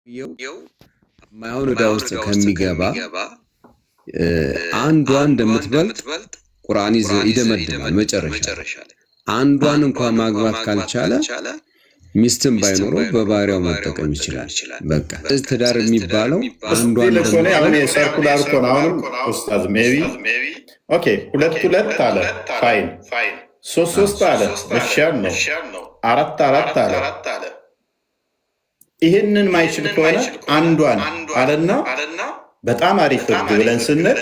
ይው ማይሆን ወደ ውስጥ ከሚገባ አንዷን እንደምትበልጥ ቁርአን ይደመድማል መጨረሻ ላይ አንዷን እንኳን ማግባት ካልቻለ ሚስትም ባይኖረው በባሪያው መጠቀም ይችላል በቃ ትዳር የሚባለው አንዷን ለኮኔ አሁን የሰርኩላር ኮን አሁን ኡስታዝ ሜቢ ኦኬ ሁለት አለ ፋይን ሶስት አለ እሺያን ነው አራት አለ ይሄንን ማይችል ከሆነ አንዷን አለና በጣም አሪፍ ህግ ብለን ስንል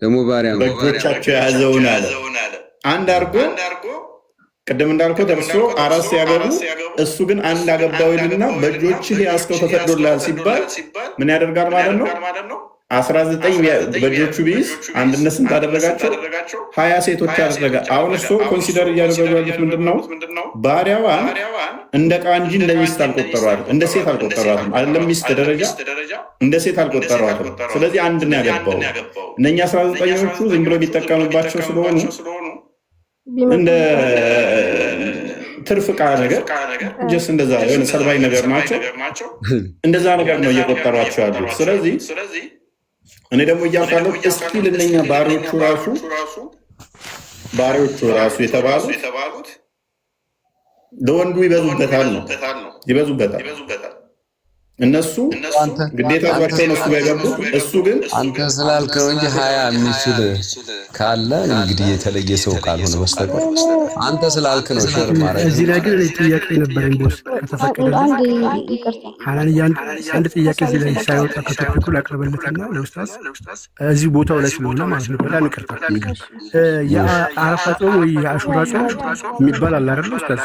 ደሞ ባሪያው በእጆቻቸው ያዘውን አለ አንድ አርጎ ቅድም እንዳልኩት እርሶ አራስ ያገቡ እሱ ግን አንድ አገባው ይልና በእጆችህ ያስከው ተፈቅዶልሃል ሲባል ምን ያደርጋል ማለት ነው 19 በእጆቹ ቢይዝ አንድነት ስንት አደረጋቸው 20 ሴቶች አደረጋ አሁን እሱ ኮንሲደር እያደረጉ ያሉት ምንድነው ባሪያዋን እንደ ቃንጂ እንደ ሚስት አልቆጠሯት እንደ ሴት አልቆጠሯት አይደለም ሚስት ደረጃ እንደ ሴት አልቆጠሯት ስለዚህ አንድ ነው ያገባው እነኛ 19ኞቹ ዝም ብሎ ቢጠቀምባቸው ስለሆኑ እንደ ትርፍቃ ነገር ጀስ እንደዛ የሆነ ሰርቫይ ነገር ናቸው እንደዛ ነገር ነው እየቆጠሯቸው ያሉት ስለዚህ እኔ ደግሞ እያልካለሁ እስኪ ለነኛ ባሪዎቹ ራሱ የተባሉት ለወንዱ ይበዙበታል እነሱ ግዴታ ዟቸው እነሱ ባይገቡ እሱ ግን አንተ ስላልከው እንጂ 20 የሚችል ካለ እንግዲህ የተለየ ሰው ካልሆነ በስተቀር አንተ ስላልክ ነው ሸር ማለት እዚህ ላይ ግን ጥያቄ ነበረኝ ቦስ ከተፈቀደልኝ አንድ ጥያቄ እዚህ ላይ ሳይወጣ ከተፈቀደ ላቀርብልትና ለኡስታዝ እዚህ ቦታው ላይ ስለሆነ ማለት ነው በጣም ይቅርታ የአረፋ ጾም ወይ የአሹራ ጾም የሚባል አለ አይደል ኡስታዝ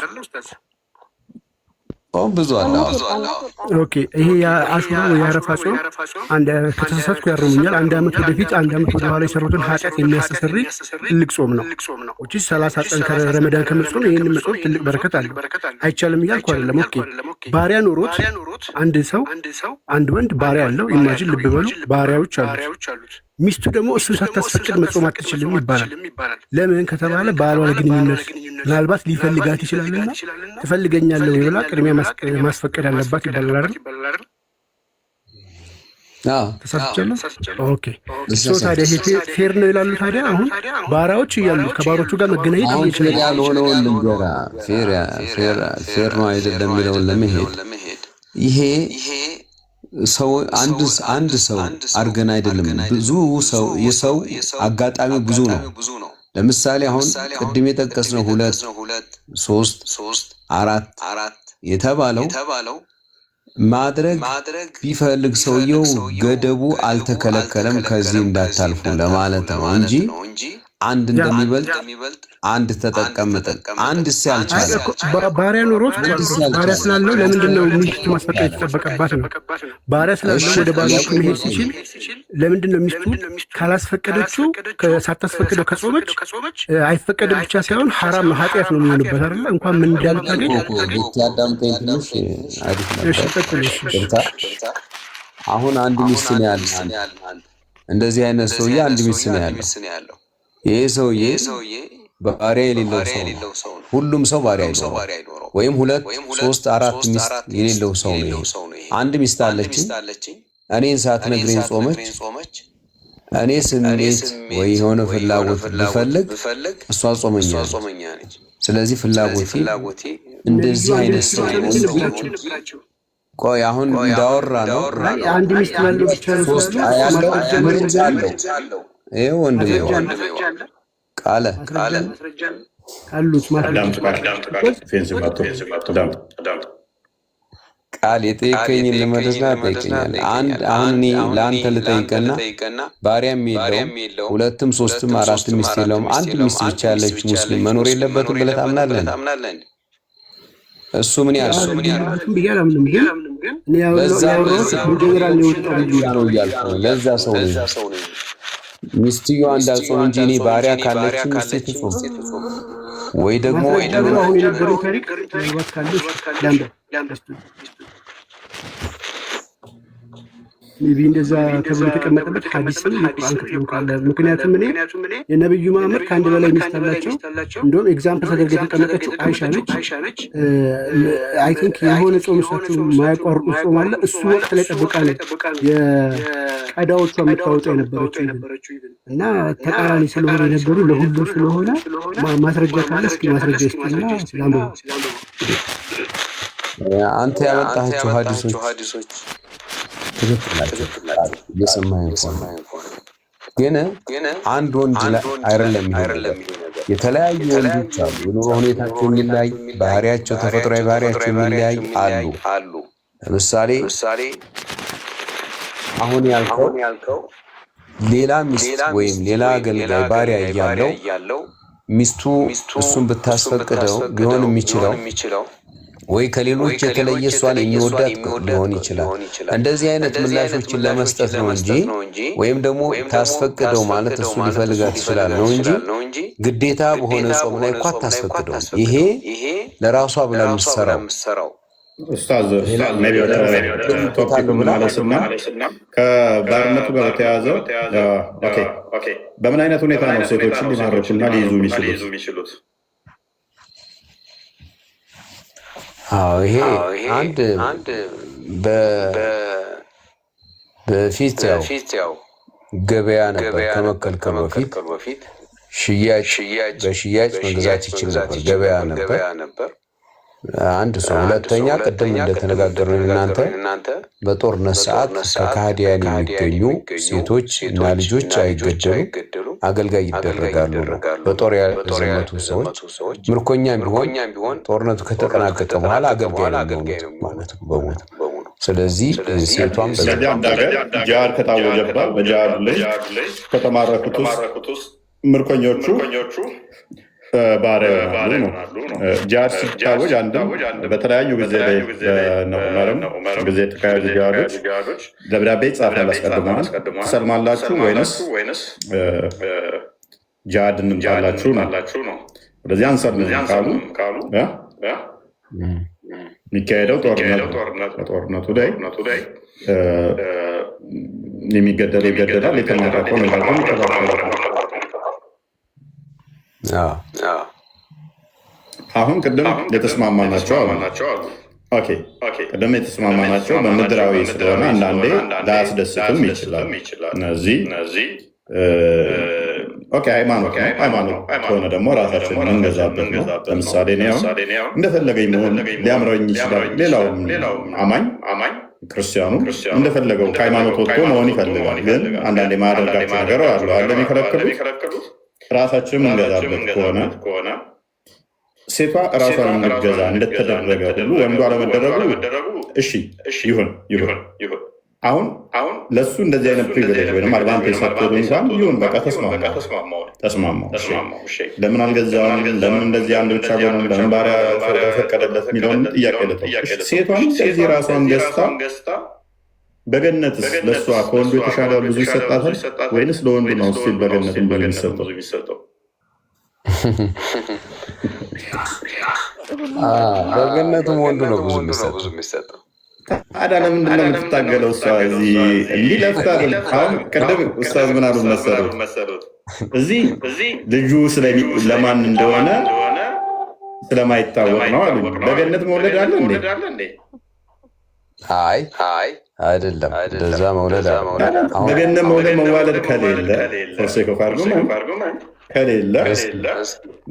ብዙ አለ ኦኬ ይሄ የአሹራ ወይ የአረፋ ጾም አንድ ከተሳሳትኩ ያርሙኛል አንድ አመት ወደፊት አንድ አመት ወደ ኋላ የሰሩትን ኃጢአት የሚያስተሰርይ ትልቅ ጾም ነው እቺ 30 ቀን ከረመዳን ከመጾም ይሄንን መጾም ትልቅ በረከት አለው አይቻልም ይያልኩ አይደለም ኦኬ ባሪያ ኖሮት አንድ ወንድ ባሪያ አለው ኢማጂን ልብ በሉ ባሪያዎች አሉት ሚስቱ ደግሞ እሱን ሳታስፈቅድ መጾም አትችልም ይባላል ለምን ከተባለ ባሏ ለግንኙነት ምናልባት ሊፈልጋት ይችላልና ትፈልገኛለህ ይብላ ቅድሚያ ማስፈቀድ አለባት ይባላል አይደል ተሳስቻለሁ ኦኬ ሶ ታዲያ ይሄ ፌር ነው ይላሉ ታዲያ አሁን ባሪያዎች እያሉ ከባሮቹ ጋር መገናኘት ይችላል ያልሆነው ልንገራ ፌር ነው አይደለም የሚለውን ለመሄድ ይሄ ሰው አንድ ሰው አርገን አይደለም ብዙ ሰው የሰው አጋጣሚ ብዙ ነው ለምሳሌ አሁን ቅድም የጠቀስነው 2 3 4 የተባለው ማድረግ ቢፈልግ ሰውየው ገደቡ አልተከለከለም ከዚህ እንዳታልፉ ለማለት ነው እንጂ አንድ እንደሚበልጥ አንድ ተጠቀመጠ አንድ ሲያልቻለ ባሪያ ኖሮት ባሪያ ስላለው ለምንድን ነው ሚስቱ ማስፈቀድ የተጠበቀባት ነው ባሪያ ስላለው ወደ ባሪያው መሄድ ሲችል ለምንድን ነው ሚስቱ ካላስፈቀደችው ሳታስፈቅደው ከጾመች አይፈቀድም ብቻ ሳይሆን ሐራም ነው ኃጢአት ነው የሚሆንበት አይደል እንኳን ምን እንዳልታገኝ ያዳምጠኝ ትንሽ አይደለም አሁን አንድ ሚስት ነው ያለው እንደዚህ አይነት ሰውዬ አንድ ሚስት ነው ያለው ይሄ ሰውዬ ባሪያ የሌለው ሰው ሁሉም ሰው ባሪያ አይኖረው ወይም 2 3 4 ሚስት የሌለው ሰው ነው አንድ ሚስት አለችኝ እኔን ሳትነግረኝ ጾመች እኔ ስሜት ወይ የሆነ ፍላጎት ብፈልግ እሷ ጾመኛ ነች ስለዚህ ፍላጎቴ እንደዚህ አይነት ሰው ቆይ አሁን እንዳወራ ነው አንድ ሚስት ያለው ብቻ ነው ይሄ ወንድሜ ቃለ አሉት ማለት ቃል የጠየቀኝ ለመረጃ ጠይቀኛል አሁን እኔ ለአንተ ልጠይቀና ባሪያም የለው 2 3 4 ሚስት የለውም አንድ ሚስት ብቻ ያለች ሙስሊም መኖር የለበትም ብለህ ታምናለህ እሱ ምን ያለው ለዛ ሰው ነው ሚስትዮ እንዳጾም እንጂ እኔ ባሪያ ካለች ሚስት ትጾም ወይ ደግሞ አሁን የነበረው ታሪክ ወጥካለች ሜቢ እንደዛ ተብሎ የተቀመጠበት ሐዲስም የቁርአን ክፍልም ካለ። ምክንያቱም እኔ የነብዩ መሐመድ ከአንድ በላይ ሚስት አላቸው። እንደውም ኤግዛምፕል ተደርጋ የተቀመጠችው አይሻ ነች። አይ ቲንክ የሆነ ጾም እሳቸው ማያቋርጡ ጾም አለ። እሱ ወቅት ላይ ጠብቃ ነው የቀዳዎቿ የምታወጣ የነበረችው እና ተቃራኒ ስለሆነ የነበሩ ለሁሉም ስለሆነ ማስረጃ ካለ እስኪ ማስረጃ ይስጥና ስላምሩ አንተ ያመጣቸው ሐዲሶች ትክክል ናቸው። እየሰማኸኝ ግን አንድ ወንድ ላይ አይደለም ይሄ የተለያዩ ወንዶች አሉ። የኑሮ ሁኔታቸው የሚለያይ ባህሪያቸው፣ ተፈጥሯዊ ባህሪያቸው የሚለያይ አሉ። ለምሳሌ አሁን ያልከው ሌላ ሚስት ወይም ሌላ አገልጋይ ባሪያ እያለው ሚስቱ እሱን ብታስፈቅደው ሊሆን የሚችለው ወይ ከሌሎች የተለየ እሷን የሚወዳት ሊሆን ይችላል። እንደዚህ አይነት ምላሾችን ለመስጠት ነው እንጂ ወይም ደግሞ ታስፈቅደው ማለት እሱ ሊፈልጋት ይችላል ነው እንጂ ግዴታ በሆነ ጾም ላይ እኮ አታስፈቅደው። ይሄ ለራሷ ብላ የምትሰራው ኡስታዝ ቶፒክ ማለስና ከባርነቱ ጋር በተያያዘው በምን አይነት ሁኔታ ነው ሴቶችን ሊማርኩና ሊይዙ የሚችሉት? ይሄ አንድ በፊት ያው ገበያ ነበር። ከመከልከሉ በፊት በሽያጭ መግዛት ይችል ነበር። ገበያ ነበር አንድ ሰው። ሁለተኛ ቅድም እንደተነጋገርን እናንተ በጦርነት ሰዓት ከካህዲያን የሚገኙ ሴቶች እና ልጆች አይገደሉ፣ አገልጋይ ይደረጋሉ። በጦር ያዘመቱ ሰዎች ምርኮኛ ቢሆን ጦርነቱ ከተጠናቀቀ በኋላ አገልጋይ ነው ማለት ነው በሞት። ስለዚህ ሴቷም ጂሃድ ከታወጀባት በጂሃድ ላይ ከተማረኩት ውስጥ ምርኮኞቹ ባሪያ ይሆናሉ ነው። ጂሃድ ሲታወጅ አንድም በተለያዩ ጊዜ ላይ ዑመርም ጊዜ የተካሄዱ ጂሃዶች ደብዳቤ ይጻፋል አስቀድመዋል። ትሰልማላችሁ ወይንስ ጂሃድ እንምጣላችሁ ነው። ወደዚህ አንሰልምም ካሉ የሚካሄደው ጦርነቱ ላይ የሚገደል ይገደላል፣ የተማረከው አሁን ቅድም የተስማማናቸው አሉ። ቅድም የተስማማናቸው በምድራዊ ስለሆነ አንዳንዴ ላያስደስትም ይችላል። እነዚህ ሃይማኖት ከሆነ ደግሞ ራሳችን መንገዛበት ነው። ለምሳሌ እንደፈለገኝ መሆን ሊያምረኝ ይችላል። ሌላውም አማኝ ክርስቲያኑ እንደፈለገው ከሃይማኖት ወጥቶ መሆን ይፈልጋል። ግን አንዳንዴ ማያደርጋቸው ነገር አለ የሚከለክሉት። ራሳችን መንገዛበት ከሆነ ሴቷ ራሷን እንድትገዛ እንደተደረገ ሁሉ ወንዱ አለመደረጉ እሺ ይሁን። አሁን ለሱ እንደዚህ አይነት ፕሪቪሌጅ ወይም አድቫንቴጅ ሰጥቶት እንኳን ይሁን በቃ ተስማማው። ለምን አልገዛም? ለምን እንደዚህ አንድ ብቻ ሆነ? ለምን ባሪያ ተፈቀደለት የሚለውን ጥያቄ ሴቷን እንደዚህ ራሷን ገዝታ በገነትስ ለእሷ ከወንዱ የተሻለ ብዙ ይሰጣታል ወይንስ ለወንዱ ነው ሲል በገነት ብዙ የሚሰጠው? በገነቱም ወንዱ ነው ብዙ የሚሰጠው። ታዲያ ለምንድን ነው የምትታገለው? እሷ እዚህ እንዲህ ለፍታ አሁን ቅድም ኡስታዝ ምን አሉ መሰሉት? እዚህ ልጁ ለማን እንደሆነ ስለማይታወቅ ነው አሉ። በገነት መውለድ አለ እንዴ? አይ አይደለም፣ እንደዛ መውለድ በገነት መዋለድ ከሌለ ከሌለ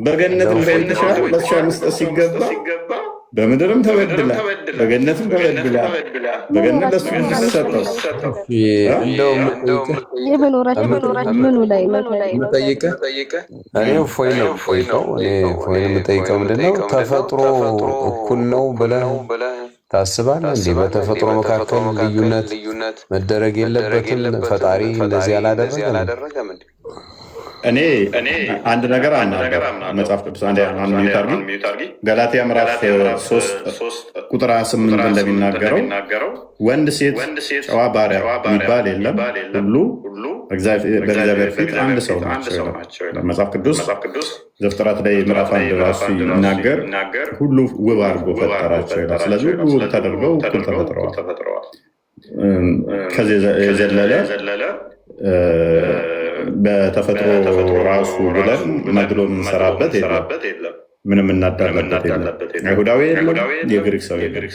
በገነት በእንትሻ ለሻ መስጠት ሲገባ በምድርም ተበድላ በገነትም ተበድላ በገነት ለሱ ሲሰጠው ምኑ ላይ እኔ ፎይ ነው የምጠይቀው ምንድነው ተፈጥሮ እኩል ነው ብለህ ታስባለህ እንዴ? በተፈጥሮ መካከል ልዩነት መደረግ የለበትም? ፈጣሪ እንደዚህ አላደረገም እንዴ? እኔ አንድ ነገር አናገር መጽሐፍ ቅዱስ አንድ ገላትያ ምዕራፍ 3 ቁጥር 28 እንደሚናገረው ወንድ ሴት ጨዋ ባሪያ የሚባል የለም፣ ሁሉ በእግዚአብሔር ፊት አንድ ሰው ናቸው። መጽሐፍ ቅዱስ ዘፍጥረት ላይ ምዕራፍ 1 ራሱ ይናገር ሁሉ ውብ አድርጎ ፈጠራቸው ይላል። ስለዚህ ሁሉ ውብ ተደርገው እኩል ተፈጥረዋል። ከዚህ የዘለለ በተፈጥሮ ራሱ ብለን መድሎ የምንሰራበት የለም። ምንም እናዳለበት የለም። አይሁዳዊ የለም፣ የግሪክ ሰው የለም፣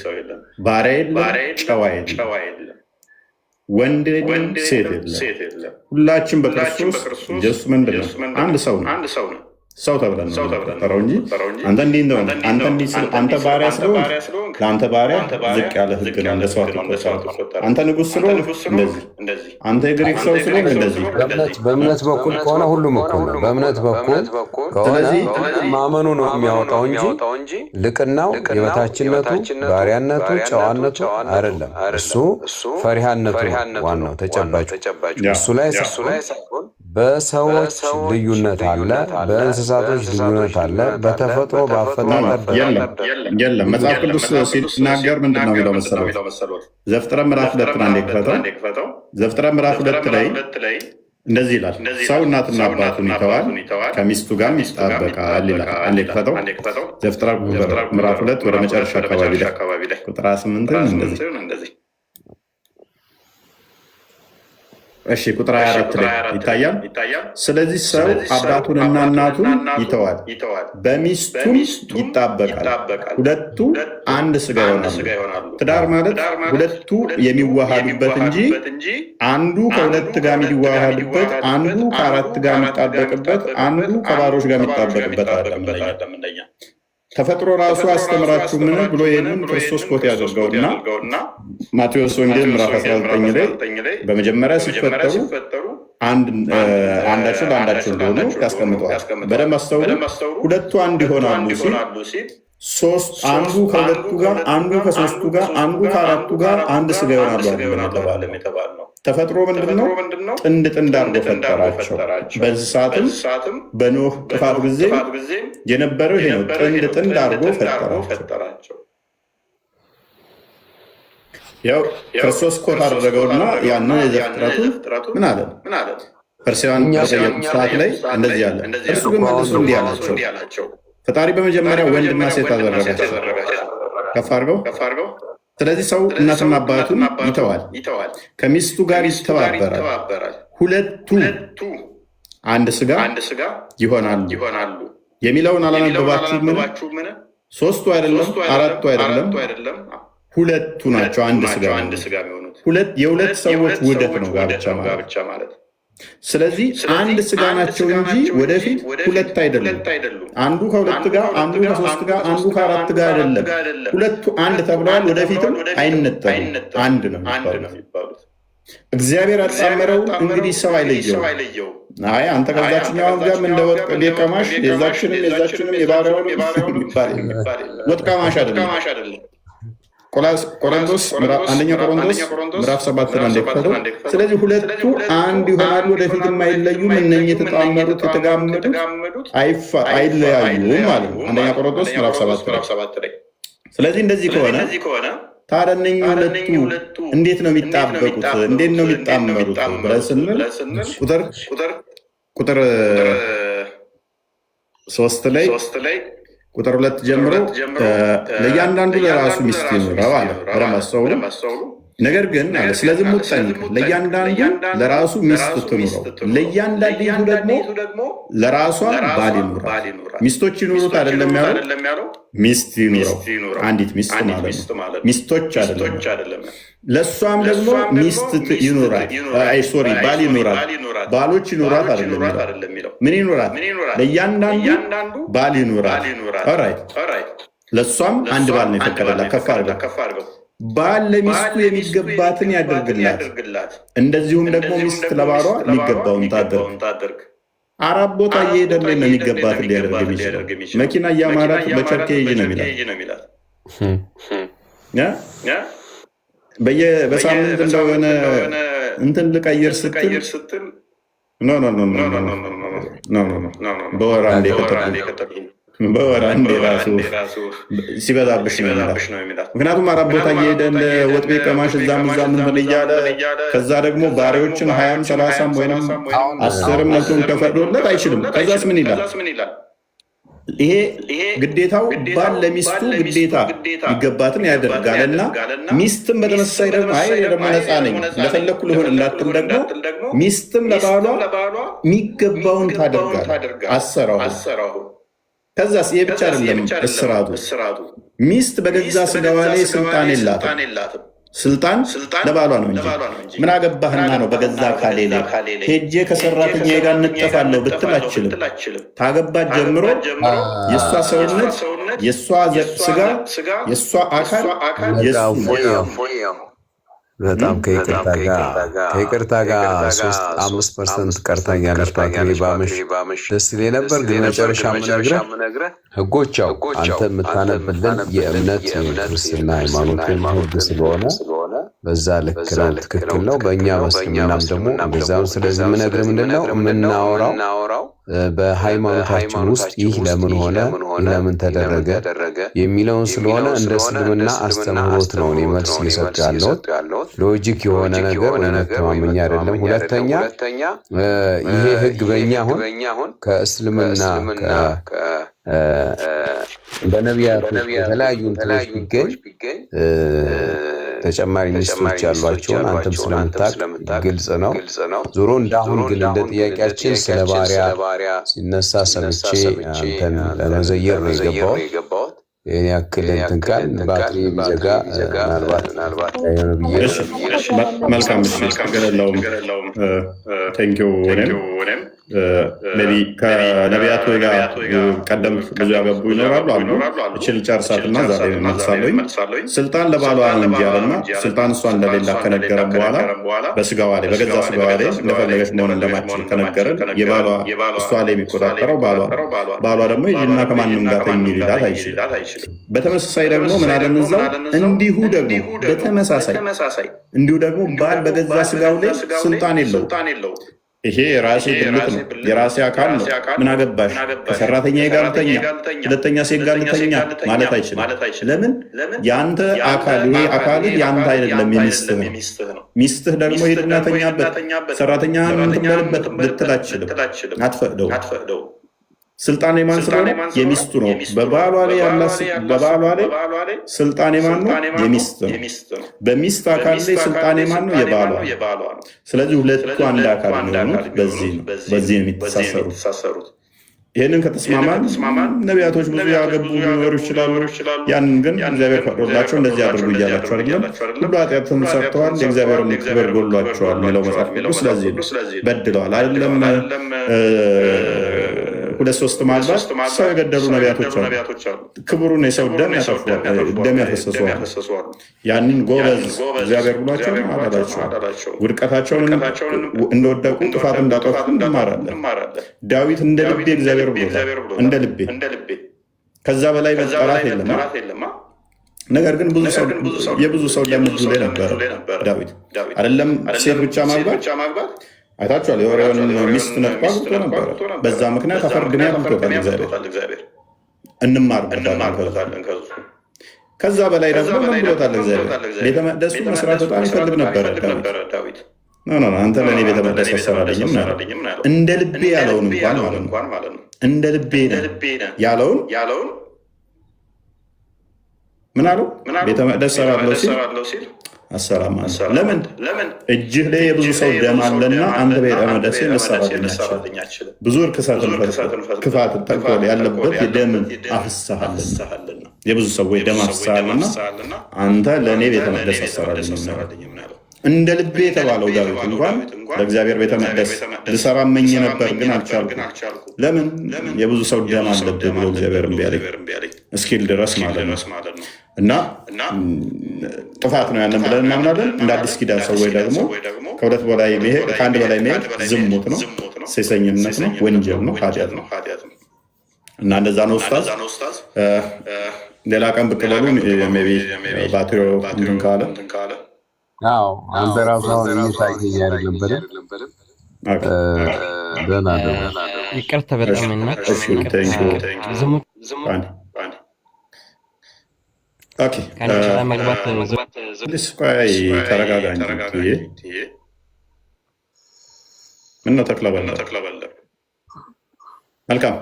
ባሪያ የለም፣ ጨዋ የለም፣ ወንድ የለም፣ ሴት የለም። ሁላችን በክርስቶስ ኢየሱስ ምንድን ነው? አንድ ሰው ነው። ሰው ተብለን ነው የምንቆጠረው እንጂ አንተ እንዲህ እንደሆነ አንተ ባሪያ ስለሆንክ ለአንተ ባሪያ ዝቅ ያለ ሕግ ነው፣ እንደ ሰው አትቆጠር። አንተ ንጉሥ ስለሆንክ እንደዚህ፣ አንተ የግሪክ ሰው ስለሆንክ እንደዚህ። በእምነት በኩል ከሆነ ሁሉም እኩል ነው። በእምነት በኩል ከሆነ ማመኑ ነው የሚያወጣው እንጂ ልቅናው፣ የበታችነቱ፣ ባሪያነቱ፣ ጨዋነቱ አይደለም። እሱ ፈሪሃነቱ ዋናው ተጨባጭ እሱ ላይ ሳይሆን በሰዎች ልዩነት አለ፣ በእንስሳቶች ልዩነት አለ፣ በተፈጥሮ በአፈጣጠር የለም። መጽሐፍ ቅዱስ ሲናገር ምንድን ነው የሚለው መሰሎት? ዘፍጥረት ምዕራፍ 2 አንዴ ክፈተው። ዘፍጥረት ምዕራፍ 2 ላይ እንደዚህ ይላል፣ ሰው እናትና አባቱን ይተዋል ከሚስቱ ጋር ይጣበቃል ይላል። አንዴ ክፈተው። ዘፍጥረት ምዕራፍ 2 ወደ መጨረሻ አካባቢ ላይ ቁጥር 8 እንደዚህ እሺ ቁጥር 24 ላይ ይታያል። ስለዚህ ሰው አባቱንና እናቱን ይተዋል፣ በሚስቱም ይጣበቃል፣ ሁለቱ አንድ ስጋ ይሆናሉ። ትዳር ማለት ሁለቱ የሚዋሃዱበት እንጂ አንዱ ከሁለት ጋር የሚዋሃዱበት፣ አንዱ ከአራት ጋር የሚጣበቅበት፣ አንዱ ከባሮች ጋር የሚጣበቅበት አይደለም። ተፈጥሮ ራሱ አስተምራችሁ ምን ብሎ ይህንን ክርስቶስ ኮት ያደርገውና ማቴዎስ ወንጌል ምዕራፍ 19 ላይ በመጀመሪያ ሲፈጠሩ አንዳቸው ለአንዳቸው እንደሆኑ ያስቀምጠዋል። በደንብ አስተውሉ። ሁለቱ አንድ ይሆናሉ ሲል አንዱ ከሁለቱ ጋር፣ አንዱ ከሶስቱ ጋር፣ አንዱ ከአራቱ ጋር አንድ ስጋ ይሆናሉ የተባለ ነው። ተፈጥሮ ምንድን ነው? ጥንድ አድርጎ ፈጠራቸው። በእንስሳትም በኖህ ጥፋት ጊዜ የነበረው ይሄ ነው። ጥንድ አድርጎ ፈጠራቸው። ያው ክርስቶስ ኮት አደረገውና ያንን የዘፍጥረቱ ምን አለ? ፈሪሳውያን በጠየቁት ሰዓት ላይ እንደዚህ አለ። እርሱ ግን መልሶ እንዲህ አላቸው፣ ፈጣሪ በመጀመሪያ ወንድና ሴት አደረጋቸው። ከፍ አድርገው። ስለዚህ ሰው እናትና አባቱን ይተዋል፣ ከሚስቱ ጋር ይተባበራል፣ ሁለቱ አንድ ስጋ ይሆናሉ የሚለውን አላነበባችሁምን? ሶስቱ አይደለም፣ አራቱ አይደለም፣ ሁለቱ ናቸው አንድ ስጋ የሚሆኑት። የሁለት ሰዎች ውህደት ነው ጋብቻ ማለት። ስለዚህ አንድ ስጋ ናቸው እንጂ ወደፊት ሁለት አይደሉም። አንዱ ከሁለት ጋር፣ አንዱ ከሶስት ጋር፣ አንዱ ከአራት ጋር አይደለም። ሁለቱ አንድ ተብለዋል። ወደፊትም አይነጠሉም፣ አንድ ነው የሚባሉት። እግዚአብሔር ያጣመረው እንግዲህ ሰው አይለየው። አይ አንተ ከዛችኛው ጋር እንደወጥ ቀማሽ የዛችንም የባሪያውን ይባል ወጥ ቀማሽ አይደለም። ቆሮንቶስ አንደኛ ቆሮንቶስ ምዕራፍ 7 ላይ እንደከፈተው። ስለዚህ ሁለቱ አንድ ይሆናሉ፣ ወደፊት የማይለዩም። እነኚህ የተጣመሩት የተጋመዱት አይለያዩም ማለት ነው። አንደኛ ቆሮንቶስ ምዕራፍ 7 ላይ። ስለዚህ እንደዚህ ከሆነ ታዲያ እነኚህ ሁለቱ እንዴት ነው የሚጣበቁት? እንዴት ነው የሚጣመሩት ብለን ስንል ቁጥር 3 ላይ ቁጥር 2 ጀምሮ ለእያንዳንዱ ለራሱ ሚስት ይኑረው አለ። በደምብ አስተውሉ። ነገር ግን አለ ስለ ዝሙት ጠንቅ፣ ለእያንዳንዱ ለራሱ ሚስት ትኑረው፣ ለእያንዳንዲቱ ደግሞ ለራሷ ባል ይኑራት። ሚስቶች ይኑሩት አይደለም ያለው፣ ሚስት ይኑረው። አንዲት ሚስት ማለት ነው፣ ሚስቶች አይደለም። ለእሷም ደግሞ ሚስት ይኑራት፣ ባል ይኑራት። ባሎች ይኑራት አይደለም የሚለው፣ ምን ይኑራት? ለእያንዳንዱ ባል ይኑራት። ለእሷም አንድ ባል ነው የፈቀደላት። ከፍ አድርገው። ባል ለሚስቱ የሚገባትን ያደርግላት፣ እንደዚሁም ደግሞ ሚስት ለባሏ የሚገባውን ታደርግ። አራት ቦታ እየሄደ ነው የሚገባትን ሊያደርግ የሚችለው። መኪና እያማራት በቸርኬ ይዤ ነው የሚላት። በሳምንት እንደሆነ እንትን ልቀይር ስትል በወር አንዴ ራሱ ሲበዛብሽ ነው የሚላት። ምክንያቱም አራት ቦታ እየሄደ እንደ ወጥ ቤት ቀማሽ እዛም እንትን እያለ ከዛ ደግሞ ባሪዎችን 20 30 ወይም 10 መቶም ተፈቅዶለት አይችልም። ከዛስ ምን ይላል? ይሄ ግዴታው ባል ለሚስቱ ግዴታ ይገባትን ያደርጋልና ሚስትም በተመሳሳይ ደግሞ አይ ደግሞ ነፃ ነኝ እንደፈለግኩ ልሆን እንዳትል ደግሞ ሚስትም ለባሏ የሚገባውን ታደርጋል አሰራሁ። ከዛስ ይሄ ብቻ አይደለም እስራቱ። ሚስት በገዛ ስጋዋ ላይ ስልጣን የላትም። ስልጣን ለባሏ ነው እንጂ ምን አገባህና ነው በገዛ አካሌ ላይ ሄጄ ከሰራተኛ ጋር እንጠፋለሁ ብትል አችልም። ታገባት ጀምሮ የእሷ ሰውነት፣ የእሷ ስጋ፣ የእሷ አካል በጣም ከይቅርታ ጋር 3-5% ቀርታኛለች። ባትሪ ባመሽ ደስ ይለኝ ነበር፣ ግን መጨረሻ ምነግርህ ህጎች ያው አንተ የምታነብልን የእምነት ክርስትና ሃይማኖትን ህግ ስለሆነ በዛ ልክ ነው፣ ትክክል ነው። በእኛ በእስልምናም ደግሞ እንደዛም። ስለዚህ የምነግርህ ምንድነው የምናወራው በሃይማኖታችን ውስጥ ይህ ለምን ሆነ ለምን ተደረገ የሚለውን ስለሆነ እንደ እስልምና አስተምህሮት ነው እኔ መልስ እየሰጠሁ ያለሁት። ሎጂክ የሆነ ነገር ወይ መተማመኛ አይደለም። ሁለተኛ ይሄ ህግ በእኛ አሁን ከእስልምና በነቢያቱ የተለያዩ እንትኖች ቢገኝ ተጨማሪ ሚስቶች ያሏቸውን አንተም ስለምታውቅ ግልጽ ነው። ዞሮ እንዳሁን ግን እንደ ጥያቄያችን ስለ ባሪያ ሲነሳ ሰምቼ አንተን ለመዘየር ነው የገባሁት። ይህን ያክል እንትን ካል ባትሪ ቢዘጋ ምናልባት ሆነ ብዬ መልካም ገለላውም ቴንኪው እኔም ከነቢያቱ ጋር ቀደምት ብዙ ያገቡ ይኖራሉ አሉ። እችል ጨርሳትና ዛሬ መልሳለኝ። ስልጣን ለባሏ ነው እንጂ አለና ስልጣን እሷ እንደሌላ ከነገረ በኋላ በስጋዋ ላይ በገዛ ስጋዋ ላይ እንደፈለገች መሆን እንደማትችል ከነገረን እሷ ላይ የሚቆጣጠረው ባሏ ደግሞ ይህና ከማንም ጋር የሚልላት አይችልም። በተመሳሳይ ደግሞ ምን አለን እዛው እንዲሁ ደግሞ ባል በገዛ ስጋው ላይ ስልጣን የለውም። ይሄ የራሴ ብልት ነው፣ የራሴ አካል ነው። ምን አገባሽ ከሰራተኛ ጋር ልተኛ፣ ሁለተኛ ሴት ጋር ልተኛ ማለት አይችልም። ለምን? የአንተ አካል ይሄ አካልህ የአንተ አይደለም፣ የሚስትህ ነው። ሚስትህ ደግሞ ሄድና ተኛበት፣ ሰራተኛህን እንትበልበት ልትል አትችልም፣ አትፈቅደው። ስልጣን የማን ስለሆነ የሚስቱ ነው። በባሏ ላይ ስልጣን የማን ነው? የሚስት ነው። በሚስት አካል ላይ ስልጣን የማን ነው? የባሏ ነው። ስለዚህ ሁለቱ አንድ አካል የሚሆኑት በዚህ ነው የሚተሳሰሩት። ይህንን ከተስማማን ነቢያቶች ብዙ ያገቡ ሊኖሩ ይችላሉ። ያንን ግን እግዚአብሔር ፈቅዶላቸው እንደዚህ አድርጉ እያላቸው አይደለም። ሁሉ ኃጢአትን ሰርተዋል፣ የእግዚአብሔርን ክብር ጎሏቸዋል የሚለው መጽሐፍ ቅዱስ። ስለዚህ በድለዋል አይደለም 2-3 ማልባት ሰው የገደሉ ነቢያቶች አሉ። ክብሩን የሰው ደም ያፈሰሰዋል። ያንን ጎበዝ እግዚአብሔር ብሏቸው አላላቸው። ውድቀታቸውን እንደወደቁ ጥፋት እንዳጠፉ እንማራለን። ዳዊት እንደ ልቤ እግዚአብሔር ብሎታል። እንደ ልቤ ከዛ በላይ መጣራት የለማ። ነገር ግን የብዙ ሰው ደም እጁ ላይ ነበረ። ዳዊት አይደለም ሴት ብቻ ማግባት አይታችኋል። የወሬውን ሚስት ነጥቋ አግብቶ ነበረ። በዛ ምክንያት አፈር ድሜ አግብቶታል እግዚአብሔር። እንማርበታለን ከሱ። ከዛ በላይ ደግሞ ምን ብሎታል እግዚአብሔር? ቤተ መቅደሱ መስራት በጣም ይፈልግ ነበረ ዳዊት። አንተ ለእኔ ቤተ መቅደስ አሰራልኝም እንደ ልቤ ያለውን እንኳን ማለት ነው እንደ ልቤ ያለውን ምን አለው? ቤተ መቅደስ ሰራለው ሲል አሰራማ። ለምን? እጅህ ላይ የብዙ ሰው ደም አለና አንተ ቤተ መቅደሴን ልትሰራልኝ አትችልም። ብዙ እርክሰትን፣ ክፋትን፣ ተንኮል ያለበት የደም አፍስሰሃልና የብዙ ሰዎች ደም አፍስሰሃልና አንተ ለእኔ ቤተ መቅደስ አሰራልኝ። እንደ ልቤ የተባለው ዳዊት እንኳን ለእግዚአብሔር ቤተ መቅደስ ልሰራ እመኝ ነበር፣ ግን አልቻልኩም። ለምን? የብዙ ሰው ደም አለብህ ብሎ እግዚአብሔር እምቢ አለኝ እስኪል ድረስ ማለት ነው። እና ጥፋት ነው ያንን ብለን እናምናለን። እንደ አዲስ ኪዳን ሰዎች ደግሞ ከአንድ በላይ መሄድ ዝሙት ነው፣ ሴሰኝነት ነው፣ ወንጀል ነው፣ ኃጢአት ነው። እና እንደዛ ነው ኡስታዝ። ሌላ ቀን ብቅ በሉ ሜይ ቢ ባትሪው እንትን ካለ አንተ ራሱ አሁን እየታየኝ አይደለም። ደህና ይቅርታ በጣም እና ተረጋጋ እንጂ ምነው ተክለበለ መልካም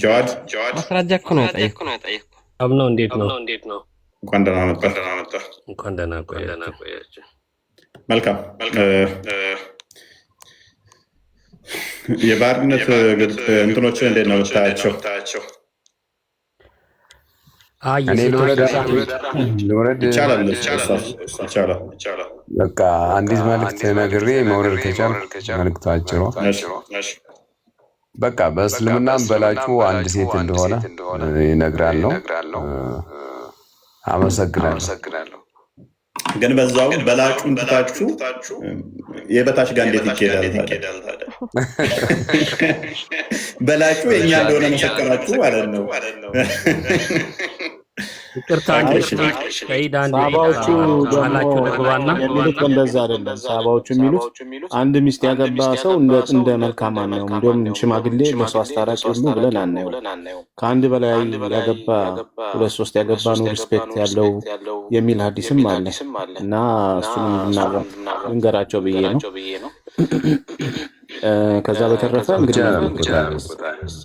ጀዋድ ማስረጃ እኮ ነው የጠየኩህ። አምነው እንዴት ነው? እንኳን ደህና መጣ። እንኳን ደህና ቆያችሁ። መልካም የባርነት እንትኖችን እንዴት ነው የምታያቸው? ይቻላል። በቃ አንዲት መልዕክት ነግሬ መውረድ ከቻልኩ መልዕክቱ አጭሯ በቃ በእስልምናም በላጩ አንድ ሴት እንደሆነ ይነግራለሁ። አመሰግናለሁ። ግን በዛው በላጩን ትታችሁ የበታች ጋር እንዴት ይኬዳል ታዲያ? በላጩ የኛ እንደሆነ መሰከራችሁ ማለት ነው። ይቅርታ ሳባዎቹ የሚሉት እንደዛ አይደለም። ሳባዎቹ የሚሉት አንድ ሚስት ያገባ ሰው እንደ መልካም አናየው፣ እንዲሁም ሽማግሌ ለሰው አስታራቂ ሁሉ ብለን አናየው። ከአንድ በላይ ያገባ 2-3 ያገባ ነው ሪስፔክት ያለው የሚል ሀዲስም አለ እና እሱንም ልንገራቸው ብዬ ነው። ከዛ በተረፈ እንግዲህ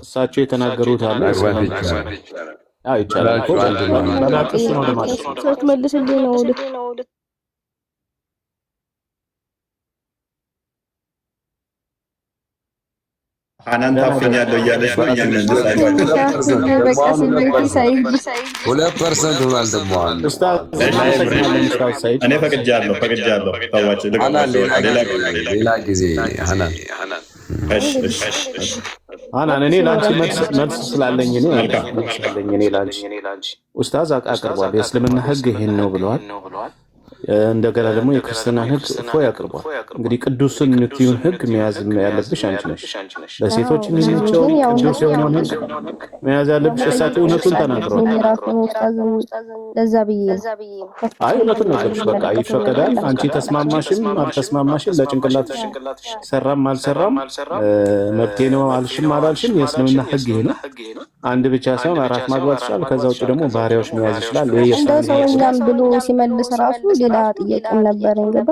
እሳቸው የተናገሩት አለ ይቻላል። መልስልኝ ነው ሀናን ታፍኛለሁ እያለች ነው። 2% ሆኗል ደግሞ እኔ ፈቅጃለሁ። ታዋጭ ሌላ ጊዜ ሀናን እኔ ላንቺ መልስ ስላለኝ እኔ ላንቺ ኡስታዝ አቅርቧል። የእስልምና ህግ ይሄን ነው ብለዋል። እንደገና ደግሞ የክርስትና ህግ እፎይ አቅርቧል። እንግዲህ ቅዱስን የምትይውን ህግ መያዝ ያለብሽ አንቺ ነሽ። ለሴቶች የሚመቸው ቅዱስ የሆነውን ህግ መያዝ ያለብሽ። እሳቸው እውነቱን ተናግረዋል። እውነቱን ነገርሽ። በቃ ይፈቀዳል። አንቺ ተስማማሽም አልተስማማሽም፣ ለጭንቅላትሽ ሰራም አልሰራም መብቴ ነው አልሽም አላልሽም፣ የእስልምና ህግ ይሄ ነው። አንድ ብቻ ሳይሆን 4 ማግባት ይችላል። ከዛ ውጭ ደግሞ ባህሪያዎች መያዝ ይችላል። እንደ ሰውኛም ብሎ ሲመልስ ራሱ ሌላ ጥያቄም ነበር። እንገባ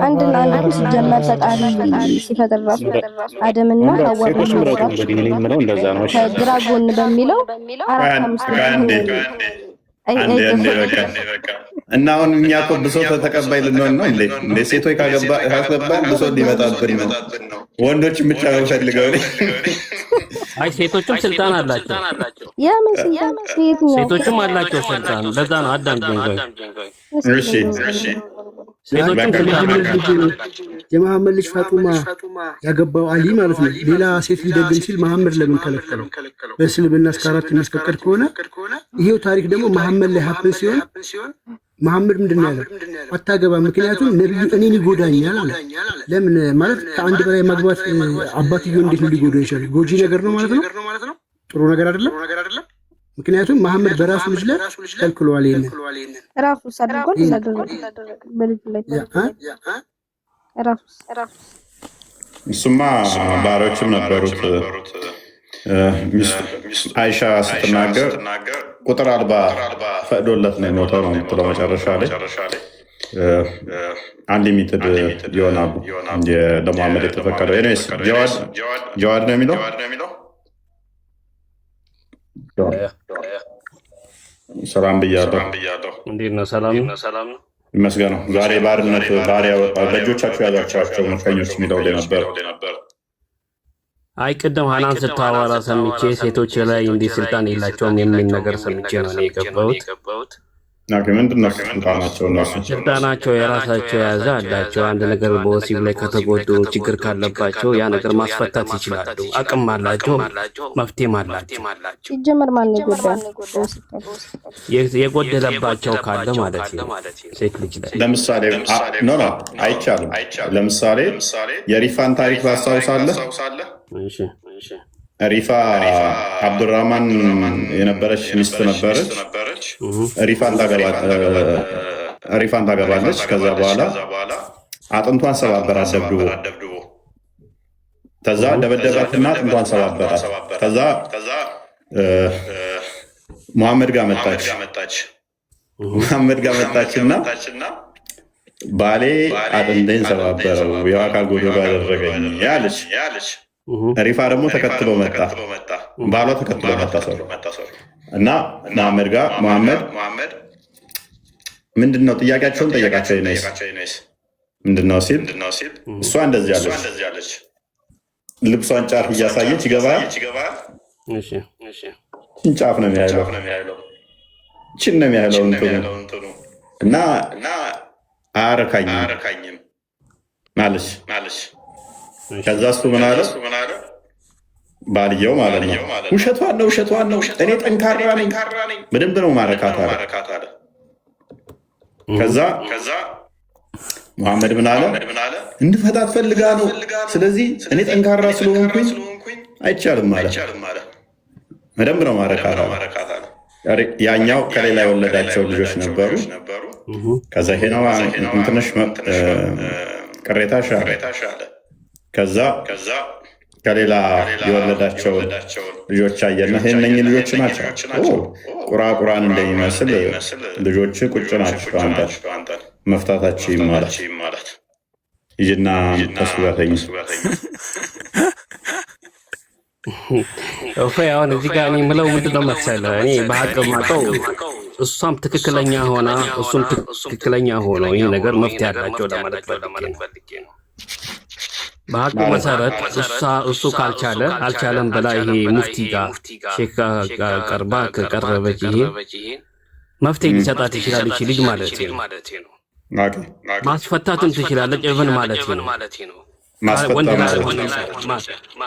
አንድና አንዱ ሲጀመር ፈጣሪ ሲፈጥር ራሱ አደምና ሐዋ ከግራ ጎን በሚለው 4 እና አሁን እኛ እኮ ብሶት ተቀባይ ልንሆን ነው እንዴ? ሴቶች ካገባ ብሶት ሊመጣብን ነው። ወንዶች ብቻ ነው ፈልገው። አይ ሴቶችም ስልጣን አላቸው። የምን ሴቶችም አላቸው ስልጣን። ለዛ ነው አዳም ጀንጋይ እሺ የመሐመድ ልጅ ፋጡማ ያገባው አሊ ማለት ነው። ሌላ ሴት ሊደግም ሲል መሐመድ ለምን ከለከለው? በእስልምና እስከ 4 የሚፈቀድ ከሆነ ይሄው ታሪክ ደግሞ መሐመድ ላይ ሀፕን ሲሆን መሐመድ ምንድን ነው ያለው? አታገባ፣ ምክንያቱም ነብዩ እኔን ይጎዳኛል አለ። ለምን ማለት ከአንድ በላይ ማግባት አባትየው እንዴት ነው ሊጎዳ ይችላል? ጎጂ ነገር ነው ማለት ነው። ጥሩ ነገር አይደለም። ምክንያቱም መሐመድ በራሱ ልጅ ላይ ከልክሏል። ይሄንን ራሱ ሰድጓል። በልጅ ላይ ራሱ እሱማ ባሪያዎችም ነበሩት። አይሻ ስትናገር ቁጥር 40 ፈቅዶለት ነው የሞተው ነው የምትለው መጨረሻ ላይ አንሊሚትድ ይሆናሉ ለመሐመድ የተፈቀደው። ኤኒዌይስ ጀዋድ ነው የሚለው። ሰላም ብያለሁ። እንዴት ነው? ሰላም ነው ይመስገነው። ዛሬ ባርነት ባሪያ በእጆቻችሁ ያዟቸው ምርኮኞች የሚለው ላይ ነበር። አይ ቅድም ሀናን ስታወራ ሰምቼ ሴቶች ላይ እንዲህ ስልጣን የላቸውም የሚል ነገር ሰምቼ ነው እኔ የገባሁት። ምንድን ነው ስልጣናቸው? እነሱ ስልጣናቸው የራሳቸው የያዘ አላቸው። አንድ ነገር በወሲብ ላይ ከተጎዱ ችግር ካለባቸው ያ ነገር ማስፈታት ይችላሉ። አቅም አላቸው፣ መፍትሄም አላቸው። ሲጀመር ማን ይጎዳል? የጎደለባቸው ካለ ማለት ነው። ሴት ልጅ ላይ ለምሳሌ አይቻልም። ለምሳሌ የሪፋን ታሪክ ታስታውሳለህ? ሪፋ አብዱራህማን የነበረች ሚስት ነበረች። ሪፋን ታገባለች። ከዛ በኋላ አጥንቷን ሰባበራት ደብድቦ። ከዛ ደበደባትና አጥንቷን ሰባበራት። ከዛ መሐመድ ጋር መጣችና ባሌ አጥንቴን ሰባበረው፣ የአካል ጎዶሎ አደረገኝ ያለች ሪፋ ደግሞ ተከትሎ መጣ ባሏ ተከትሎ መጣ ሰው እና መሐመድ ጋር መሐመድ ምንድነው ጥያቄያቸውን ጠየቃቸው ይነስ ምንድነው ሲል እሷ እንደዚህ ያለች ልብሷን ጫፍ እያሳየች ይገባል እሺ ጫፍ ነው የሚያለው ችን ነው የሚያለው እንትኑ እና አያረካኝም ማለሽ ከዛ እሱ ምን አለ ባልየው ማለት ነው ውሸቷን ነው እኔ ጠንካራ ነኝ በደንብ ነው ማረካት አለ ከዛ መሐመድ ምን አለ እንድፈታት ፈልጋ ነው ስለዚህ እኔ ጠንካራ ስለሆንኩኝ አይቻልም ማለት በደንብ ነው ማረካት አለ ያኛው ከሌላ የወለዳቸው ልጆች ነበሩ ከዛ ይሄ ነው እንትንሽ ቅሬታሽ አለ ከዛ ከሌላ የወለዳቸው ልጆች አየና ይሄነኝ ልጆች ናቸው ቁራቁራን እንደሚመስል ልጆች ቁጭ ናቸው አንተ መፍታታቸው ይማላት ይጅና ተስዋተኝ አሁን እዚህ ጋር እኔ የምለው ምንድነው መሰለህ እኔ በሀቅ ማውቀው እሷም ትክክለኛ ሆና እሱም ትክክለኛ ሆኖ ይሄ ነገር መፍትሄ ያላቸው ለማለት ፈልጌ ነው በሀቁ መሰረት እሱ ካልቻለ አልቻለም ብላ ይሄ ሙፍቲ ጋር ሼክ ጋር ቀርባ ከቀረበች ይሄ መፍትሄ ሊሰጣት ይችላል እቺ ልጅ ማለት ነው ማስፈታትም ትችላለች ኢቭን ማለት ነው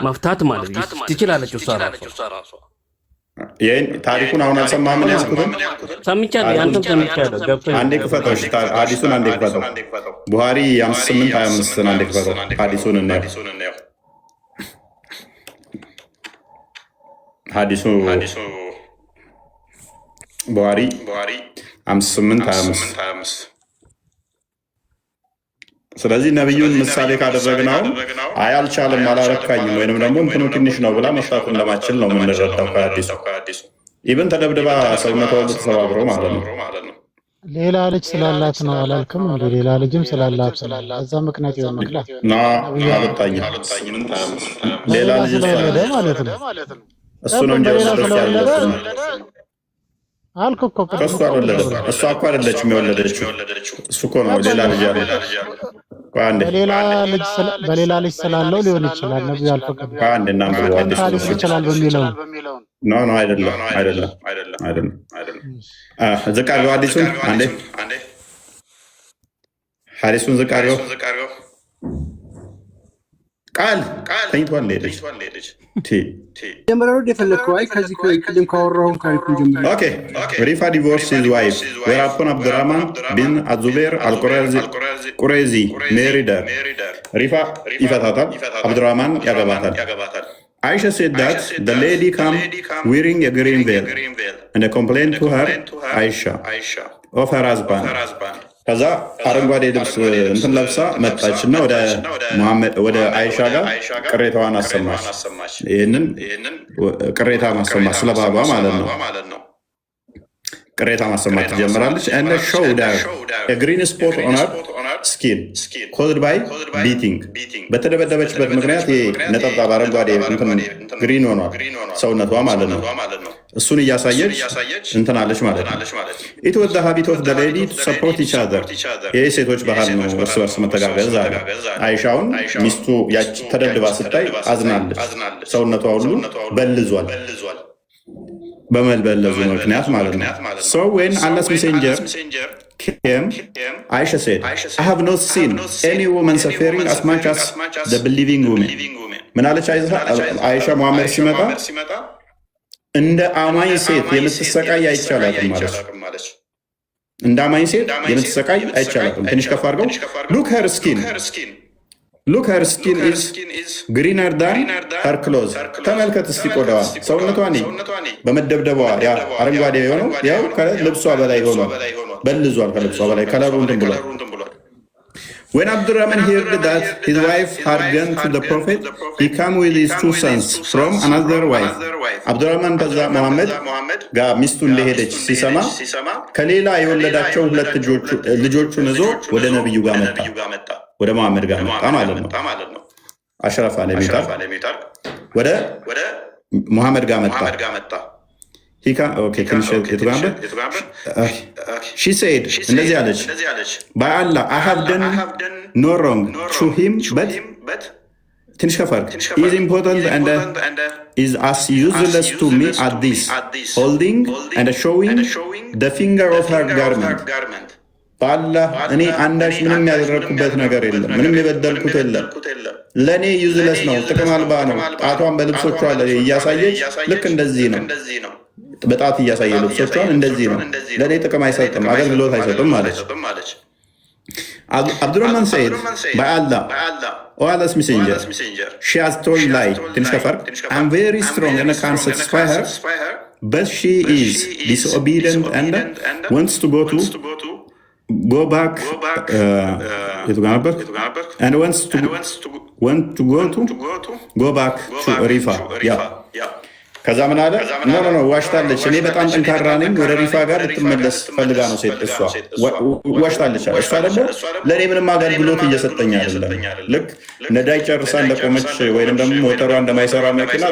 መፍታት ማለት ትችላለች እሷ ራሷ ይሄን ታሪኩን አሁን አልሰማህም ያስኩት ሰምቻለሁ ያንተም ሰምቻለሁ ገብቶኝ አንዴ ክፈተው ሐዲሱን አንዴ ክፈተው ቡሃሪ 5825 አንዴ ክፈተው ሐዲሱን እናየው ሐዲሱ ቡሃሪ 5825 ስለዚህ ነብዩን ምሳሌ ካደረግነው አልቻለም አላረካኝም ወይንም ደግሞ እንትኑ ትንሽ ነው ብላ መፍታት እንደማችል ነው የምንረዳው ከሐዲሱ ኢብን ተደብድባ ሰውነቷ ሁሉ ተሰባብሮ ማለት ነው ሌላ ልጅ ስላላት ነው አላልክም እንዴ ሌላ ልጅም ስላላት እዛ ምክንያት ይሆናል አልወጣኝም ሌላ ልጅ ስለወለደ ማለት ነው እሱ ነው እንጂ አልኩ እኮ እሷ እኮ አይደለችም የወለደችው እሱ እኮ ነው ሌላ ልጅ ያለው በሌላ ልጅ ስላለው ሊሆን ይችላል ነብዩ አልፈቀደም አንድና አዲስ ይችላል በሚለው ነው አይደለም ዝቃሪው ሐዲሱን አንዴ ሐዲሱን ዝቃሪው ቃል ተኝቷል ሄደች ጀመረው የፈለከው አይ ከዚህ ከቅድም ካወራው ካሪኩን ጀመረ ኦኬ ሪፋ ዲቮርስ ሂዝ ዋይፍ ወራፖን አብዱራህማን ቢን አዙቤር አልቁረይዚ ሜሪደር ሪፋ ይፈታታል አብዱራህማን ያገባታል Aisha said that the lady came wearing a green veil and complained to her Aisha of her husband. ከዛ አረንጓዴ ልብስ እንትን ለብሳ መጣችና ወደ አይሻ ጋር ቅሬታዋን አሰማች ይሄንን ቅሬታ ማሰማት ስለባባ ማለት ነው ቅሬታ ማሰማት ትጀምራለች and showed her a green spot on her skin caused by beating በተደበደበችበት ምክንያት ነጠብጣብ አረንጓዴ እንትን ግሪን ሆኗል ሰውነቷ ማለት ነው እሱን እያሳየች እንትን አለች ማለት ነው it was the habit of the lady to support each other የሴቶች ባህል ነው እርስ በርስ መተጋገዝ አለ አይሻውን ሚስቱ ያች ተደብድባ ስታይ አዝናለች ሰውነቷ ሁሉ በልዟል በመልበለዙ ምክንያት ማለት ነው so when Allah's messenger came Aisha said I have not seen any woman suffering as much as the believing woman ምን አለች አይሻ መሐመድ ሲመጣ እንደ አማኝ ሴት የምትሰቃይ አይቻላትም ማለት እንደ አማኝ ሴት የምትሰቃይ አይቻላትም ትንሽ ከፍ አድርገው look her skin is greener than her clothes ተመልከት እስቲ ቆዳዋ ሰውነቷ በመደብደቧ ያ አረንጓዴ የሆነው ያው ከልብሷ በላይ ሆኖ በልዟል ከልብሷ በላይ ከለሩ እንትን ብሏል When Abdurrahman heard that his wife had gone to the Prophet, he came with his two sons from another wife. Abdurrahman በዛ መሐመድ ጋር ሚስቱ እንደሄደች ሲሰማ ከሌላ የወለዳቸው ሁለት ልጆቹን ይዞ ወደ ነብዩ ጋር መጣ ወደ መሐመድ ጋር መጣ ማለት ነው አሽራፍ አለ ሚታር ወደ ሙሐመድ ጋር መጣ ኦኬ she said እንደዚህ አለች by Allah I have done no wrong to him but ትንሽ ከፈርክ is important and is as useless to me at this holding and showing the finger of her garment በአላህ እኔ አንዳች ምንም ያደረግኩበት ነገር የለም ምንም የበደልኩት የለም ለእኔ ዩዝለስ ነው ጥቅም አልባ ነው ጣቷን በልብሶቿ ላይ እያሳየች ልክ እንደዚህ ነው በጣት እያሳየ ልብሶቿን እንደዚህ ነው ለእኔ ጥቅም አይሰጥም አገልግሎት አይሰጥም ማለች Abdurrahman said by Allah O Allah's messenger she has told lie ትንሽ ከፈርክ I'm very strong and I can't satisfy her but she is disobedient and wants to go back and wants to go back to Rifa ከዛ ምን አለ ኖ ዋሽታለች እኔ በጣም ጠንካራ ነኝ ወደ ሪፋ ጋር ልትመለስ ፈልጋ ነው ሴት እሷ ዋሽታለች እሷ ደግሞ ለእኔ ምንም አገልግሎት እየሰጠኝ አይደለም ልክ ነዳጅ ጨርሳ እንደቆመች ወይንም ደግሞ ሞተሯ እንደማይሰራ መኪና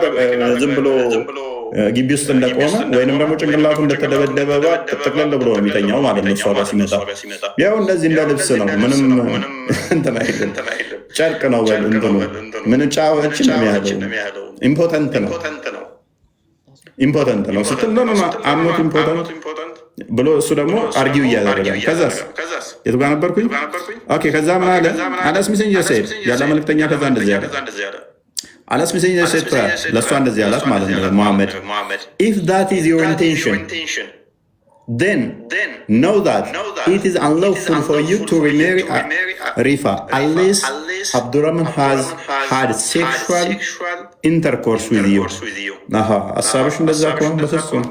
ዝም ብሎ ግቢ ውስጥ እንደቆመ ወይንም ደግሞ ጭንቅላቱ እንደተደበደበ ጥቅልል ብሎ ነው የሚተኛው ማለት ነው እሷ ጋር ሲመጣ ያው እንደዚህ እንደ ልብስ ነው ምንም እንትን አይደለም ጨርቅ ነው እንትኑ ምን ጫወች ነው የሚያለው ኢምፖተንት ነው ስትል ነው አምኖት ኢምፖርታንት ብሎ እሱ ደግሞ አርጊው እያደረገ ከዛስ የቱ ጋር ነበርኩኝ ኦኬ ከዛ ምን አለ አላስ ሜሴንጀር ሴድ ያለ መልክተኛ ከዛ እንደዚህ ያለ አላስ ሜሴንጀር ሴድ ለእሷ እንደዚህ ያላት ማለት ነው ሙሐመድ if that is your intention then know that it is unlawful for you to remarry Rifa unless Abdurrahman has had sexual intercourse with you አሳብሽ እንደዛ ከሆነ በፍጹም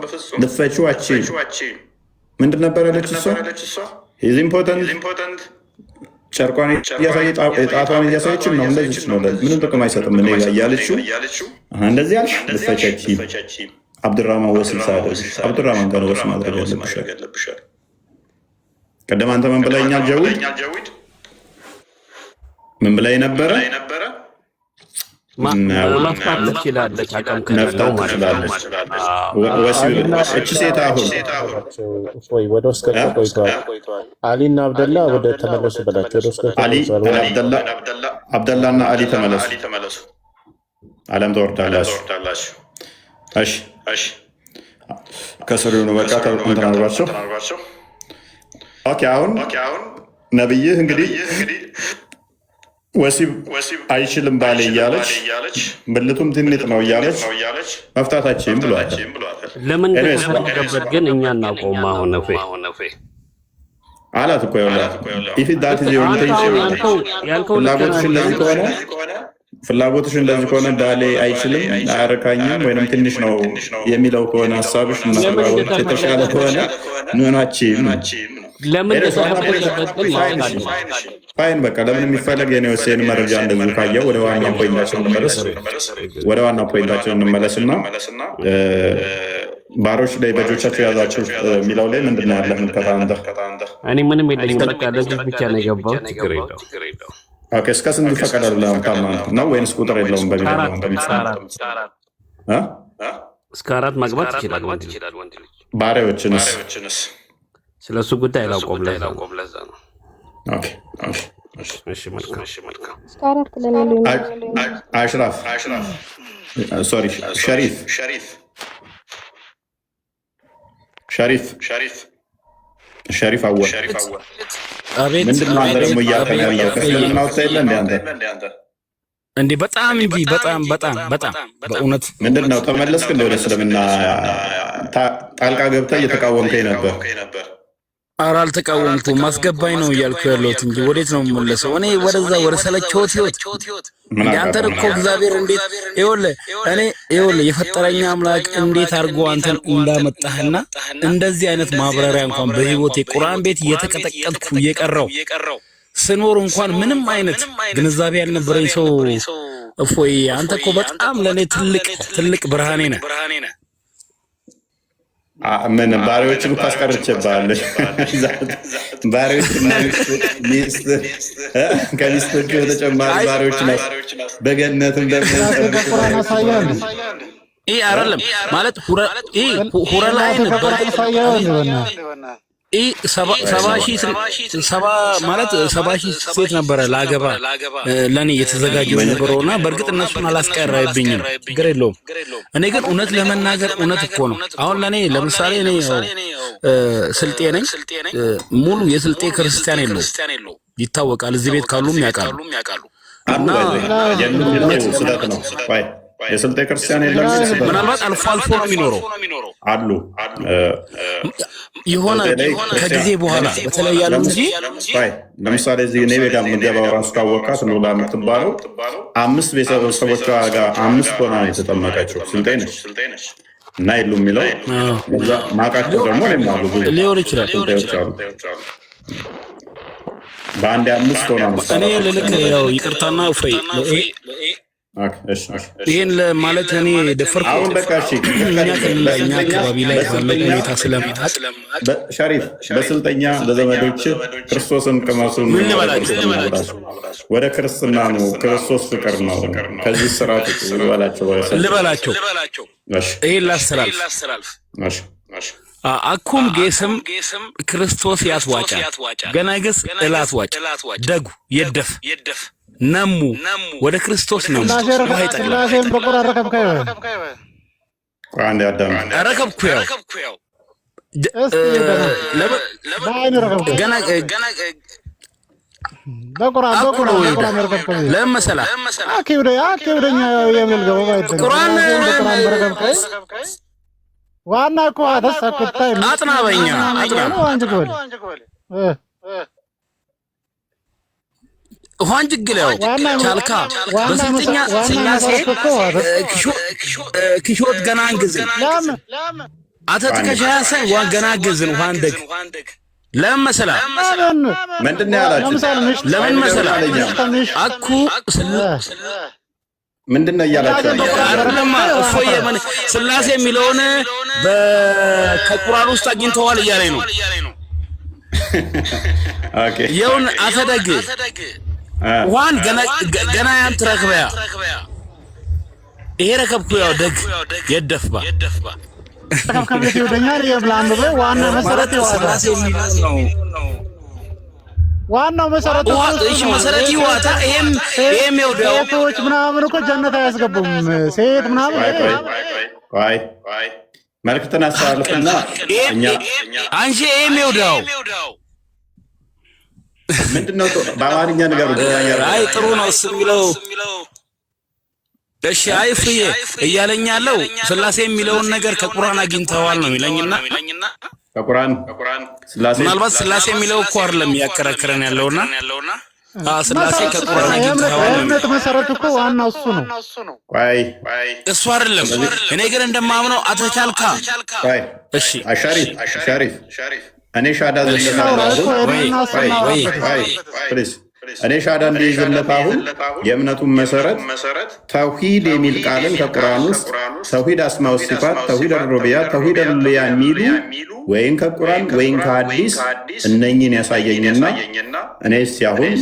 ልትፈቺው አትችይም ምንድን ነበር ያለች እሷ is important ጨርቋን እያሳየ ጣቷን እያሳየችን ነው እንደዚህ ነው ምንም ጥቅም አይሰጥም እኔ እያለችው እንደዚህ ያልሽ ልትፈቺ አብዱራህማን ወስል ሳደርግ አብዱራህማን ጋር ወስል ማድረግ ያለብሻል ቀደም አንተ ምን ብለኸኛል ጀዊድ ምን ብለኸኝ ነበረ መፍታት ትችላለች አቅም መፍታት ትችላለች እቺ ሴት አሁን ወደ ውስጥ ቆይቷል አሊና አብደላ ወደ ተመለሱ በላቸው ወደ ውስጥ አብደላና አሊ ተመለሱ አለም ተወርዳላችሁ እሺ ከስሩ ነው በቃ ተንተናርባቸው ኦኬ አሁን ነብይህ እንግዲህ ወሲብ አይችልም ባለ እያለች ብልቱም ትንጥ ነው እያለች መፍታታችን ብሏል ለምን እንደተፈለገበት ግን እኛ እናውቀውም አሁን ነው አላት እኮ ያለው if that is your intention ፍላጎትሽ እንደዚህ ከሆነ ባሌ አይችልም አያረካኝም ወይንም ትንሽ ነው የሚለው ከሆነ ሐሳብሽ እና ፍላጎትሽ የተሻለ ከሆነ ምናችን ለምን እንደተፈለገበት ፋይን በቃ ለምን የሚፈለግ የኔ ወሰን መረጃ እንደዚህ ካየው ወደ ዋናው ፖይንታችን እንመለስና ባሮች ላይ በጆቻቸው ያዛቸው የሚለው ላይ ምንድነው ያለ ምልከታ አንተ እኔ ምንም የለኝም በቃ ለዚህ ብቻ ነው የገባው ችግር የለውም ኦኬ እስከ ስንት ይፈቀዳል ለምታማ ነው ወይንስ ቁጥር የለውም እስከ 4 ማግባት ይችላል ወንድ ልጅ ባሪያዎችንስ ስለሱ ጉዳይ አላውቀውም ለዛ ነው ኦኬ እሺ መልካም እስከ 4 ለሚሉ አሽራፍ ሶሪ ሸሪፍ አወል አቤት ምንድነው አንተ ደግሞ እያተነ ያለው ከስልምና ወጣ የለ እንደ አንተ እንዴ በጣም እንጂ በጣም በእውነት ምንድነው ተመለስክ እንደ ወደ እስልምና ጣልቃ ገብተህ እየተቃወምከኝ ነበር ኧረ አልተቃወምኩም ማስገባኝ ነው እያልኩ ያለሁት እንጂ ወዴት ነው የምመለሰው እኔ ወደዛ ወደ ሰለቸውት ህይወት ያንተን እኮ እግዚአብሔር እንዴት ይኸውልህ የፈጠረኝ አምላክ እንዴት አድርጎ አንተን እንዳመጣህና እንደዚህ አይነት ማብራሪያ እንኳን በህይወቴ ቁርአን ቤት እየተቀጠቀጥኩ እየቀረው ስኖር እንኳን ምንም አይነት ግንዛቤ ያልነበረኝ ሰው እፎይ አንተ እኮ በጣም ለኔ ትልቅ ብርሃኔ ነህ ምን ባሪዎችን እኮ አስቀርቼብሃለሁ። ባሪዎችና ከሚስቶቹ በተጨማሪ ባሪዎችን በገነትም ደግሞ ይሄ አይደለም ማለት ሁረ ላይ ነበር። ሰባ ሺህ ሴት ነበረ ላገባ ለኔ የተዘጋጀው ነበረውና በእርግጥ እነሱን አላስቀረብኝም፣ ችግር የለውም። እኔ ግን እውነት ለመናገር እውነት እኮ ነው። አሁን ለኔ ለምሳሌ እኔ ስልጤ ነኝ፣ ሙሉ የስልጤ ክርስቲያን የለው ይታወቃል። እዚህ ቤት ካሉም ያውቃሉ። እና የስልጤ ክርስቲያን የለም። ምናልባት አልፎ አልፎ ነው የሚኖረው አሉ የሆነ ከጊዜ በኋላ በተለይ ያሉ እንጂ ለምሳሌ እዚህ እኔ ቤት የምገባው ራሱ ካወቃት ኖላ የምትባለው 5 ቤተሰቦቿ ጋር 5 ሆና ነው የተጠመቀችው። ስልጤ ነች እና የሉ የሚለው ማቃቸው ደግሞ ሊሆን ይችላል። በአንድ 5 ሆና ነው እኔ ልልክ ያው ይቅርታና ፈይ ይሄን ለማለት እኔ ደፈርኩ። አሁን በቃ እሺ እኛ አካባቢ ላይ ባለው ሁኔታ ስለማታውቅ ሸሪፍ በስልጠኛ ለዘመዶች ክርስቶስን ቅመሱን ወደ ክርስትና ነው። ክርስቶስ ፍቅር ነው። ከዚህ ስርዓት ልበላቸው። ይሄን ላስተላልፍ። አኩም ጌስም ክርስቶስ ያስዋጫ ገናግስ እላትዋጭ ደጉ የደፍ ነሙ ወደ ክርስቶስ ነው። ስላሴን በቁር አረከብከው አንድ ያዳም አረከብኩው ገና በቁርአን አረከብከው ለምሳሌ አኪውደኛ የምልገው ቁርአን በረከብከው ዋና እኮ ተሰክታይ አጥናበኛ ሆንጅግለው ቻልካ በስንተኛ ስላሴ ክሾት ገና አንግዝን አተትከሻሰ ወገና ግዝን ዋንደግ ለምን መሰላ ምንድነው ያላችሁ? ለምን መሰላ አኩ ምንድነው ያላችሁ? አይደለም እፎየ ማን ስላሴ የሚለውን ከቁርአን ውስጥ አግኝተዋል እያለኝ ነው። ኦኬ የውን አተደግ ዋን ገና ያን ትረክበያ ይሄ ረከብኩ ያው ደግ የደፍባ ከከብት ይወደኛል የብላን ነው ዋና መሰረት ስላሴ የሚለው ነው። ዋናው መሰረቱ እሺ መሰረት ይዋታ ይሄም ይወደው ሴቶች ምናምን እኮ ጀነት አያስገቡም። ሴት ምናምን ቆይ መልክተና ሳልፍና እኛ አንቺ ይሄም ይወደው ምንድነው በአማርኛ ነገር አይ ጥሩ ነው እሱ የሚለው እሺ አይፍዬ እያለኛለው ስላሴ የሚለውን ነገር ከቁርአን አግኝተዋል ነው የሚለኝና ከቁርአን ስላሴ ምናልባት ስላሴ የሚለው እኮ አይደለም ያከራከረን ያለውና ስላሴ ከቁርአን አግኝተዋል ነው መሰረቱ እኮ ዋናው እሱ ነው። ቆይ እሱ አይደለም እኔ ግን እንደማምነው አተቻልካ እሺ ሸሪፍ እኔ ሻዳ እኔ ሻዳ እንዲይዝለት አሁን የእምነቱን መሰረት ተውሂድ የሚል ቃልን ከቁርአን ውስጥ ተውሂድ አስማው ሲፋት፣ ተውሂድ ሩቡቢያ፣ ተውሂድ ኡሉሂያ የሚሉ ወይን ከቁርአን ወይን ከሐዲስ እነኝን ያሳየኝና እኔስ አሁን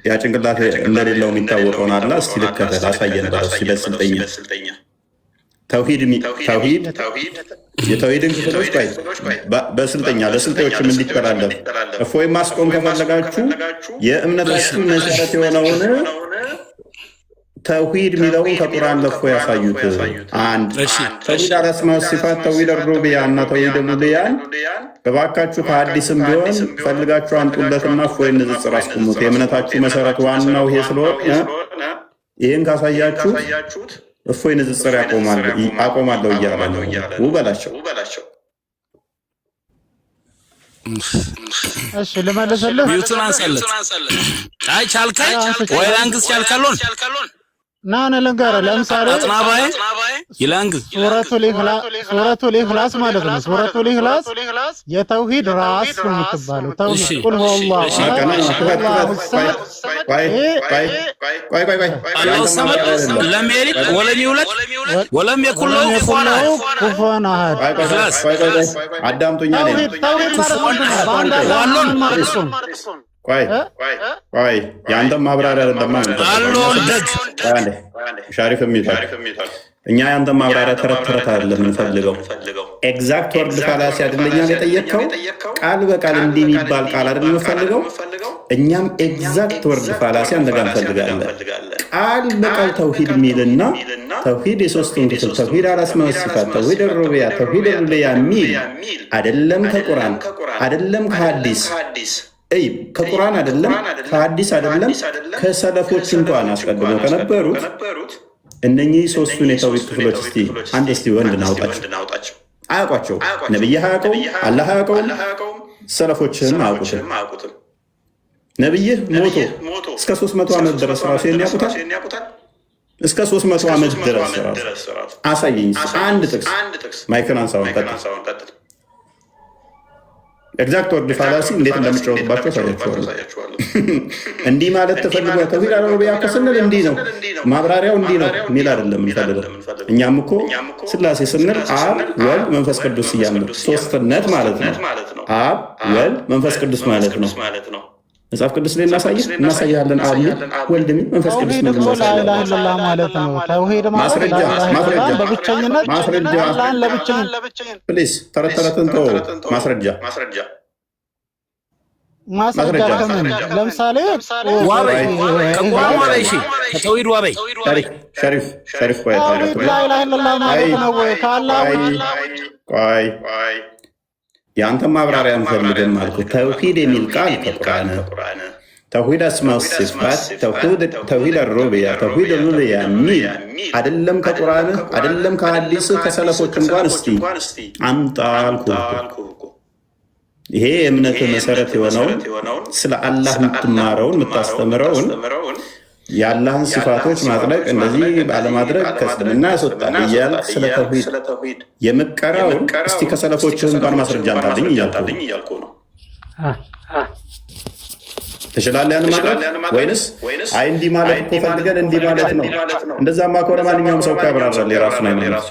ያ ጭንቅላት እንደሌለው የሚታወቀውን አላ እስቲ ልከተል አሳየን ባስ ሲበስልጠኛ ተውሂድ የተውሂድን ክፍሎች በስልጠኛ ለስልጤዎችም እንዲተላለፍ እፎይ ማስቆም ከፈለጋችሁ የእምነታችሁ መሰረት የሆነውን ተውሂድ የሚለውን ከቁርአን ለፎ ያሳዩት። አንድ ተውሂድ አልአስማኡ ወሲፋት፣ ተውሂድ ሩቡቢያ እና ተውሂድ ኡሉሂያን እባካችሁ ከሐዲስም ቢሆን ፈልጋችሁ አንጡለትና እፎይ ንጽጽር አስቆሙት። የእምነታችሁ መሰረት ዋናው ይሄ ስለሆነ ይህን ካሳያችሁት እፎይ ንጽጽር አቆማለሁ እያለ ነው። ውበላቸው እሺ ለማለሰለ ቢዩቱን አንሰለት አይ ቻልካ ወይ አንግስ ቻልካሎን ናነ ለንጋራ ለምሳሌ አጥናባይ ይላንግ ሱረቱል ኢኽላስ ማለት ነው። ሱረቱል ኢኽላስ የተውሂድ ራስ ነው የምትባለው። ተውሂድ ቁል ሁወላሁ አላሁ ሰመድ ለም የሊድ ወለም ይውለድ ወለም የኩን ለሁ ኩፉወን አሐድ። አዳምጡኛ ተውሂድ ማለት ቆይ የአንተም ማብራሪያ አይደለም ሻሪፍ የሚታል እኛ የአንተም ማብራሪያ ተረት አይደለም የምንፈልገው። ኤግዛክት ወርድ ፋላሲ አይደለኛል የጠየቅከው ቃል በቃል እንዲህ የሚባል ቃል አይደለም የምንፈልገው። እኛም ኤግዛክት ወርድ ፋላሲ አንተ ጋር እንፈልጋለን። ቃል በቃል ተውሂድ ሚልና ተውሂድ የሶስቱን ክፍል ተውሂድ አልአስማኢ ወሲፋት፣ ተውሂድ ሩቡቢያ፣ ተውሂድ ኡሉሂያ ሚል አይደለም ከቁርአን አይደለም ከሐዲስ ከቁርአን አይደለም ከሐዲስ አይደለም ከሰለፎች እንኳን አስቀድመው ከነበሩት እነኚህ ሶስቱን የተውሂድ ክፍሎች እስቲ ወንድ ናውጣቸው። አያውቋቸው። ነብይ አያውቀው፣ አላህ አያውቀው፣ ሰለፎችም አያውቁትም። ነብይ ሞቶ እስከ 300 ዓመት ድረስ ራሱ ያውቁታል። እስከ 300 ዓመት ድረስ ራሱ አሳየኝ አንድ ጥቅስ። ማይክን አንሳውን ቀጥል። ኤግዛክት ወርድ ፋላሲ እንዴት እንደምትጫወትባቸው ታያችኋለሁ። እንዲህ ማለት ተፈልጎ ተውሂድ ሩቡቢያ ከስንል እንዲህ ነው ማብራሪያው እንዲህ ነው ሚል አይደለም የምንፈልገው። እኛም እኮ ስላሴ ስንል አብ ወልድ መንፈስ ቅዱስ እያልን ሶስትነት ማለት ነው። አብ ወልድ መንፈስ ቅዱስ ማለት ነው። መጽሐፍ ቅዱስ ላይ እናሳያለን። አብ ወልድ መንፈስ ቅዱስ ማለት ነው ማለት ነው። ተውሂድ ማለት በብቸኝነት አላህን ለብቻውን ፕሊዝ ተረተረተን ተው። ማስረጃ ከምን ለምሳሌ ዋበይ ከቁርአን ዋበይ ከተውሂድ ዋበይ ሸሪፍ ላ ኢላሃ ኢለላህ ማለት ነው ወይ ከአላህ ቆይ የአንተ ማብራሪያ እንፈልገን ማለት ተውሂድ የሚል ቃል ከቁርአን ተውሂድ አስማኢ ወሲፋት ተውሂድ ሩቡቢያ ተውሂድ ኡሉሂያ ሚል አይደለም ከቁርአን አይደለም ከሐዲስ ከሰለፎች እንኳን እስቲ አምጣ አልኩህ። ይሄ የእምነት መሰረት የሆነውን ስለ አላህ የምትማረውን የምታስተምረውን የአላህን ሲፋቶች ማጥለቅ እንደዚህ ባለማድረግ ከእስልምና ያስወጣል እያልክ ስለ ተውሂድ የምትቀራውን እስቲ ከሰለፎች እንኳን ማስረጃ አምጣልኝ እያልኩ ነው። ትችላለህ ያን ማድረግ ወይንስ አይ እንዲህ ማለት እኮ ፈልገን እንዲህ ማለት ነው? እንደዛማ ከሆነ ማንኛውም ሰው ያብራራል የራሱን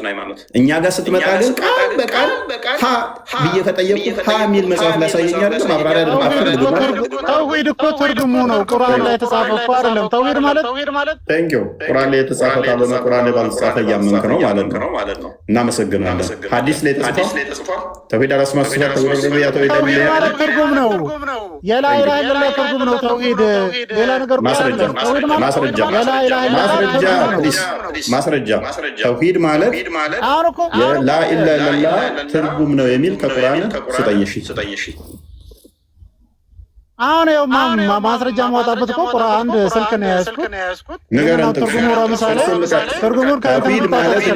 ሃይማኖት። እኛ ጋር ስትመጣ ግን ቃል በቃል ሀ ብዬ ከጠየቁ ሀ የሚል መጽሐፍ ላሳየኝ አይደለም ማብራሪያ አልፈልግም። ተውሂድ እኮ ትርጉሙ ነው ቁርአን ላይ የተጻፈ እኮ አይደለም። ተውሂድ ማለት ቴንኪው ቁርአን ላይ የተጻፈ ካልሆነ ቁርአን ላይ ባልተጻፈ እያመንክ ነው ማለት ነው። እናመሰግናለን። ሐዲስ ላይ ተጽፏል። ተውሂድ አልአስማኢ ወሲፋት ተውሂድ ሩቡቢያ ተውሂድ ኡሉሂያ ትርጉም ነው። የላ ኢላሃ ኢለላህ ትርጉም ነው ተውሂድ። ሌላ ነገር ማስረጃ ተውሂድ ማለት ላ ኢላሃ ኢለላህ ትርጉም ነው የሚል ከቁርአን ስጠይሽ። አሁን ያው ማስረጃ ማውጣበት እኮ ቁርአን አንድ ስልክ ነው ያዝኩት። ንገረን ትርጉሙ ለምሳሌ ትርጉሙን ተውሂድ ማለት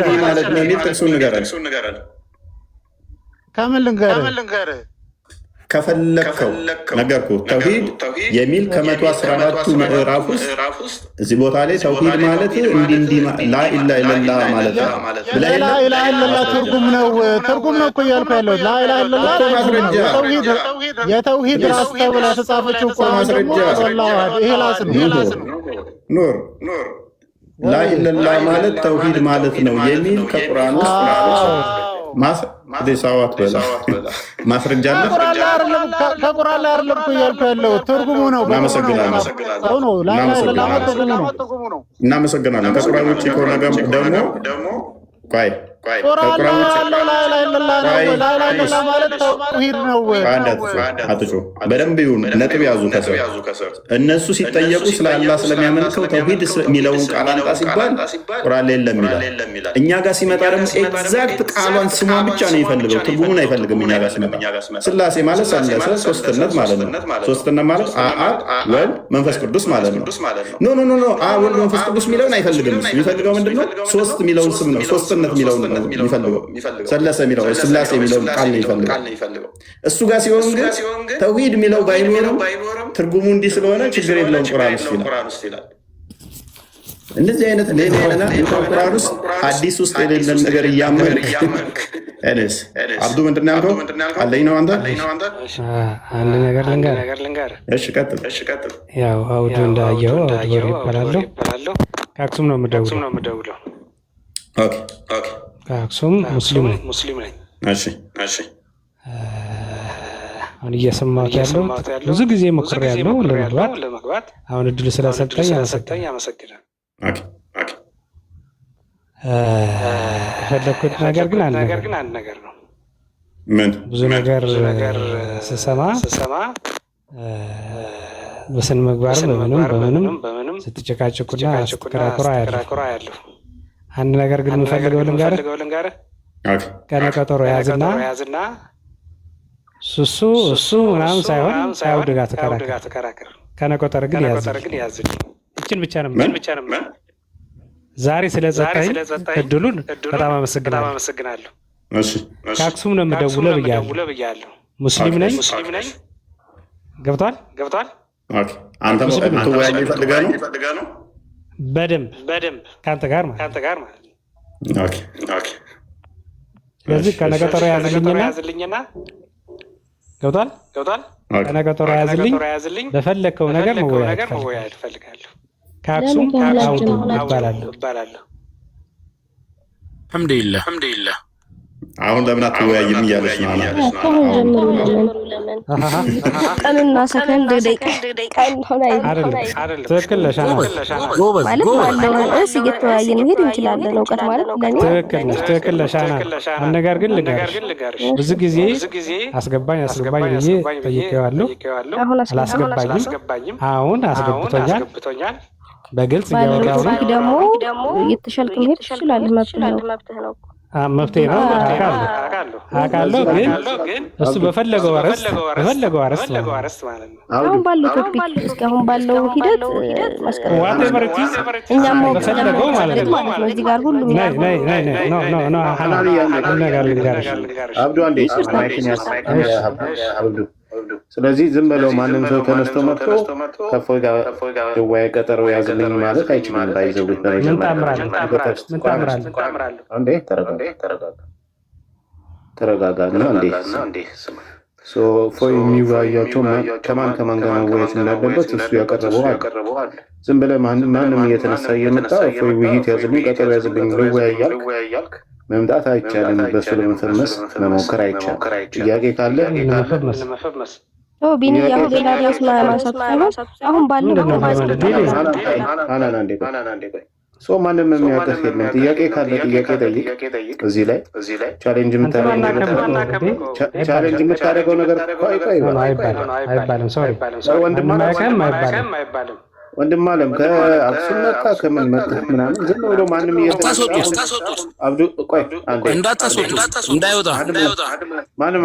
ነው የሚል ጥቅሱን ንገረን። ከምን ልንገርህ? ከፈለከው ነገርኩህ። ተውሂድ የሚል ከ114ቱ ምዕራፍ ውስጥ እዚህ ቦታ ላይ ተውሂድ ማለት እንዲህ ላ ኢላሃ ኢለላህ ማለት ነው። ላ ኢላሃ ኢለላህ ትርጉም ነው እኮ እያልኩ ያለው ላ ኢላሃ ኢለላህ የተውሂድ ራስ ተብላ ተጻፈችው እኮ ማስረጃ ይሄ ላስ ኑር ላ ኢላሃ ኢለላህ ማለት ተውሂድ ማለት ነው የሚል ከቁርአን ውስጥ ማስረጃ አለ። ከቁርአን ላይ አይደለም እኮ እያልኩ ያለው ትርጉሙ ነው። እናመሰግናለን። ከቁርአን ውጭ ከሆነ ደግሞ ቆይ ቁርአን ያለው ላ ኢላሃ ኢለላህ ማለት ተውሂድ ነው። አትጩ በደንብ ይሁን። ነጥብ ያዙ። ከስር እነሱ ሲጠየቁ ስለ አላህ ስለሚያመልከው ተውሂድ የሚለውን ቃል አንጣ ሲባል ቁርአን ላይ የለም ይላል። እኛ ጋር ሲመጣ ደግሞ ኤግዛክት ቃሏን ስሟን ብቻ ነው የሚፈልገው፣ ትርጉሙን አይፈልግም። እኛ ጋር ሲመጣ ስላሴ ማለት ሰለሰ ሶስትነት ማለት ነው። ሶስትነት ማለት አብ ወልድ መንፈስ ቅዱስ ማለት ነው። ኖ አብ ወልድ መንፈስ ቅዱስ የሚለውን አይፈልግም። የሚፈልገው ምንድነው? ሶስት የሚለውን ስም ነው። ሶስትነት የሚለውን የሚፈልገው ሰለሰ የሚለው ስላሴ የሚለውን ቃል ነው የሚፈልገው። እሱ ጋር ሲሆን ግን ተውሂድ የሚለው ባይኖርም ትርጉሙ እንዲህ ስለሆነ ችግር የለውም ቁርአን ውስጥ ይላል። እንደዚህ አይነት ሌላ እንኳን ቁርአን ውስጥ ሐዲስ ውስጥ የሌለን ነገር እያመንክ እኔስ አብዱ ምንድን ነው ያልከው? አለኝ ነው አንተ? አንድ ነገር ልንገር። እሺ ቀጥል። ያው አውዱ እንዳየው አውዱ ይባላለሁ። ከአክሱም ነው የምደውለው። ኦኬ ከአክሱም ሙስሊም ነኝ። እሺ አሁን እየሰማሁት ያለው ብዙ ጊዜ ሞክሬያለሁ ለመግባት። አሁን እድሉ ስለሰጠኝ አመሰግናለሁ። የፈለኩት ነገር ግን አንድ ነገር ነው። ምን ብዙ ነገር ስሰማ በስነ ምግባር በምንም ስትጨቃጨቁና ስትከራከሩ አያለሁ። አንድ ነገር ግን የምፈልገው ልንገርህ። ቀነ ቀጠሮ ያዝና እሱ ምናምን ሳይሆን ከአውድ ጋር ተከራከር። ቀነ ቀጠሮ ግን ያዝልኝ። ይችን ብቻ ነው። ዛሬ ስለሰጠኝ እድሉን በጣም አመሰግናለሁ። ከአክሱም ነው የምደውለው ብያለሁ። ሙስሊም ነኝ። ገብቷል? አንተ የምትወያይ ፈልገህ ነው? በደንብ ከአንተ ጋር ማለት ነው። ስለዚህ ከነቀጠሮ ያዝልኝና ገብቷል? ከነቀጠሮ ያዝልኝ። በፈለከው ነገር መወያየት እፈልጋለሁ። ከአክሱም አውዱ እባላለሁ። አልሐምዱሊላህ። አሁን ለምን አትወያይም እያለች ነው። አሁን ጀምሩ። ቀንና ሰከንድ ደቂቃ እንደሆነ አይደለም። ትክክል ነሽ ማለት ባለው ርዕስ እየተወያየን መሄድ እንችላለን። እውቀት ማለት ለኔ ትክክል ነሽ። አንድ ነገር ግን ልንገርሽ፣ ብዙ ጊዜ አስገባኝ ብዬ ጠይቄዋለሁ። አላስገባኝም። አሁን አስገብቶኛል። በግልጽ እያወራሁ ነው። ደግሞ እየተሻልክ መሄድ ትችላለህ። መብትህ ነው። መፍትሄ ነው አውቃለሁ። ግን እሱ በፈለገው አርዕስት ማለት ነው። አሁን ባለው ቶፒክ እስካሁን ባለው ሂደት ማስቀመጥ እኛም በፈለገው ማለት ነው። እዚህ ጋር ሁሉም አብዱ አንዴ አብዱ። ስለዚህ ዝም ብለው ማንም ሰው ተነስቶ መጥቶ ከፎይ ጋር ደዋይ ቀጠሮ ያዝልኝ ማለት አይችልም። ባይዘው አንዴ ተረጋጋና አንዴ ፎይ የሚወያያቸው ከማን ጋር መወያየት እንዳለበት እሱ ያቀርበዋል። ዝም ብለህ ማንም እየተነሳ እየመጣ ፎይ ውይይት ያዝልኝ ቀጠሮ ያዝልኝ ልወያያልክ መምጣት አይቻልም። በሱ ለመፈመስ መሞከር አይቻልም። ጥያቄ ካለ ለመፈመስ ቢኒ ያው ሌላ ራስ ማሳብ ሳይሆን አሁን ባለው ሰው ማንም የሚያውቅህ የለም። ጥያቄ ካለ ጥያቄ ጠይቅ። እዚህ ላይ ቻሌንጅ የምታደርገው ነገር አይባልም። ወንድም አለም ከአክሱም መጣ ከምን መጣ ምናምን ዝም ብሎ ማንም ታስወጡት። አብዱ ቆይ አንዴ እንዳታስወጡት እንዳይወጣ ማንም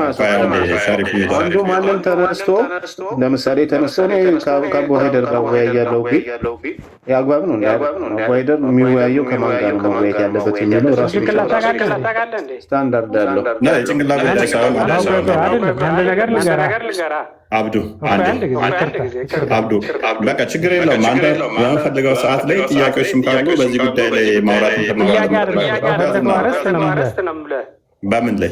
አንዱ ማንም ተነስቶ ለምሳሌ ተነስቶ ነው ከአቡ ሀይደር ጋር ወያያለው ያግባብ ነው ሀይደር የሚወያየው ከማን ጋር ነው መወያየት ያለበት የሚለው ራሱ ስታንዳርድ አለው። አብዱ በቃ ችግር የለውም። አንተ በምፈልገው ሰዓት ላይ ጥያቄዎችም ካሉ በዚህ ጉዳይ ላይ ማውራት በምን ላይ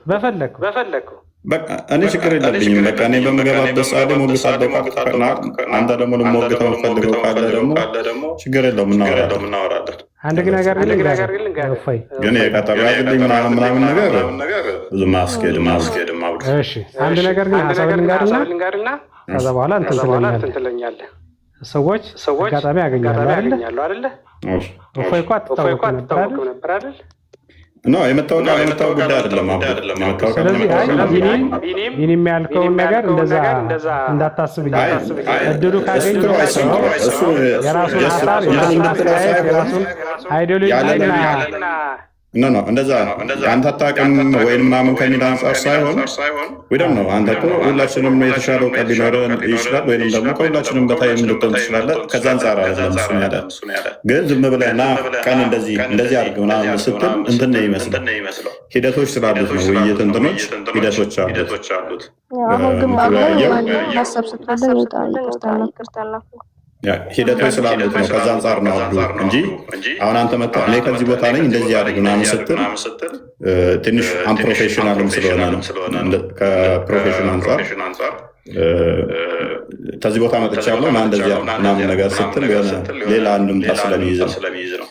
በፈለኩ በቃ እኔ ችግር የለብኝም። በቃ እኔ በምገባበት ሰዓት ላይ ሞግሳለሁ። አንተ ደግሞ ልሞግተው የምፈልገው ካለ ደግሞ ችግር የለውም እናወራለን። አንድ ነገር ግን የቀጠሮ ያዝልኝ ምናምን ነገር ብዙ ማስኬድም እሺ አንድ ነገር ግን ሀሳብ ልንገርና ከዛ በኋላ እንትን ትለኛለህ። ሰዎች አጋጣሚ ያገኛሉ አይደለ? እፎይ እኮ አትታወቅም ነበር አይደል? የመታወቅ ጉዳይ አይደለም። ስለዚህ ቢኒም ያልከውን ነገር እንደዛ እንዳታስብ እድሉ ካገኝ የራሱን ሀሳብ የራሱን አስተያየት የራሱን አይዲዮሎጂ እንደዛ ነው። አንተ አታውቅም ወይም ምናምን ከሚል አንጻር ሳይሆን ወይም ነው አንተ እኮ ሁላችንም የተሻለው ቀን ሊኖረን ይችላል፣ ወይም ደግሞ ከሁላችንም በታይ ልትሆን ትችላለህ። ከዛ አንጻር አይደለም እሱ ያለ ግን ዝም ብለህ ና ቀን እንደዚህ አድርግ ምናምን ስትል እንትን ነው ይመስለው። ሂደቶች ስላሉት ነው ውይይት እንትኖች ሂደቶች አሉት። ሂደቶች ስላሉት ነው። ከዛ አንጻር ነው እንጂ አሁን አንተ መጣ እኔ ከዚህ ቦታ ነኝ እንደዚህ ያደርግ ምናምን ስትል ትንሽ አንፕሮፌሽናልም ስለሆነ ነው። ከፕሮፌሽን አንጻር ከዚህ ቦታ መጥቻለሁ እና እንደዚያ ምናምን ነገር ስትል የሆነ ሌላ አንድምታ ስለሚይዝ ነው።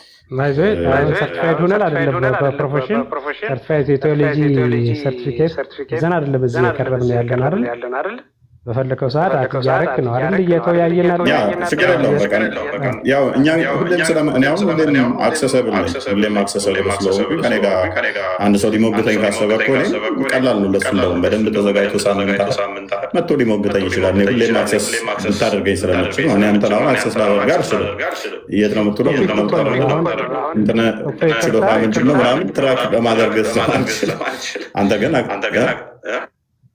ሰርቲፋይድ ሆነን አይደለም በፕሮፌሽን ሰርቲፋይድ የቴዎሎጂ ሰርቲፊኬት ይዘን አይደለም እዚህ የቀረብን ያለን አይደል? በፈለከው ሰዓት አትያረክ ነው አይደል? እየተወያየን አይደል? ችግር የለውም። በቃ ያው እኛ ሁሌም ሁሌም አክሰሰብል ነው። ሁሌም አክሰሰብል ስለሆንኩ ከኔ ጋር አንድ ሰው ሊሞግተኝ ካሰበ እኮ እኔ ቀላል ነው ለሱ። እንደውም በደንብ ተዘጋጅቶ ሳምንታት መጥቶ ሊሞግተኝ ይችላል። እኔ ሁሌም አክሰስ ልታደርገኝ ስለምችል ነው። እኔ አንተን አሁን አክሰስ ላደርግ አልችልም። የት ነው የምትውለው? እንትን ችሎታ ምንድን ነው ምናምን ትራክ በማድረግ ስለማልችል አንተ ግን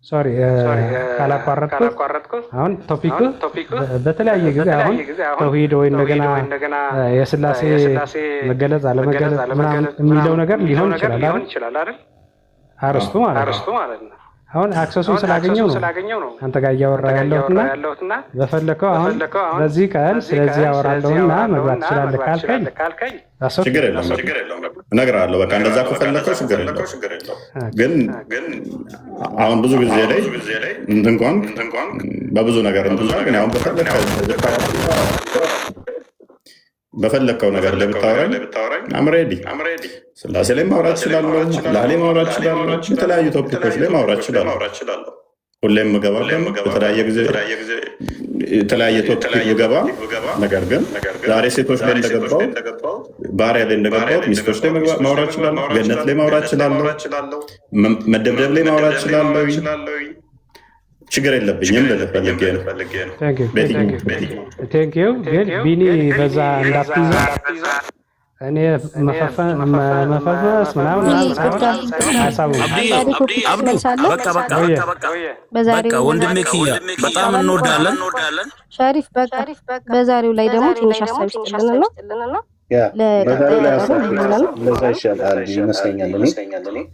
ሶሪ ካላቋረጥኩ አሁን ቶፒኩ በተለያየ ጊዜ አሁን ተውሂድ ወይ እንደገና የስላሴ መገለጽ አለመገለጽ ምናምን የሚለው ነገር ሊሆን ይችላል አይደል? አርስቱ ማለት ነው። አሁን አክሰሱን ስላገኘው ነው አንተ ጋር እያወራ ያለሁትና በፈለከው አሁን በዚህ ቀን ስለዚህ ያወራለሁና መግባት ትችላለህ ካልከኝ ችግር የለም እነግርሃለሁ። በቃ እንደዛ ከፈለከው ችግር የለም። ግን አሁን ብዙ ጊዜ ላይ እንኳን በብዙ ነገር ግን አሁን በፈለከው ነገር ላይ ብታወራኝ አም ሬዲ ስላሴ ላይ ማውራት እችላለሁ፣ አላህ ላይ ማውራት እችላለሁ፣ የተለያዩ ቶፒኮች ላይ ማውራት እችላለሁ። ሁሌም እገባለሁ በተለያየ ጊዜ የተለያየ ቶፒክ ብገባ። ነገር ግን ዛሬ ሴቶች ላይ እንደገባው ባሪያ ላይ እንደገባው ሚስቶች ላይ ማውራት እችላለሁ፣ ገነት ላይ ማውራት እችላለሁ፣ መደብደብ ላይ ማውራት እችላለሁ። ችግር የለብኝም ልፈልግ ነው። ቴንኪው ግን ቢኒ በዛ እንዳትይዛ እኔ መፈፈስ ምናምን ሀሳቡ በቃ ወንድሜ ኪያ በጣም እንወዳለን። ሸሪፍ በቃ በዛሬው ላይ ደግሞ ትንሽ ሀሳብ ይስጥልንና ለዛ ይሻላል ይመስለኛል።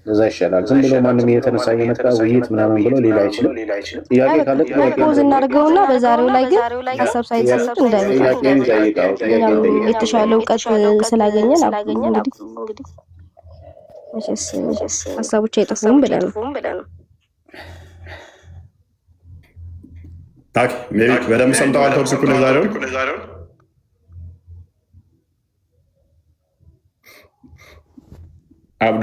ለዛ ይሻላል። ዝም ብሎ ማንም የተነሳ የመጣ ውይይት ምናምን ብሎ ሌላ አይችልም። ጥያቄ ካለ ፖዝ እናድርገውና በዛሬው ላይ ግን ሀሳብ ሳይሰጥ እንዳይጠይቃው የተሻለ እውቀት ስላገኘን እንግዲህ መቼስ ሀሳቦች አይጠፉም ብለን ነው። በደንብ ሰምተዋል። ቶፒኩ ለዛሬው አብዱ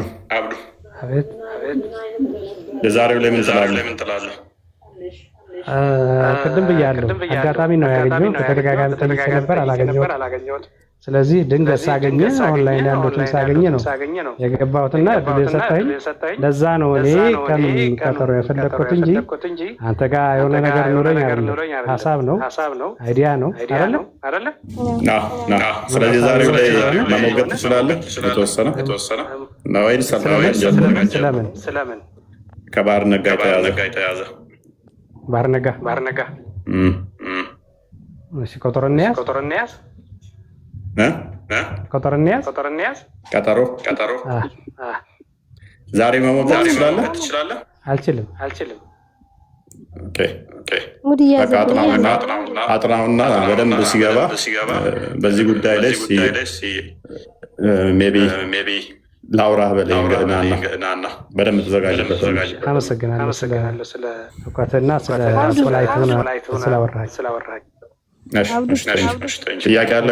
የዛሬው ላይ ምን ትላለህ? ቅድም ብያለሁ። አጋጣሚ ነው ያገኘው። በተደጋጋሚ ጠይቄ ነበር አላገኘሁት። ስለዚህ ድንገት ሳገኘ ኦንላይን ያሉትን ሳገኘ ነው የገባሁትና እድል የሰጠኝ። ለዛ ነው እኔ ከምን ቀጠሮ የፈለግኩት እንጂ አንተ ጋር የሆነ ነገር ኖረኝ አይደለም። ሀሳብ ነው፣ አይዲያ ነው አይደለም? ስለዚህ ዛሬው ላይ መሞገት ትችላለህ የተወሰነ ነው ወይ? ስለምን ከባህር ነጋ የተያዘ ባህር ነጋ እሺ፣ ቀጠሮ እንያዝ ቀጠሮ ዛሬ መሞገት ትችላለህ? አልችልም። ኦኬ አጥናውና በደንብ ሲገባ በዚህ ጉዳይ ላይ ሜቢ ላውራህ በለኝ ገናና በደንብ ተዘጋጅበት። አመሰግናለሁ ስለ እውቀትና ስለ አስፈላጊ ስላወራኝ። ጥያቄ አለ?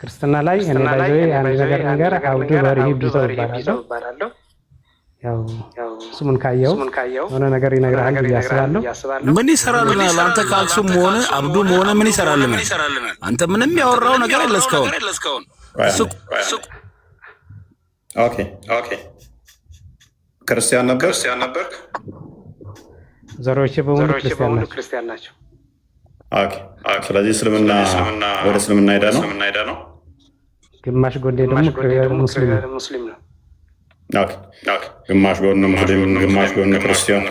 ክርስትና ላይ እኔ ላይ አንድ ነገር አብዱ በሪሂብ ቢተው ይባላል። ያው ስሙን ካየው የሆነ ነገር ይነግራል ብዬ አስባለሁ። ምን ይሰራልናል? አንተ ካልሱም ሆነ አብዱም ሆነ ምን ይሰራልናል? አንተ ምንም ያወራው ነገር የለ እስካሁን። ኦኬ ክርስቲያን ነበርክ? ዘሮቼ በሙሉ ክርስቲያን ናቸው። ስለዚህ እስልምና ወደ እስልምና ሄደ ነው። ግማሽ ጎኔ ደግሞ ሙስሊም ነው። ግማሽ ጎን ሙስሊም፣ ግማሽ ጎን ክርስቲያን።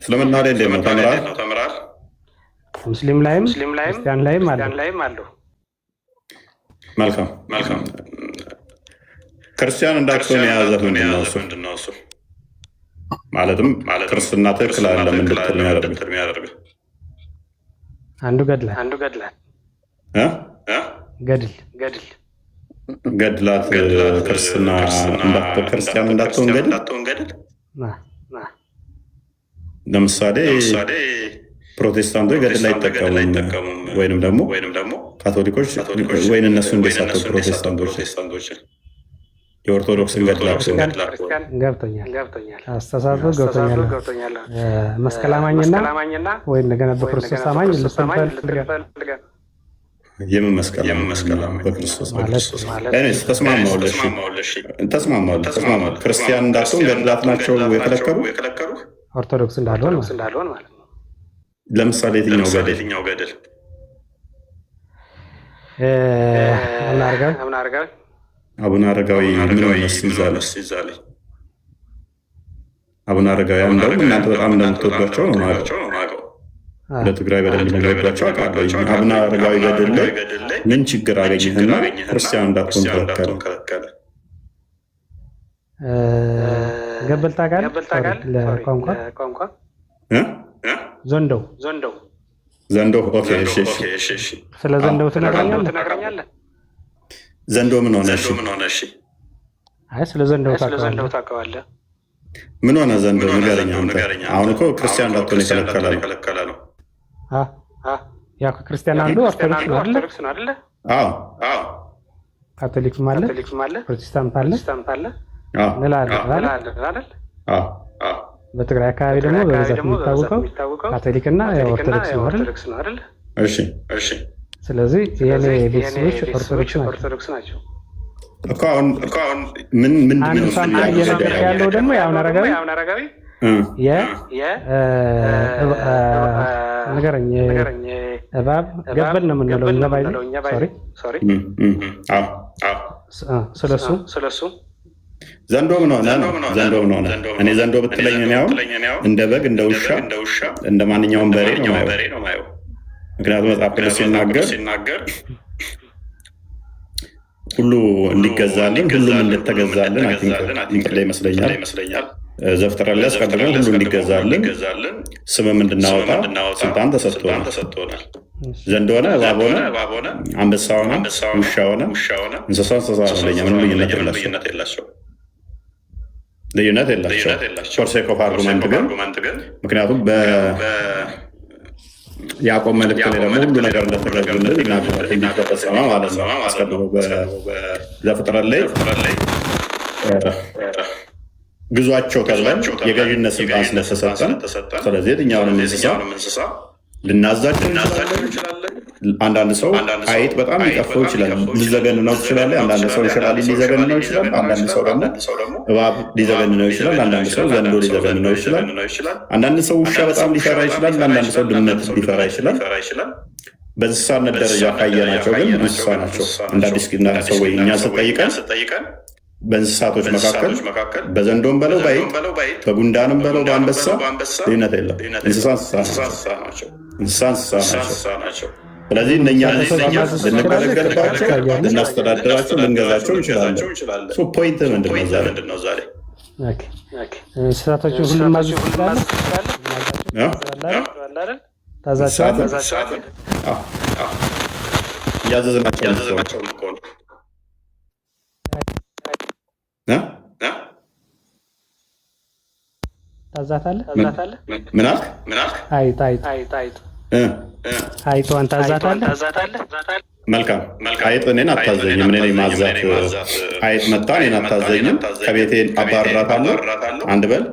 እስልምና ላይ እንዴት ነው ተምራል? ሙስሊም ላይም ክርስቲያን ላይም አሉ። መልካም። ክርስቲያን እንዳትሆን የያዘህ ምንድን ነው እሱ? ማለትም ክርስትና ትክክል አይደለም እንድትል የሚያደርግ አንዱ ገድላት ገድላት ክርስቲያን እንዳትሆን ገድል። ለምሳሌ ፕሮቴስታንቶች ገድል አይጠቀሙም፣ ወይንም ደግሞ ካቶሊኮች ወይን እነሱ እንደሳቸው ፕሮቴስታንቶች የኦርቶዶክስን ገድላቸው ገብቶኛል። አስተሳሰብ ገብቶኛል። መስቀል አማኝና ወይ እንደገና በክርስቶስ አማኝ የምን መስቀል በክርስቶስ ማለት ተስማማለሁ። ክርስቲያን እንዳትሆን ገድላት ናቸው የከለከሉ፣ ኦርቶዶክስ እንዳልሆን ማለት ነው። ለምሳሌ የትኛው ገድል? አቡነ አረጋዊ ምን ሆነስ ይዛለኝ? አቡነ አረጋዊ እንደውም እናንተ በጣም እንደምትወዷቸው ነው ማለት ነው። ለትግራይ በደንብ እንደሚወዷቸው አውቃለሁ። አቡነ አረጋዊ ገድል ላይ ምን ችግር አገኘህና ክርስቲያን እንዳትሆን ከለከለ? ገበል ታውቃለህ? ለቋንቋ ዘንዶ። ኦኬ፣ እሺ። ስለ ዘንዶ ትነግረኛለህ? ዘንዶ ምን ሆነ? እሺ። አይ ስለ ዘንዶ ታውቀዋለህ? ምን ሆነ ዘንዶ? ንገረኝ። አሁን እኮ ክርስቲያን እንዳትሆን የከለከለ ነው። ያው ክርስቲያን አንዱ ኦርቶዶክስ ነው አይደለ? አዎ። ካቶሊክም አለ፣ ፕሮቴስታንት አለ እንላለን። በትግራይ አካባቢ ደግሞ በብዛት የሚታወቀው ካቶሊክና ኦርቶዶክስ ነው አይደል? እሺ። ስለዚህ የኔ ቤተሰቦች ኦርቶዶክስ ናቸው እኮ። አሁን ምን እየነገርኩህ ያለው ደግሞ የአቡነ አረጋዊ ንገረኝ። እባብ ገበል ነው የምንለው እኛ ሶሪ። ስለሱ ዘንዶ ምን ሆነ? እኔ ዘንዶ ብትለኝ እኔ አሁን እንደ በግ፣ እንደ ውሻ፣ እንደ ማንኛውም በሬ ነው ማየው። ምክንያቱም መጽሐፍ ቅዱስ ሲናገር ሁሉ እንዲገዛልን ሁሉም እንደተገዛልን ላይ ይመስለኛል። ዘፍጥረት ላይ አስቀድሞ ሁሉ እንዲገዛልን ስምም እንድናወጣ ስልጣን ተሰጥቶናል። ዘንዶ ሆነ፣ እባብ ሆነ፣ አንበሳ ሆነ፣ ውሻ ሆነ፣ እንስሳ ለኛ ምንም ልዩነት የላቸው። ፎርሴክ ኦፍ አርጉመንት ግን ምክንያቱም ያዕቆብ መልእክት ላይ ደግሞ ሁሉ ነገር እንደተገዙልን እንዲፈጸመ ማለት ነው። አስቀድሞ በዘፍጥረት ላይ ግዟቸው ተብለን የገዥነት ስልጣን ስለተሰጠን፣ ስለዚህ የትኛውንም እንስሳ ልናዛቸው እንችላለን። አንዳንድ ሰው አይጥ በጣም ሊቀፈው ይችላል፣ ሊዘገንነው ትችላለ። አንዳንድ ሰው እንሽላሊ ሊዘገንነው ይችላል። አንዳንድ ሰው ደግሞ እባብ ሊዘገንነው ይችላል። አንዳንድ ሰው ዘንዶ ሊዘገንነው ይችላል። አንዳንድ ሰው ውሻ በጣም ሊፈራ ይችላል። አንዳንድ ሰው ድመት ሊፈራ ይችላል። በእንስሳነት ደረጃ ካየናቸው ግን እንስሳ ናቸው። እንደ አዲስ ሰው ወይ እኛ ስጠይቀን በእንስሳቶች መካከል በዘንዶም በለው በአይጥ በጉንዳንም በለው በአንበሳ ልዩነት የለም። እንስሳ ናቸው። ስለዚህ እነኛ ልንገለገልባቸው፣ ልናስተዳድራቸው፣ ልንገዛቸው እንችላለን። ፖይንት ምንድን ነው? ዛሬ እንስሳቶችን ሁሉም ማዘዝ ትችላለህ። እያዘዝናቸው ታዛታለህ? ምን አልክ? አይቷን ታዛታለህ? መልካም። አይጥ እኔን አታዘኝም። እኔ ማዛት አይጥ መጣ እኔን አታዘኝም። ከቤቴ አባርራታለሁ። አንድ በል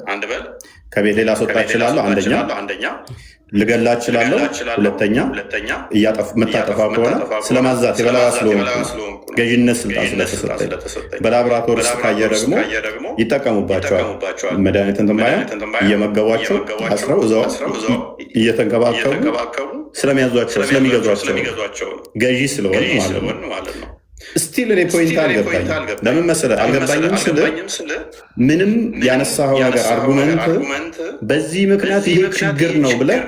ከቤቴ ላስወጣ እችላለሁ። አንደኛ ልገላ እችላለሁ። ሁለተኛ የምታጠፋ ከሆነ ስለማዛት የበላዋ ስለሆንኩ ገዥነት ስልጣን ስለተሰጠኝ። በላብራቶሪ ውስጥ ካየ ደግሞ ይጠቀሙባቸዋል። መድኃኒትን ትንባያ እየመገቧቸው አስረው እዛው እየተንከባከቡ ስለሚያዟቸው ስለሚገዟቸው ገዢ ስለሆኑ ማለት ነው። ስቲል እኔ ፖይንት አልገባኝም። ለምን መሰለህ አልገባኝም ስልህ ምንም ያነሳኸው ነገር አርጉመንት በዚህ ምክንያት ይሄ ችግር ነው ብለህ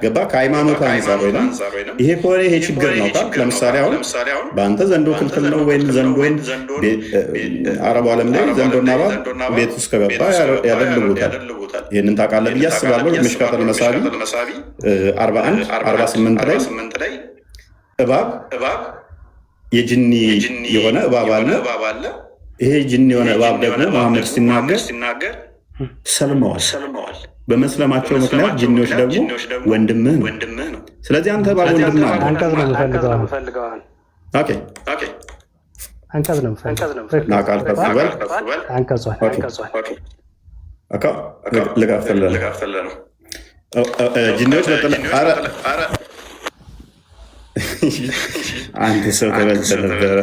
ገባ ከሃይማኖት አንጻር ወይም ይሄ ከሆነ ይሄ ችግር ነው ካልክ ለምሳሌ አሁን በአንተ ዘንዶ ክልክል ነው ወይም ዘንዶን አረቡ ዓለም ላይ ዘንዶና እባብ ቤት ውስጥ ከገባ ያደልጉታል። ይህንን ታውቃለህ ብዬ አስባለሁ። ሚሽካተል መሳቢ 41 48 ላይ እባብ የጅኒ የሆነ እባብ አለ። ይሄ ጅኒ የሆነ እባብ ደግሞ መሐመድ ሲናገር ሰልመዋል። በመስለማቸው ምክንያት ጅኒዎች ደግሞ ወንድምህ ነው። ስለዚህ አንተ እባብ ወንድምህ ነው። አንቀጽ ነው የምፈልገው። ኦኬ አንቀጽ ነው ናቃል ከፍበል አንቀጿል ልጋፍተለ ነው ጅኒዎች ኧረ አንተ ሰው ተበልተህ ነበረ።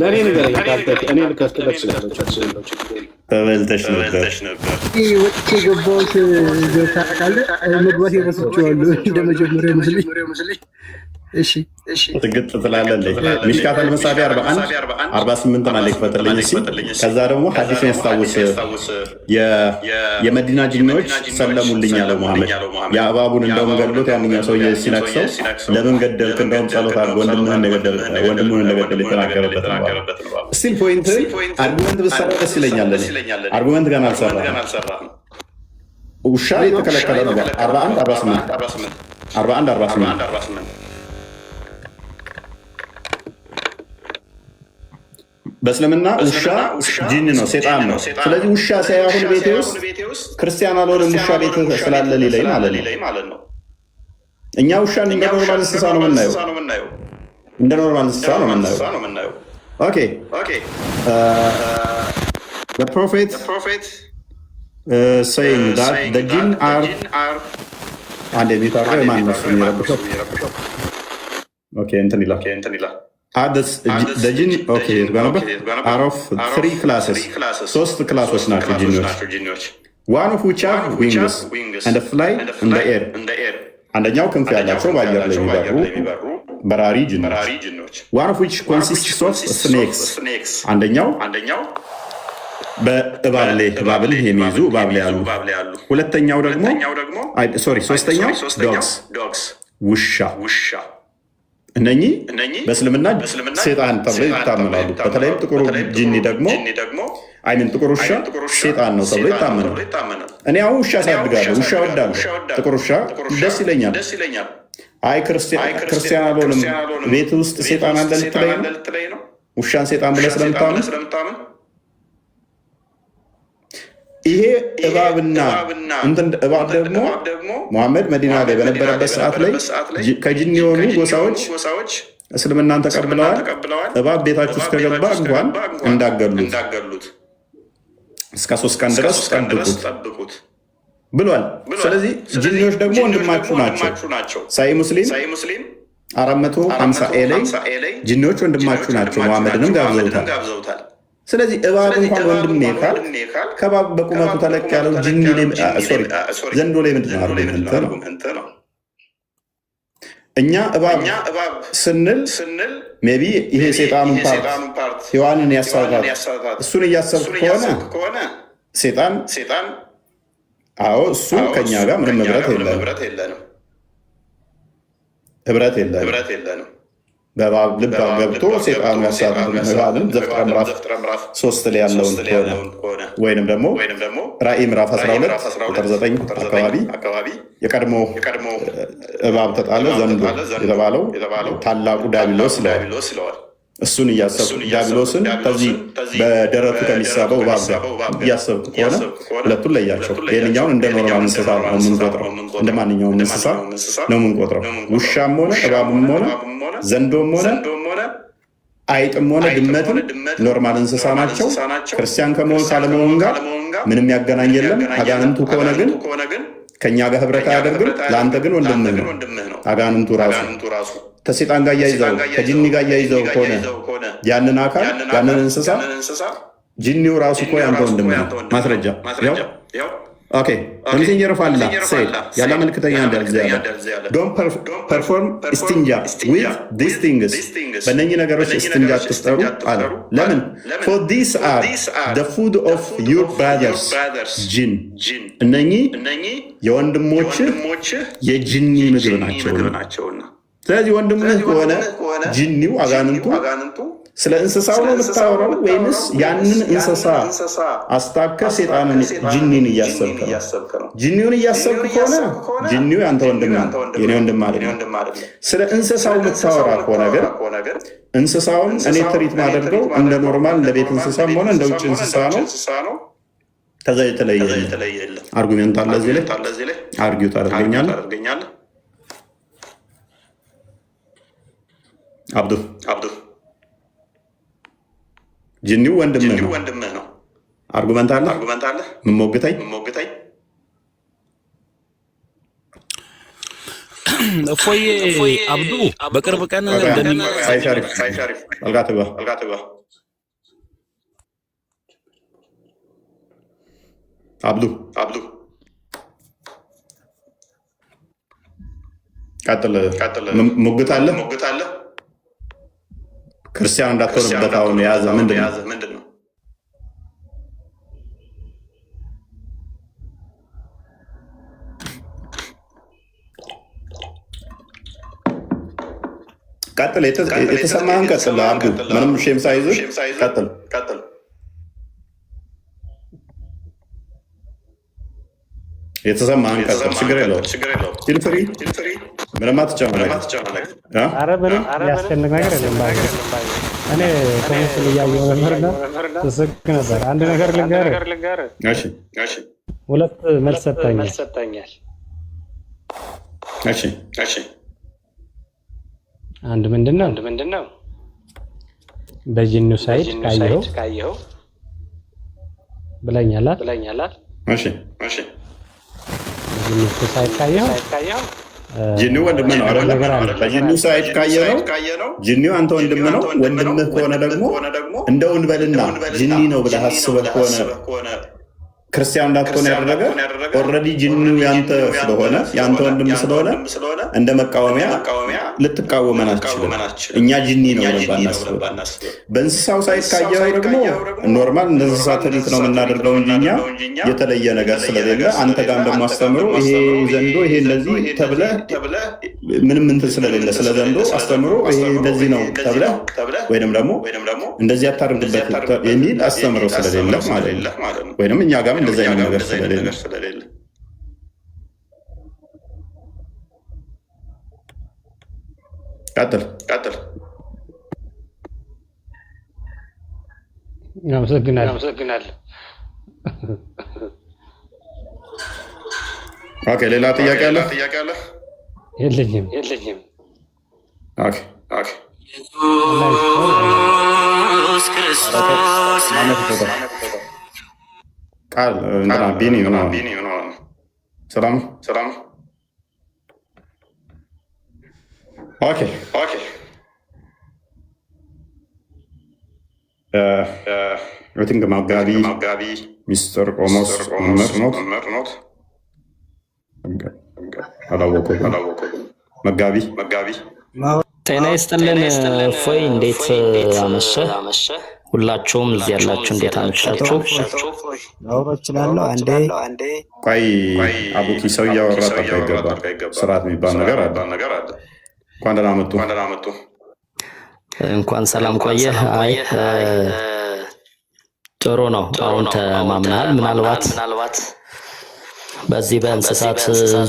ለእኔ ንገረኝ እኔ ልከፍትለት ተበልተሽ ነበር። ወጥቼ የገባሁት ታውቃለህ፣ መግባት የረስቼዋለሁ እንደ መጀመሪያ መስለኝ። እሺ ትግጥ ትላለለች። ሚሽካተል መሳቢ 41 48 ማለት ይፈትልኝ እስኪ። ከዛ ደግሞ ሐዲስን ያስታውስ የመዲና ጅኒዎች ሰለሙልኝ ያለው መሐመድ የእባቡን እንደውም ገድሎት ያንኛው ሰውዬ ሲነክሰው ለምን ገደልክ እንደውም ጸሎት አድርጎ ወንድሙን እንደገደል የተናገረበት ነው። ስቲል ፖይንት አርጉመንት ብሰራ ደስ ይለኛል። አርጉመንት ገና አልሰራህም። ውሻ የተከለከለ ነው 41 48 በእስልምና ውሻ ጂን ነው፣ ሴጣን ነው። ስለዚህ ውሻ ሳይ አሁን ቤቴ ውስጥ ክርስቲያን አልሆንም ውሻ ቤት ስላለ ሊለኝ ማለት ነው። እኛ ውሻን እንደ ኖርማል እንስሳ ነው የምናየው፣ ኦኬ the prophet saying that the jinn are and የሚታረው ማን ነው የሚረብሸው? ኦኬ እንትን ይላል the jinn okay are of 3 classes ሶስት ክላሶች ናቸው ጂኒዎች one of which are wings and fly in the air አንደኛው ክንፍ ያላቸው በአየር ላይ የሚበሩ በራሪ ጂኒዎች one of which consists of snakes አንደኛው በእባብን የሚይዙ እባብ ላይ ያሉ ሁለተኛው ደግሞ ሶስተኛው dogs ውሻ እነኚህ በእስልምና ሴጣን ተብሎ ይታመናሉ። በተለይም ጥቁሩ ጂኒ ደግሞ ጥቁር ውሻ ሴጣን ነው ተብሎ ይታመናል። እኔ አሁን ውሻ ሳድጋለሁ፣ ውሻ ወዳለሁ፣ ጥቁር ውሻ ደስ ይለኛል። አይ ክርስቲያን አልሆንም ቤት ውስጥ ሴጣን አለ ልትለኝ ነው? ውሻን ሴጣን ብለህ ስለምታምን ይሄ እባብና እባብ ደግሞ ሙሐመድ መዲና ላይ በነበረበት ሰዓት ላይ ከጂኒ የሆኑ ጎሳዎች እስልምናን ተቀብለዋል። እባብ ቤታችሁ ውስጥ ከገባ እንኳን እንዳገሉት እስከ 3 ቀን ድረስ ጠብቁት ብሏል። ስለዚህ ጂኒዎች ደግሞ ወንድማችሁ ናቸው። ሳይ ሙስሊም 450 ላይ ጂኒዎች ወንድማችሁ ናቸው፣ ሙሐመድንም ጋብዘውታል። ስለዚህ እባብ እንኳን ወንድሜ ካልክ ከባብ በቁመቱ ተለቅ ያለው ጂኒ ዘንዶ ላይ ምንድን ነው አርጉመንት ነው? እኛ እባብ ስንል ሜቢ ይሄ ሴጣኑን ፓርት ሔዋንን ያሳታት እሱን እያሰብክ ከሆነ ሴጣን አዎ እሱ ከኛ ጋር ምንም ህብረት የለንም። በእባብ ልብ ገብቶ ሴጣኑ ያሳታትን እባብን ዘፍጥረት ምዕራፍ 3 ላይ ያለውን ከሆነ ወይንም ደግሞ ራእይ ምዕራፍ 12 ቁጥር 9 አካባቢ የቀድሞ እባብ ተጣለ ዘንዶ የተባለው ታላቁ ዲያብሎስ ስለዋል። እሱን እያሰብኩ ዲያብሎስን ከዚህ በደረቱ ከሚሳበው እባብ ጋር እያሰብኩ ከሆነ ሁለቱን ለያቸው። ይህንኛውን እንደ ኖርማል እንስሳ ነው የምንቆጥረው፣ እንደ ማንኛውም እንስሳ ነው የምንቆጥረው። ውሻም ሆነ እባብም ሆነ ዘንዶም ሆነ አይጥም ሆነ ድመትም ኖርማል እንስሳ ናቸው። ክርስቲያን ከመሆን ካለመሆን ጋር ምንም ያገናኝ የለም። አጋንንቱ ከሆነ ግን ከእኛ ጋር ህብረት አያደርግም። ለአንተ ግን ወንድምህ ነው። አጋንንቱ ራሱ ከሴጣን ጋር እያይዘው ከጂኒ ጋር እያይዘው ከሆነ ያንን አካል ያንን እንስሳ ጂኒው ራሱ እኮ ያንተ ወንድምህ ነው። ማስረጃ ያው Okay. Messenger of Allah said, Yalla መልክተኛ እንደዚህ ያለ don't perform istinja with these things. በእነኚህ ነገሮች istinja አትፍጠሩ አለ። ለምን? For these are the food of your brothers jinn. እነኚህ የወንድሞችህ የጂኒ ምግብ ናቸውና። ስለዚህ ወንድምህ ከሆነ ጂኒው አጋንንቱ ስለ እንስሳው ነው የምታወራው ወይንስ ያንን እንስሳ አስታከ ሰይጣንን ጂኒን እያሰብክ ነው? ጂኒውን እያሰብክ ከሆነ ጂኒው ያንተ ወንድም ነው፣ የኔ ወንድም አይደለም። ስለ እንስሳው የምታወራ ከሆነ ግን እንስሳውን እኔ ትሪት ማደርገው እንደ ኖርማል ለቤት እንስሳም ሆነ እንደ ውጭ እንስሳ ነው። ከዛ የተለየ አርጉሜንት አለ እዚህ ላይ አርጊው ታደርገኛለህ። አብዱ ጂኒው ወንድምህ ነው። አርጉመንት አለ ምን ሞግተኝ እፎይ አብዱ በቅርብ ቀን ሳይሻሪፍ አልጋትባ አብዱ ቀጥል ሞግታለ ክርስቲያን እንዳትሆንበት አሁን የያዘ ምንድን ነው? ቀጥል የተሰማህን ቀጥል አብዱ ምንም ሼም ሳይዝ ቀጥል የተሰማህን ቀጥል ችግር የለውም ፊል ፍሪ ምንም አትጨማለቅ ኧረ ምንም ያስጨንቅ ነገር የለም እኔ ከሙስል እያየሁ ነበርና ስስቅ ነበር አንድ ነገር ልንገርህ እሺ ሁለት መልስ ሰጥተኛል እሺ አንድ ምንድነው በጂኑ ሳይድ ካየኸው ብለኛላት እሺ በጂኑ ሳይድ ካየኸው ጂኒው ወንድምህ ነው አይደል? በጂኒው ሳይድ ካየነው ጂኒው አንተ ወንድምህ ነው። ወንድምህ ከሆነ ደግሞ እንደው እንበልና ጂኒ ነው ብለህ አስበህ ከሆነ ክርስቲያን እንዳትሆን ያደረገ ኦልሬዲ ጂኒው ያንተ ስለሆነ ያንተ ወንድም ስለሆነ እንደ መቃወሚያ ልትቃወመን አትችልም። እኛ ጂኒ ነው ባናስብ። በእንስሳው ሳይድ ካየኸው ደግሞ ኖርማል እንደ እንስሳ ትሪት ነው የምናደርገው እንጂ እኛ የተለየ ነገር ስለሌለ አንተ ጋር እንደማስተምሮ ይሄ ዘንዶ ይሄ እንደዚህ ተብለህ ምንም እንትን ስለሌለ ስለ ዘንዶ አስተምሮ ይሄ እንደዚህ ነው ተብለህ ወይንም ደግሞ እንደዚህ አታርግበት የሚል አስተምሮ ስለሌለ ማለት ነው። ወይንም እኛ ጋር እንደዚህ አይነት ነገር ስለሌለ ቀጥል አመሰግናለሁ። ኦኬ ሌላ ጥያቄ አለ? የለኝም። ኦኬ ቃል እንትና ቢኒ ነው ሰላም ኦኬ I think መጋቢ ሚስተር ቆሞስ መምህር ኖት አላወቁም። መጋቢ ጤና ይስጥልን እፎይ፣ እንዴት አመሸህ? ሁላችሁም እዚህ ያላችሁ እንዴት አመሻችሁ? እችላለሁ አንዴ ቆይ አቡኪ ሰው እያወራ ጠርታ ይገባል። ስርዓት የሚባል ነገር አለ። እንኳን ደህና መጡ። እንኳን ሰላም ቆየህ። አይ ጥሩ ነው። አሁን ተማምናል። ምናልባት በዚህ በእንስሳት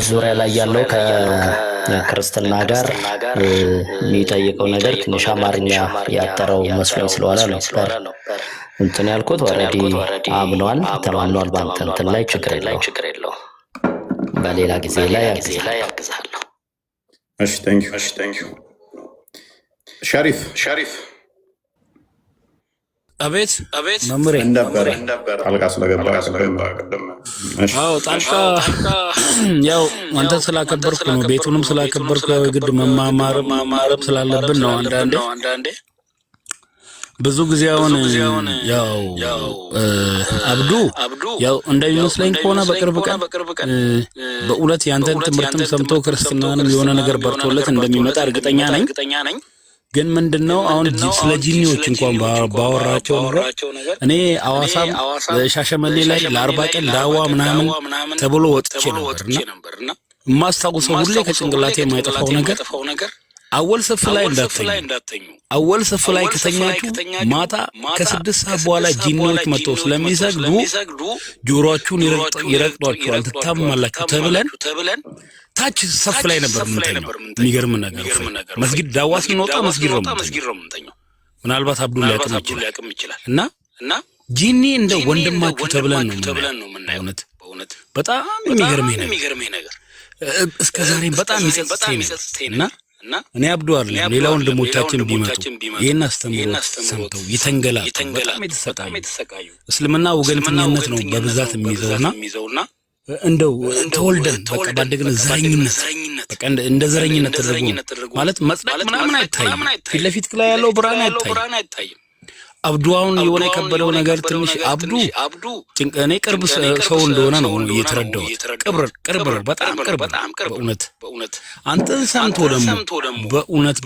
ዙሪያ ላይ ያለው ከክርስትና ጋር የሚጠይቀው ነገር ትንሽ አማርኛ ያጠረው መስሎኝ ስለሆነ ነው እንትን ያልኩት። ኦልሬዲ አምኗል፣ ተማምኗል። በአንተ እንትን ላይ ችግር የለውም። በሌላ ጊዜ ላይ ያግዛለሁ። እሺ ቴንክ ዩ ሸሪፍ አቤት መምሬ እንደበረ ጣልቃ ስለገባ አዎ ጣልቃ ያው አንተ ስላከበርኩ ነው፣ ቤቱንም ስላከበርኩ ግድ መማማርም ስላለብን ነው። አንዳንዴ ብዙ ጊዜ አሁን ያው አብዱ ያው እንደሚመስለኝ ከሆነ በቅርብ ቀን በእውነት ያንተን ትምህርትም ሰምቶ ክርስትናንም የሆነ ነገር በርቶለት እንደሚመጣ እርግጠኛ ነኝ። ግን ምንድነው አሁን ስለ ጂኒዎች እንኳን ባወራቸው ነገር እኔ አዋሳም ሻሸመኔ ላይ ለ40 ቀን ዳዋ ምናምን ተብሎ ወጥቼ ነበርና ማስታውሰው ሁሌ ከጭንቅላቴ የማይጠፋው ነገር አወል ሰፍ ላይ እንዳተኙ አወል ሰፍ ላይ ከተኛችሁ ማታ ከ6 ሰዓት በኋላ ጂኒዎች መጥተው ስለሚሰግዱ ጆሮአችሁን ይረግጧችኋል ትታመማላችሁ ተብለን ታች ሰፍ ላይ ነበር ምንተኛው። የሚገርም ነገር መስጊድ ዳዋ ስንወጣ መስጊድ ነው ምንተኛው። ምናልባት አብዱል ያቅም ይችላል እና ጂኒ እንደ ወንድማችሁ ተብለን ነው የምናየው። በጣም የሚገርመኝ ነገር እስከ ዛሬም በጣም ይጸጽተኝና እኔ አብዱ አይደለም ሌላ ወንድሞቻችን ቢመጡ ይሄን አስተምሮ ሰምተው ይተንገላቱ በጣም የተሰቃዩ እስልምና ወገንተኝነት ነው በብዛት የሚይዘውና እንደው ተወልደን በቃ ባደግን ዘረኝነት በቃ እንደ ዘረኝነት ተደርጎ ማለት መጽደቅ ምናምን አይታይም። ፊት ለፊት ላይ ያለው ብርሃን አይታይም። አብዱ አሁን የሆነ የከበደው ነገር ትንሽ አብዱ እኔ ቅርብ ሰው እንደሆነ ነው እየተረዳው። ቅርብ በጣም ቅርብ በእውነት አንተን ሰምቶ ደግሞ በእውነት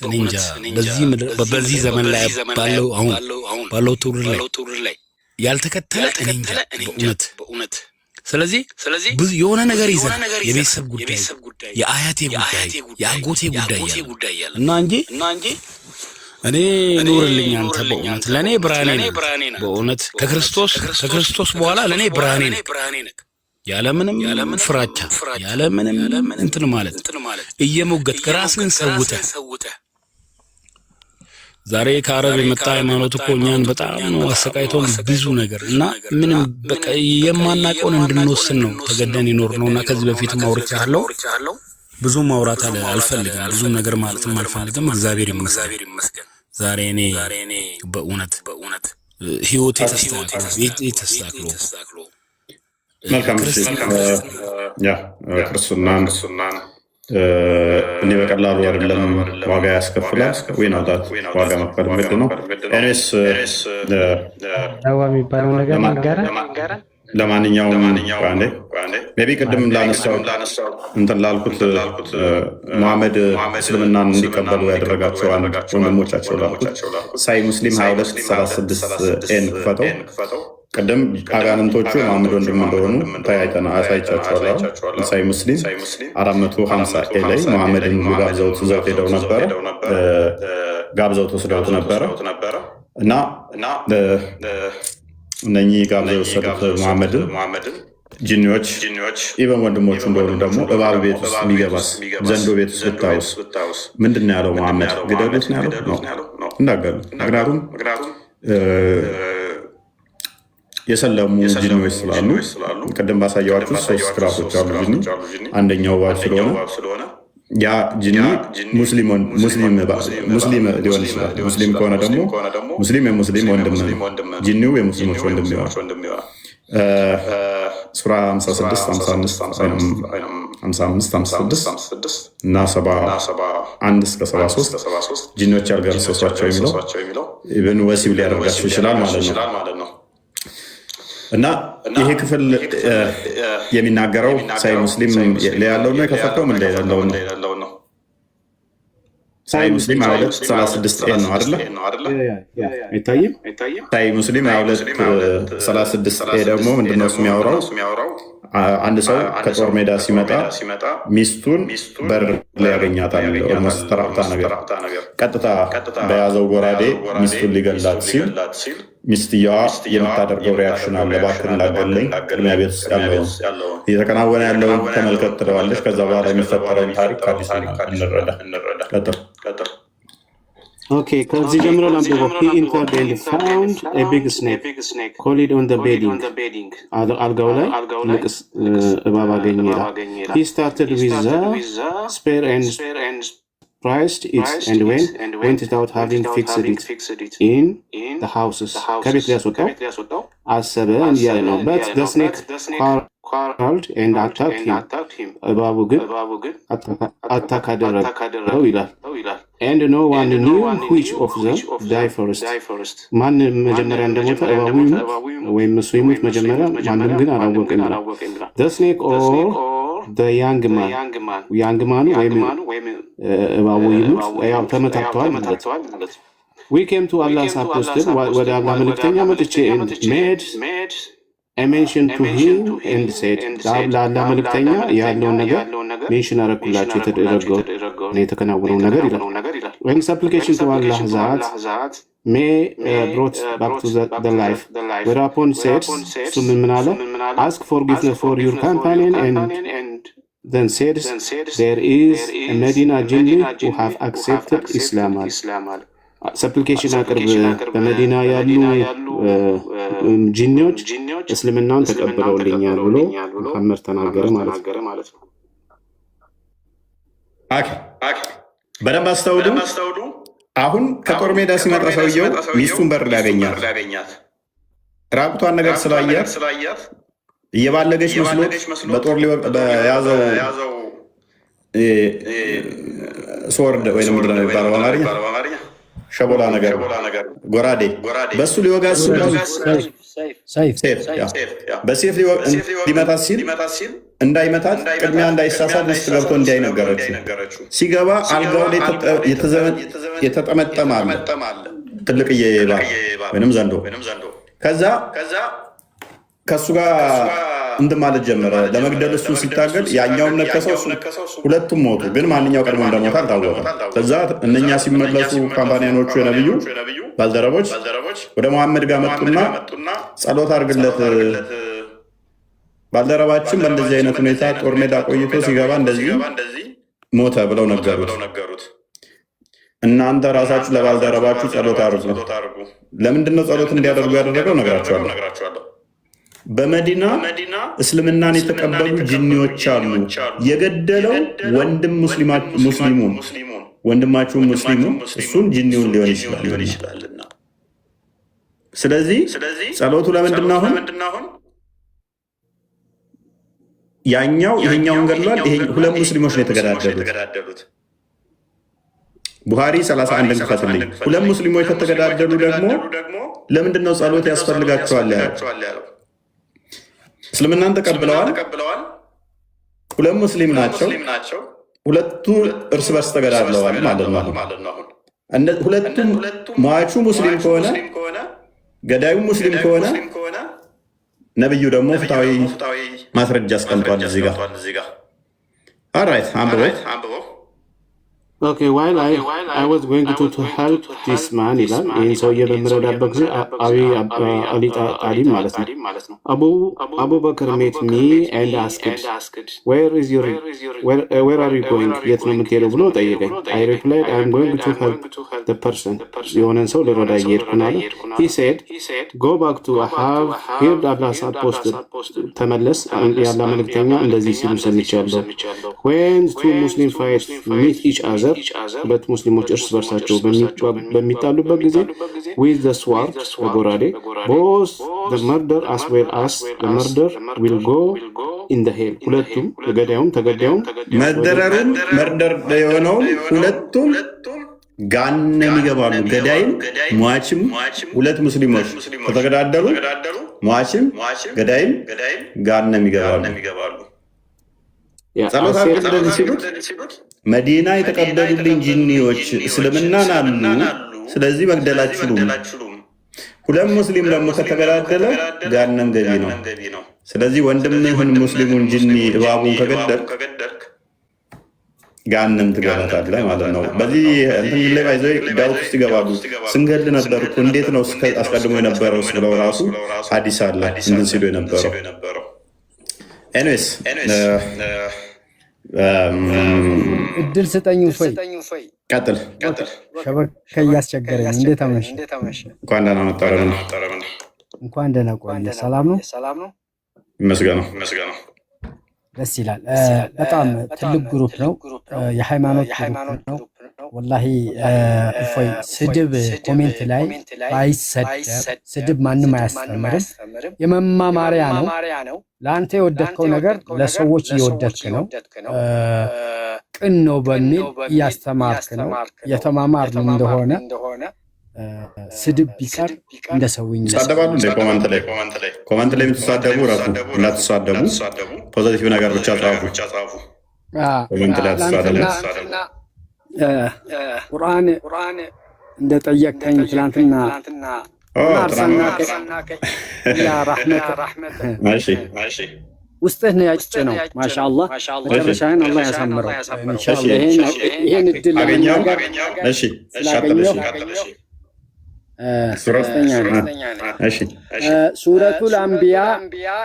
እኔ እንጃ በዚህ ዘመን ላይ ባለው ትውልድ ላይ ያልተከተለ እኔ እንጃ በእውነት። ስለዚህ ብዙ የሆነ ነገር ይዘን የቤተሰብ ጉዳይ የአያቴ ጉዳይ የአጎቴ ጉዳይ ያለ እና እንጂ እኔ ኑርልኝ አንተ በእውነት ለኔ ብርሃኔ ነህ። በእውነት ከክርስቶስ በኋላ ለኔ ብርሃኔ ነህ። ያለምንም ፍራቻ ያለምንም እንትን ማለት እየሞገትክ ራስን ሰውተህ ዛሬ ከአረብ የመጣ ሃይማኖት እኮ እኛን በጣም ነው አሰቃይቶን ብዙ ነገር እና ምንም በቃ የማናውቀውን እንድንወስን ነው ተገደን ይኖርነውና ከዚህ በፊት ማውርቻለሁ። ብዙ ማውራት አልፈልግም፣ ብዙ ነገር ማለትም አልፈልግም። እግዚአብሔር ይመስገን ዛሬ እኔ በእውነት ህይወቴ ተስተካክሎ መልካም ክርስትናን እንዲህ በቀላሉ አይደለም ዋጋ ያስከፍላል። ወይናውጣት ዋጋ መክፈል ምድ ነው። ኤኒዌይስ ዳዋ የሚባለው ነገር ማጋራ ለማንኛውም ሜቢ ቅድም ላነሳው እንትን ላልኩት መሐመድ እስልምናን እንዲቀበሉ ያደረጋቸው ወንድሞቻቸው ላልኩት ሳይ ሙስሊም 2236 ኤን ክፈተው። ቅድም አጋንንቶቹ መሐመድ ወንድም እንደሆኑ አሳይቻቸዋለሁ። ሳይ ሙስሊም 450 ኤ ላይ መሐመድን ጋብዘውት ይዘውት ሄደው ነበረ፣ ጋብዘውት ወስደውት ነበረ እና እነኚህ ጋብዘው የወሰዱት መሐመድን ጂኒዎች ኢቨን ወንድሞቹ እንደሆኑ ደግሞ እባብ ቤት ውስጥ የሚገባስ ዘንዶ ቤት ውስጥ ብታዩስ ምንድን ነው ያለው? መሐመድ ግደሉት ነው ያለው ነው እንዳገሉ። ምክንያቱም የሰለሙ ጂኒዎች ስላሉ ቅድም ባሳየዋችሁ 3 ክላሶች አሉ ጂኒ። አንደኛው እባብ ስለሆነ ያ ጂኒ ሙስሊም ሊሆን ይችላል። ሙስሊም ከሆነ ደግሞ ሙስሊም የሙስሊም ወንድም ነው። ጂኒው የሙስሊሞች ወንድም ይሆናል። ሱራ 56 56 እና 71 እስከ 73 ጂኒዎች ያልገረሰሷቸው የሚለው ኢብን ወሲብ ሊያደርጋቸው ይችላል ማለት ነው። እና ይሄ ክፍል የሚናገረው ሳይ ሙስሊም ያለው ነው የከፈተው ምን ላይ ያለው ነው? ሳይ ሙስሊም 36 ኤ ነው አይደለ? አይታይም? ሳይ ሙስሊም 36 ኤ ደግሞ ምንድነው የሚያወራው? አንድ ሰው ከጦር ሜዳ ሲመጣ ሚስቱን በር ላይ ያገኛታል። ኦልሞስት ተራብታ ነገር ቀጥታ በያዘው ጎራዴ ሚስቱን ሊገላት ሲል ሚስትየዋ የምታደርገው ሪያክሽን አለ። እባክህ እንዳገለኝ ቅድሚያ ቤት ውስጥ ያለውን እየተከናወነ ያለውን ተመልከት ትለዋለች። ከዛ በኋላ የሚፈጠረውን ታሪክ ከአዲስ እንረዳ። ቀጥል። ኦኬ፣ ከዚህ ጀምሮ ላምበው። he entered and found a big snake coiled on the bedding አልጋው ላይ ትልቅ እባብ አገኘ ይላል። he started with the spear and priced it and went without having fixed it in the houses ከቤት ሊያስወጣው አሰበ እያለ ነው። but the snake quarreled and attacked him እባቡ ግን አታክ አደረገው ይላል። and no one knew which of them die first. ማን መጀመሪያ እንደሞተ እባቡ ይሙት ወይም እሱ ይሙት መጀመሪያ ማንም ግን አላወቀም ይላል። the snake or the young man ወይም እባቡ ይሙት ያው ተመታተዋል ማለት ነው። we came to Allah's apostle ወደ አላህ መልእክተኛ መጥቼ and made a mention to him and said ለአላህ መልእክተኛ ያለውን ነገር ሜንሽን አደረኩላቸው የተደረገው የተከናወነው ነገር ይላል። when supplication to Allah that may brought back to the life whereupon said እሱ ምን አለ ask forgiveness for your companion and then said there is a Medina jinni who have accepted Islam. ሰፕሊኬሽን አቅርብ በመዲና ያሉ ጂኒዎች እስልምናን ተቀብለውልኛል ብሎ መሐመድ ተናገረ ማለት ነው። በደንብ አስተውሉ። አሁን ከጦር ሜዳ ሲመጣ ሰውየው ሚስቱን በር ላይ ያገኛት። ራቁቷን ነገር ስላያት እየባለገች መስሎት በጦር በያዘው ስወርድ ወይ ደግሞ የሚባለው በአማርኛ ሸቦላ ነገር ጎራዴ በሱ ሊወጋ በሴፍ ሊመታት ሲል እንዳይመታት ቅድሚያ እንዳይሳሳት ውስጥ ገብቶ እንዲያይ ነገረችው። ሲገባ አልጋው ላይ የተጠመጠመ አለ ትልቅዬ ወይንም ዘንዶ። ከዛ ከሱ ጋር እንትን ማለት ጀመረ ለመግደል። እሱ ሲታገል ያኛውን ነከሰው፣ ሁለቱም ሞቱ። ግን ማንኛው ቀድሞ እንደሞተ አልታወቀም። ከዛ እነኛ ሲመለሱ ካምፓኒያኖቹ የነብዩ ባልደረቦች ወደ መሐመድ ጋር መጡና ጸሎት አድርግለት፣ ባልደረባችን በእንደዚህ አይነት ሁኔታ ጦር ሜዳ ቆይቶ ሲገባ እንደዚህ ሞተ ብለው ነገሩት። እናንተ ራሳችሁ ለባልደረባችሁ ጸሎት አድርጉ። ለምንድነው ጸሎት እንዲያደርጉ ያደረገው ነግራችኋለሁ። በመዲና እስልምናን የተቀበሉ ጂኒዎች አሉ። የገደለው ወንድማችሁ ሙስሊሙን እሱን ጂኒውን ሊሆን ይችላልና። ስለዚህ ጸሎቱ ለምንድን ነው? አሁን ያኛው ይሄኛውን ገድሏል። ሁለት ሙስሊሞች ነው የተገዳደሉት። ቡሃሪ 31 እንክፈትልኝ። ሁለት ሙስሊሞች ከተገዳደሉ ደግሞ ለምንድነው ጸሎት ያስፈልጋቸዋል ያለው? እስልምናን ተቀብለዋል። ሁለት ሙስሊም ናቸው። ሁለቱ እርስ በርስ ተገዳድለዋል ማለት ነው። ሁለቱም ሟቹ ሙስሊም ከሆነ ገዳዩ ሙስሊም ከሆነ ነብዩ ደግሞ ፍትሃዊ ማስረጃ አስቀምጧል እዚህ ጋር። ኦልራይት አንብበው። Okay, while I was going to help this man ይላል። ይህን ሰውዬ በምረዳበት ጊዜ አሊ ጣሊብ ማለት ነው አቡበክር met me and asked where are you going? የት ነው የምትሄደው ብሎ ጠየቀኝ። I replied I am going to help the person የሆነን ሰው ልረዳ እየሄድኩ ነው አለ። He said go back to have heard Allah's apostle ተመለስ፣ ያላ መልእክተኛ እንደዚህ ሲሉ ሰምቻለሁ። When two Muslim fight meet each other ሁለት ሙስሊሞች እርስ በርሳቸው በሚጣሉበት ጊዜ with the sword በጎራዴ both the murder as well as the murder will go in the hell ሁለቱም ገዳዩም ተገዳዩም መርደር የሆነውም ሁለቱም ጋነም ይገባሉ። ገዳይም ሟችም ሁለት ሙስሊሞች ከተገዳደሉ ሟችም ገዳይም ጋነም ይገባሉ። ጸሎት አድርገን ሲሉት መዲና የተቀበሉልኝ ጂኒዎች እስልምናን አሉ፣ ስለዚህ መግደል አትችሉም። ሁለት ሙስሊም ደግሞ ከተገዳደለ ጋነም ገቢ ነው። ስለዚህ ወንድምህን ሙስሊሙን ጂኒ እባቡን ከገደልክ ጋነም ትገባታለህ ማለት ነው። በዚህ እንትን ላይ ባይዘው ዳውት ውስጥ ይገባሉ። ስንገል ነበር እኮ እንዴት ነው አስቀድሞ የነበረው ብለው ራሱ ሐዲስ አለ እንትን ሲሉ የነበረው። ኤኒዌይስ እድል ስጠኝ ፎይ ቀጥል። ሸበካ እያስቸገረኝ። እንዴት አመሽ? እንኳን ደህና መጣህ። እንኳን ደህና ቆየ። ሰላም ነው? ይመስገነው። ደስ ይላል። በጣም ትልቅ ግሩፕ ነው፣ የሃይማኖት ግሩፕ ነው። ወላሂ እፎይ ስድብ ኮሜንት ላይ ባይሰደብ፣ ስድብ ማንም አያስተምርም፣ የመማማሪያ ነው። ለአንተ የወደድከው ነገር ለሰዎች እየወደድክ ነው። ቅን ነው በሚል እያስተማርክ ነው የተማማርን እንደሆነ ስድብ ቢቀር እንደ ሰውኛ ተሳደባሉ እንደ ኮመንት ላይ የምትሳደቡ ረፉ እንዳትሳደቡ ፖዚቲቭ ነገር ብቻ ጻፉ ኮመንት ላይ አትሳደቡ ቁርአን እንደጠየቀኝ ትላንትና ማርሰናከ ያ ረህመት ማሺ ውስጥህ ነው ያጭ ነው ማሻአላህ መጨረሻህን አላህ ያሳምረው ኢንሻአላህ ይሄን እድል ለመናገር እሺ ሻተለሽ ሱረቱል አንቢያ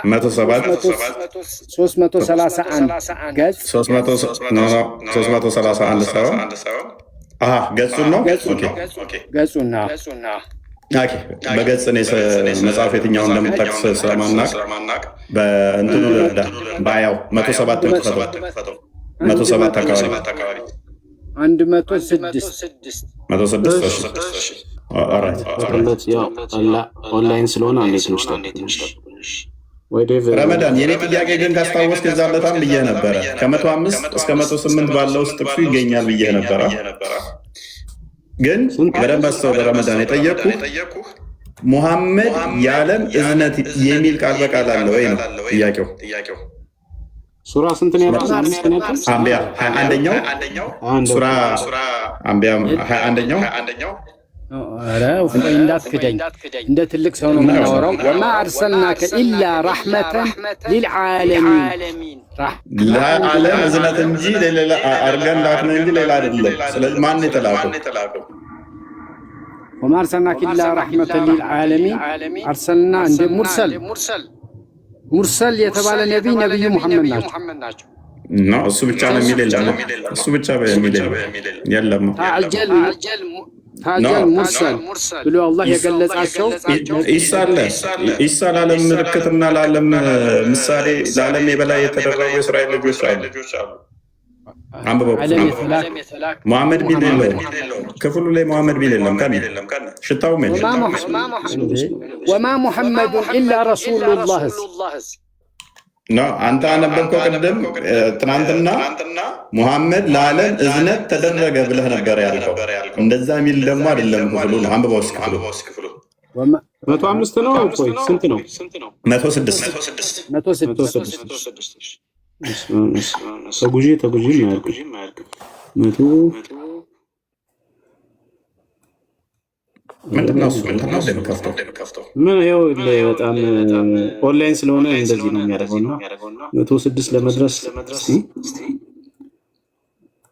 331 ገጽ 331 ሰው ገጹን ነው ገጹን ነው በገጽ ነው መጽሐፍ የትኛው እንደምጠቅስ ስለማናቅ በእንትኑ ልርዳ ባያው 107 አካባቢ 106 ኦንላይን ስለሆነ ረመዳን የኔ ጥያቄ ግን ካስታወስክ እዛም በጣም ብዬ ነበረ ከ105 እስከ 108 ባለው ውስጥ ጥቅሱ ይገኛል ብዬ ነበረ ግን በደንብ አስተው በረመዳን የጠየቅኩህ ሙሐመድ ያለን እዝነት የሚል ቃል በቃል አለ ወይ ነው ጥያቄው ሱራ ስንት ነው ያለው አንቢያ 21ኛው ሱራ አንቢያ 21ኛው ኧረ እንዳትክደኝ እንደ ትልቅ ሰው ነው የምናወራው ወማ አርሰልናከ ኢላ ረሕመተን ሊልዓለሚን ለዓለም እዝነት እንጂ ሌላ አርገን ላክነ እንጂ ሌላ አይደለም ስለዚህ ማን የተላከው ወማ አርሰልናከ ኢላ ረሕመተን ሊልዓለሚን አርሰልና እንደ ሙርሰል የተባለ ነብዩ ሙሐመድ ናቸው ነው እሱ ብቻ ነው የሚል የለም እሱ ብቻ የሚል የለም ታጀል ሙርሰል ብሎ አላህ የገለጻቸው ኢሳ ለዓለም ምልክትና ለዓለም ምሳሌ ለዓለም የበላይ የተደረጉ የእስራኤል ልጆች አሉ አንብበው ሙሐመድ ቢል የለም ክፍሉ ላይ ሙሐመድ ቢል የለም ከነ ሽታውም የለም ወማ ሙሐመዱን ኢላ ረሱሉላህ አንተ አነበብከው ቅድም ትናንትና ሙሐመድ ለዓለም እዝነት ተደረገ ብለህ ነበር ያልከው እንደዛ የሚል ደግሞ አይደለም ክፍሉ አንብበው ክፍሉ 105 ነው ቆይ ስንት ነው 106 ተጉጂ ማያልቅ ምንድነው ምን ይኸው በጣም ኦንላይን ስለሆነ እንደዚህ ነው የሚያደርገውና 106 ለመድረስ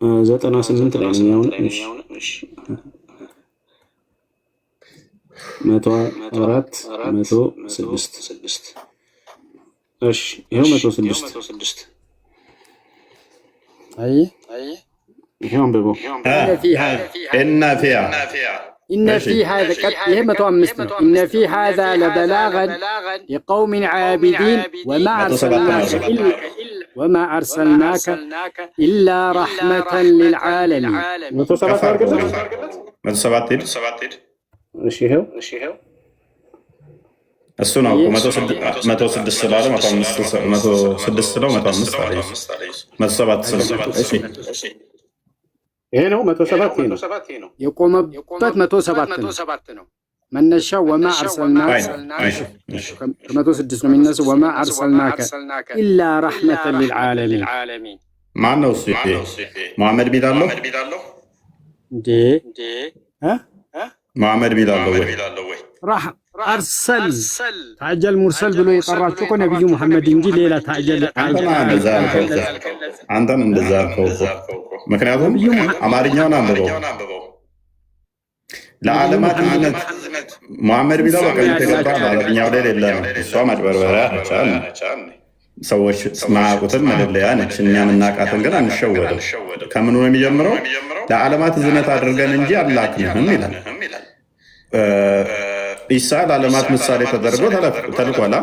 98 ላይ ነው ያው እሺ 104 106 እሺ ይሄው 106 አይ ይሄው አንብቦ إن في هذا إيه 105 إن في هذا لبلاغا لقوم عابدين وما أرسلناك إلا رحمة للعالمين. السنة 106 سلالة 106 سلالة 107 ይሄ ነው 107 ነው የቆመበት 107 ነው መነሻው ወማ አርሰልናከ 106 ነው የሚነሳው ወማ አርሰልናከ ኢላ ረሕመተን ሊልዓለሚን ማን ነው እሱ መሐመድ ቢላለው እንዴ መሐመድ ቢላለው ወይ አርሰል ታጀል ሙርሰል ብሎ የጠራቸው እኮ ነብዩ መሐመድ እንጂ ሌላ ታጀል አንተን እንደዛ አልከው ምክንያቱም አማርኛውን አንብበው ለዓለማት እዝነት መሐመድ ቢላው በቀኝ ተገባ አማርኛው ላይ ሌላ ነው እሷ ማጭበርበሪያ ነቻል ሰዎች ማያውቁትን መለለያ ነች እኛ የምናውቃትን ግን አንሸወድም ከምኑ ነው የሚጀምረው ለዓለማት እዝነት አድርገን እንጂ አላክንህም ይላል ኢሳ ለዓለማት ምሳሌ ተደርጎ ተልኳላ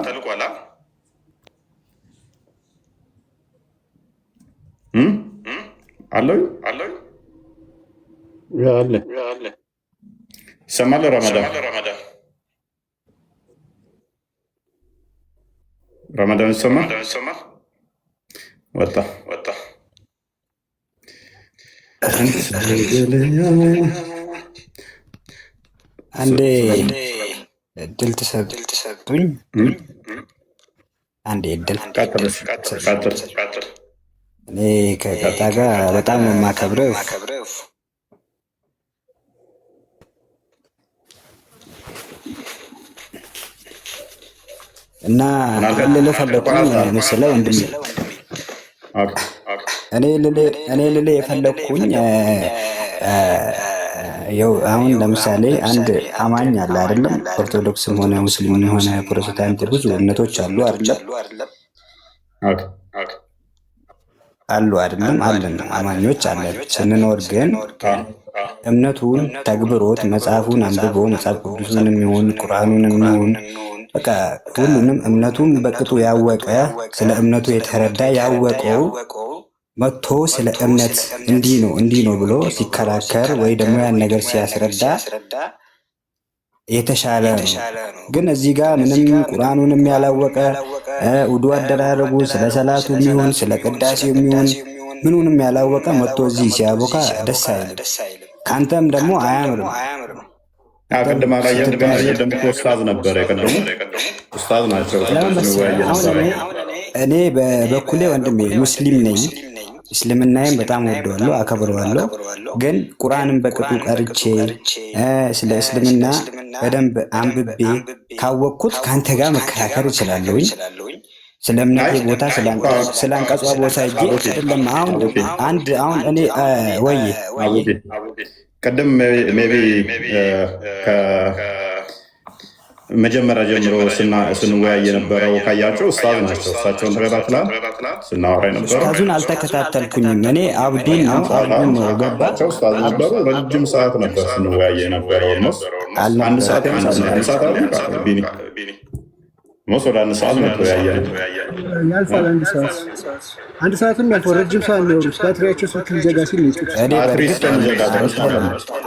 አለው ያለ ይሰማል ረመዳን ይሰማል ወጣ አንዴ እድል ተሰጡኝ። አንዴ እድል እኔ ከቀጣ ጋር በጣም የማከብረው እና ልልህ ፈለኩኝ መሰለህ ወንድሜ። እኔ ልልህ የፈለኩኝ ያው አሁን ለምሳሌ አንድ አማኝ አለ አይደለም? ኦርቶዶክስም ሆነ ሙስሊም ሆነ ፕሮቴስታንት ብዙ እምነቶች አሉ አይደለም? አሉ አይደለም? አለን አማኞች አለን። ስንኖር ግን እምነቱን ተግብሮት መጽሐፉን አንብቦ መጽሐፍ ቅዱስንም ይሁን ቁርአኑንም ይሁን በቃ ሁሉንም እምነቱን በቅጡ ያወቀ ስለ እምነቱ የተረዳ ያወቀው መጥቶ ስለ እምነት እንዲህ ነው ብሎ ሲከራከር ወይ ደግሞ ያን ነገር ሲያስረዳ የተሻለ ነው። ግን እዚህ ጋር ምንም ቁርአኑንም ያላወቀ ውዱ አደራረጉ ስለ ሰላቱ የሚሆን ስለ ቅዳሴው የሚሆን ምኑንም ያላወቀ መጥቶ እዚህ ሲያቦካ ደስ አይልም። ካንተም ደግሞ አያምርም። ቅድም አላየን ደግሞ ኡስታዝ ነበር የቀደሙ ኡስታዝ ናቸው። እኔ በበኩሌ ወንድሜ ሙስሊም ነኝ። እስልምናዬም በጣም ወደዋለሁ፣ አከብረዋለሁ። ግን ቁርአንን በቅጡ ቀርቼ ስለ እስልምና በደንብ አንብቤ ካወቅኩት ከአንተ ጋር መከራከር እችላለሁኝ። ስለ እምነቴ ቦታ ስለ አንቀጿ ቦታ እጄ አይደለም። አሁን እኔ ወይ ቅድም ሜቢ መጀመሪያ ጀምሮ ስንወያይ የነበረው ካያቸው ኡስታዝ ናቸው። እሳቸውን ተከታትላል ስናወራ የነበረው ኡስታዙን አልተከታተልኩኝም። እኔ አብዱን ነው ገባቸው ኡስታዝ ነበሩ። ረጅም ሰዓት ነበር ስንወያይ የነበረው። አንድ ሰዓት ቢኒ ወደ አንድ ሰዓት ነው ያያል። ያልፋል አንድ ሰዓትም ያልፎ ረጅም ሰዓት ነው። ባትሪያቸው ስልክ ሊዘጋ ሲል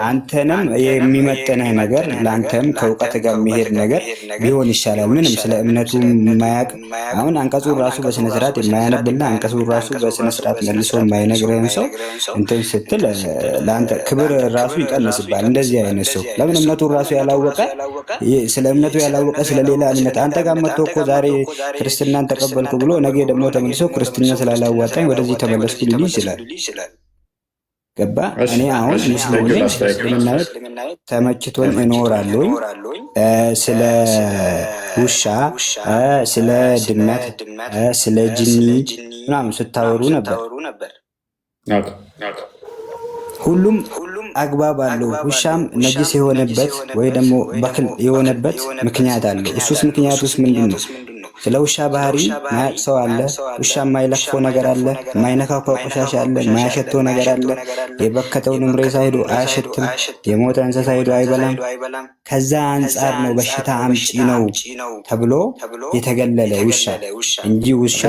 አንተንም የሚመጥንህ ነገር ለአንተም ከእውቀት ጋር የሚሄድ ነገር ቢሆን ይሻላል። ምንም ስለ እምነቱ የማያውቅ አሁን አንቀጹን ራሱ በስነስርዓት የማያነብና አንቀጹን ራሱ በስነስርዓት መልሶ የማይነግርህን ሰው እንትን ስትል ለአንተ ክብር ራሱ ይቀንስባል። እንደዚህ አይነት ሰው ለምን እምነቱን ራሱ ያላወቀ ስለ እምነቱ ያላወቀ ስለሌላ እምነት አንተ ጋር መጥቶ እኮ ዛሬ ክርስትናን ተቀበልኩ ብሎ ነገ ደግሞ ተመልሶ ክርስትና ስላላዋጣኝ ወደዚህ ተመለስኩ ሊል ይችላል። ገባ? እኔ አሁን ሙስሊም ነኝ፣ እስልምና ተመችቶኝ እኖራለሁኝ። ስለ ውሻ፣ ስለ ድመት፣ ስለ ጅኒ ምናምን ስታወሩ ነበር። ሁሉም አግባብ አለው። ውሻም ነጅስ የሆነበት ወይ ደግሞ በክል የሆነበት ምክንያት አለው። እሱስ ምክንያቱስ ምንድን ነው? ስለ ውሻ ባህሪ ማያቅ ሰው አለ። ውሻ የማይለክፈው ነገር አለ፣ የማይነካካው ቆሻሻ አለ፣ የማያሸተው ነገር አለ። የበከተውንም ሬሳ ሄዶ አያሸትም፣ የሞተ እንስሳ ሄዶ አይበላም። ከዛ አንጻር ነው በሽታ አምጪ ነው ተብሎ የተገለለ ውሻ እንጂ ውሻ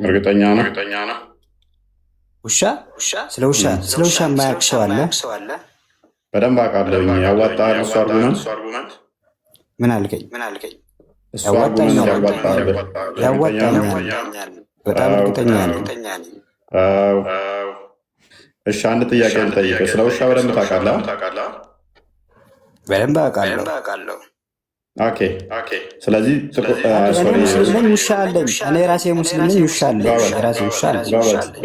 እርግጠኛ ነው ውሻ ስለ ውሻ የማያውቅ ሰው አለ? በደንብ አውቃለሁ። ያዋጣል እሱ አርጉመንት። ምን አልከኝ? ያዋጣኛል። በጣም እርግጠኛ ነኝ። እሺ አንድ ጥያቄ ልጠይቅህ። ስለ ውሻ በደንብ ታውቃለህ? በደንብ አውቃለሁ። ኦኬ። ስለዚህ ሙስሊም ነኝ፣ ውሻ አለኝ። እኔ ራሴ ሙስሊም ነኝ፣ ውሻ አለኝ። ራሴ ውሻ አለኝ።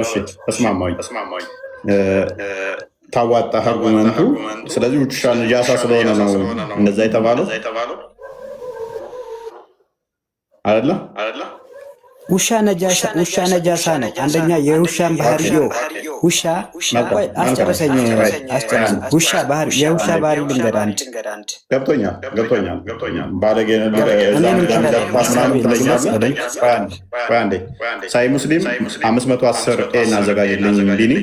እሺ ተስማማኝ። ታዋጣህ አርጉመንቱ። ስለዚህ ውሻ ነጃሳ ስለሆነ ነው እንደዛ የተባለው አይደለ? ውሻ ነጃሳ ነው። አንደኛ የውሻን ባህሪ ውሻ አስጨረሰኝ። ውሻ ባህሪ የውሻ ባህሪ ልንገር አንድ ገብቶኛል። ባለጌ ነገር ሳይ ሙስሊም 510 ኤን አዘጋጅልኝ ቢኒ።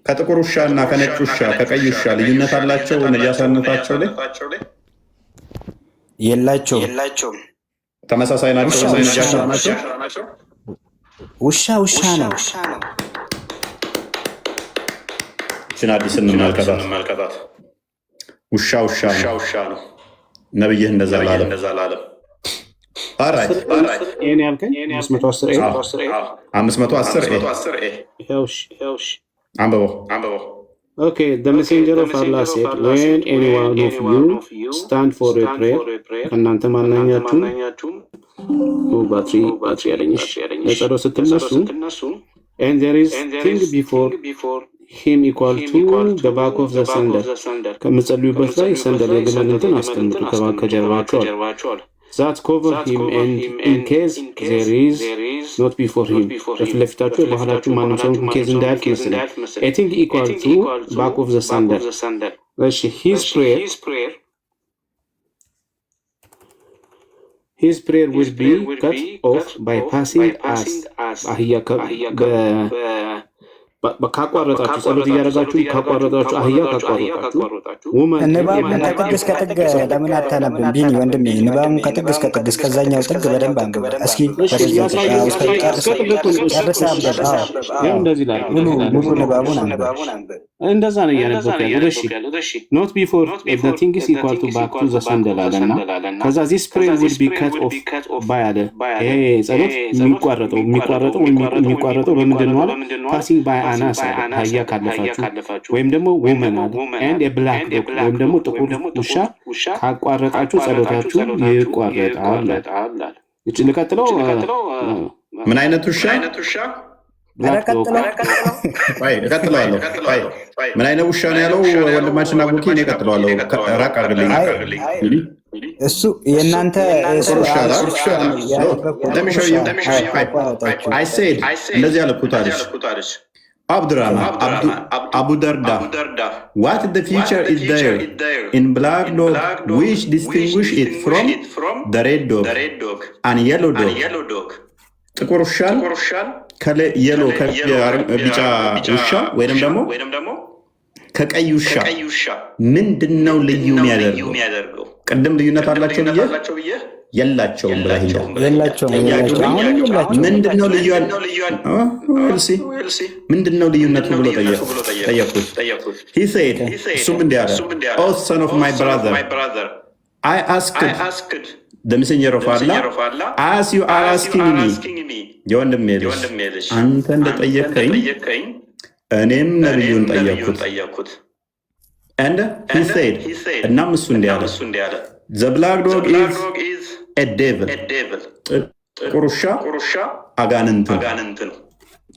ከጥቁር ውሻ እና ከነጭ ውሻ ከቀይ ውሻ ልዩነት አላቸው ነጃሳነታቸው ላይ? የላቸውም። ተመሳሳይ ናቸው። ውሻ ነው። እችን አዲስ እንመልከታት። ውሻ ነው። ነብይህ እንደዛ ላለም ኦራይት ኤን ያልከኝ 510 ኤ 510 ኤ ይኸውሽ አንብበው Okay, the messenger of Allah said, when any one of you stand for a prayer, እናንተ ማንኛችሁም ባትሪ ያለኝሽ ለጸሎት ስትነሱ and there is thing before him equal to the back of the sandal ከምትጸልዩበት ላይ ሰንደል የግመል እንትን አስቀምጡ ከጀርባችሁ that cover him and in case there is not before him ለፊታችሁ በኋላችሁ ማንም ሰው in case እንዳያልፍ ይመስላል I think equal to back of the sandal እሺ his prayer will be cut off by passing us አህያ ካቋረጣችሁ ጸሎት እያደረጋችሁ ካቋረጣችሁ አህያ ካቋረጣችሁ ንባቡን ከጥግ እስከ ጥግ ለምን አታነብም? ቢኒ ወንድሜ ንባቡን ከጥግ እስከ ጥግ እስከዛኛው ጥግ በደንብ አንብብ እስኪ። ሙሉ ንባቡን አንብብ። እንደዛ ነው እያነበብኩ ያለው። እሺ not before the thing is equal to back to the sandal አለና ከዛ this prayer will be cut off by አለ። ይሄ ጸሎት የሚቋረጠው በምንድን ነው አለ? passing by አናሳ አህያ ካለፋችሁ ወይም ደግሞ woman አለ and a black dog ወይም ደግሞ ጥቁር ውሻ ካቋረጣችሁ ጸሎታችሁ ይቋረጣል። እቺ ልቀጥለው ምን አይነት ውሻ ምን አይነት ውሻ ነው ያለው ወንድማችን አቡኪ? እኔ እቀጥለዋለሁ። ራቅ አድርግልኝ። እሱ የእናንተ እንደዚህ ያለኩት አለች Abdurrahman, Abu Darda. What the feature is there in black dog which distinguish it from the red dog and yellow dog? ጥቁር ውሻን ከየሎ ከቢጫ ውሻ ወይንም ደግሞ ከቀይ ውሻ ምንድነው ልዩ የሚያደርገው? ቅድም ልዩነት አላቸው ብዬ የላቸውም ብለኸኛል። ምንድነው ልዩነቱ ብሎ ጠየቁት። he said እሱም እንዲህ አለ oh son of my brother I asked the messenger of Allah as you are asking me የወንድሜ ልጅ አንተ እንደጠየቀኝ እኔም ነብዩን ጠየቅኩት and he said እናም እሱ እንዲህ አለ the black dog is a devil ጥቁር ውሻ አጋንንት ነው።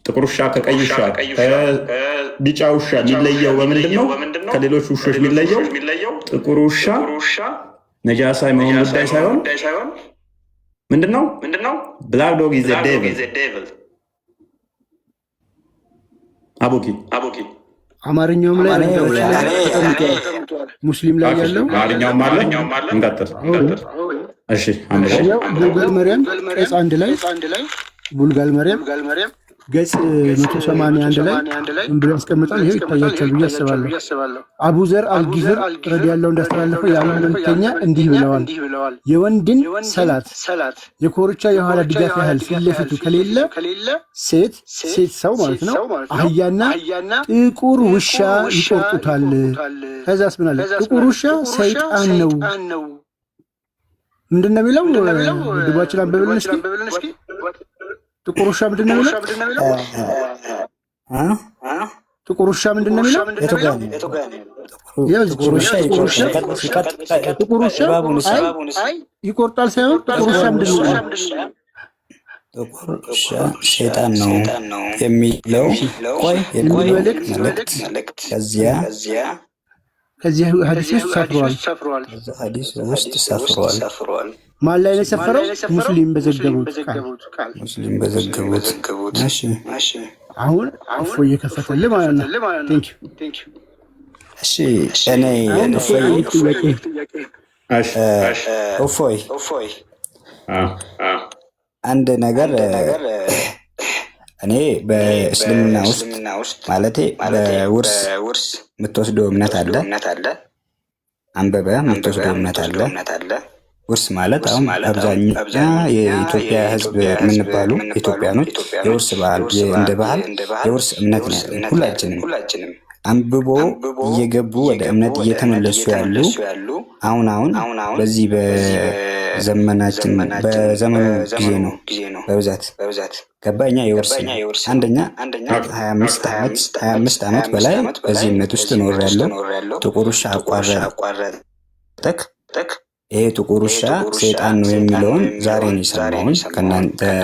ጥቁር ውሻ ከቀይ ውሻ ከቢጫ ውሻ የሚለየው በምንድን ነው? ከሌሎች ውሾች የሚለየው ጥቁር ውሻ ነጃሳ የመሆን ጉዳይ ሳይሆን ምንድን ነው? black dog is a devil አቡኪ አማርኛውም ላይ ሙስሊም ላይ ያለው አማርኛውም አለ። እንቀጥል። እሺ ቡልጋል መርያም ገጽ 1 ላይ ቡልጋል መርያም ገጽ 181 ላይ ምን ብሎ ያስቀምጣል? ይሄ ይታያችኋል ብዬ አስባለሁ። አቡዘር አልጊፍር ረዲየላሁ እንዳስተላለፈው የአላህ መልእክተኛ እንዲህ ብለዋል፣ የወንድን ሰላት የኮርቻ የኋላ ድጋፍ ያህል ፊት ለፊቱ ከሌለ ሴት ሰው ማለት ነው አህያና ጥቁር ውሻ ይቆርጡታል። ከዛስ ምን አለ? ጥቁር ውሻ ሰይጣን ነው። ምንድን ነው የሚለው? ድባችን አንብብልን እስኪ። ጥቁር ውሻ ምንድን ነው የሚለው? ጥቁር ውሻ ምንድን ነው የሚለው? ጥቁር ውሻ ይቆርጣል ሳይሆን ጥቁር ውሻ ምንድን ነው? ጥቁር ውሻ ሸይጣን ነው የሚለው መልእክት ከዚህ ሐዲስ ውስጥ ሰፍሯል። ማን ላይ ነው የሰፈረው? ሙስሊም በዘገቡት ቃል። እሺ አሁን እፎይ እየከፈተልህ ማለት ነው። ቴንክ ዩ። እሺ እኔ እፎይ አንድ ነገር እኔ በእስልምና ውስጥ ማለቴ በውርስ የምትወስደው እምነት አለ፣ አንበበ የምትወስደው እምነት አለ። ውርስ ማለት አሁን አብዛኛው የኢትዮጵያ ሕዝብ የምንባሉ ኢትዮጵያኖች የውርስ ባህል እንደ ባህል የውርስ እምነት ነው ያለን ሁላችንም። አንብቦ እየገቡ ወደ እምነት እየተመለሱ ያሉ አሁን በዚህ ዘመናችን በዘመኑ ጊዜ ነው በብዛት ገባኛ የውርስ ነው። አንደኛ 25 ዓመት በላይ በዚህ እምነት ውስጥ ኖሬያለሁ። ጥቁር ውሻ አቋረጠክ ይሄ ጥቁር ውሻ ሰይጣን ነው የሚለውን ዛሬ ነው የሰማሁኝ።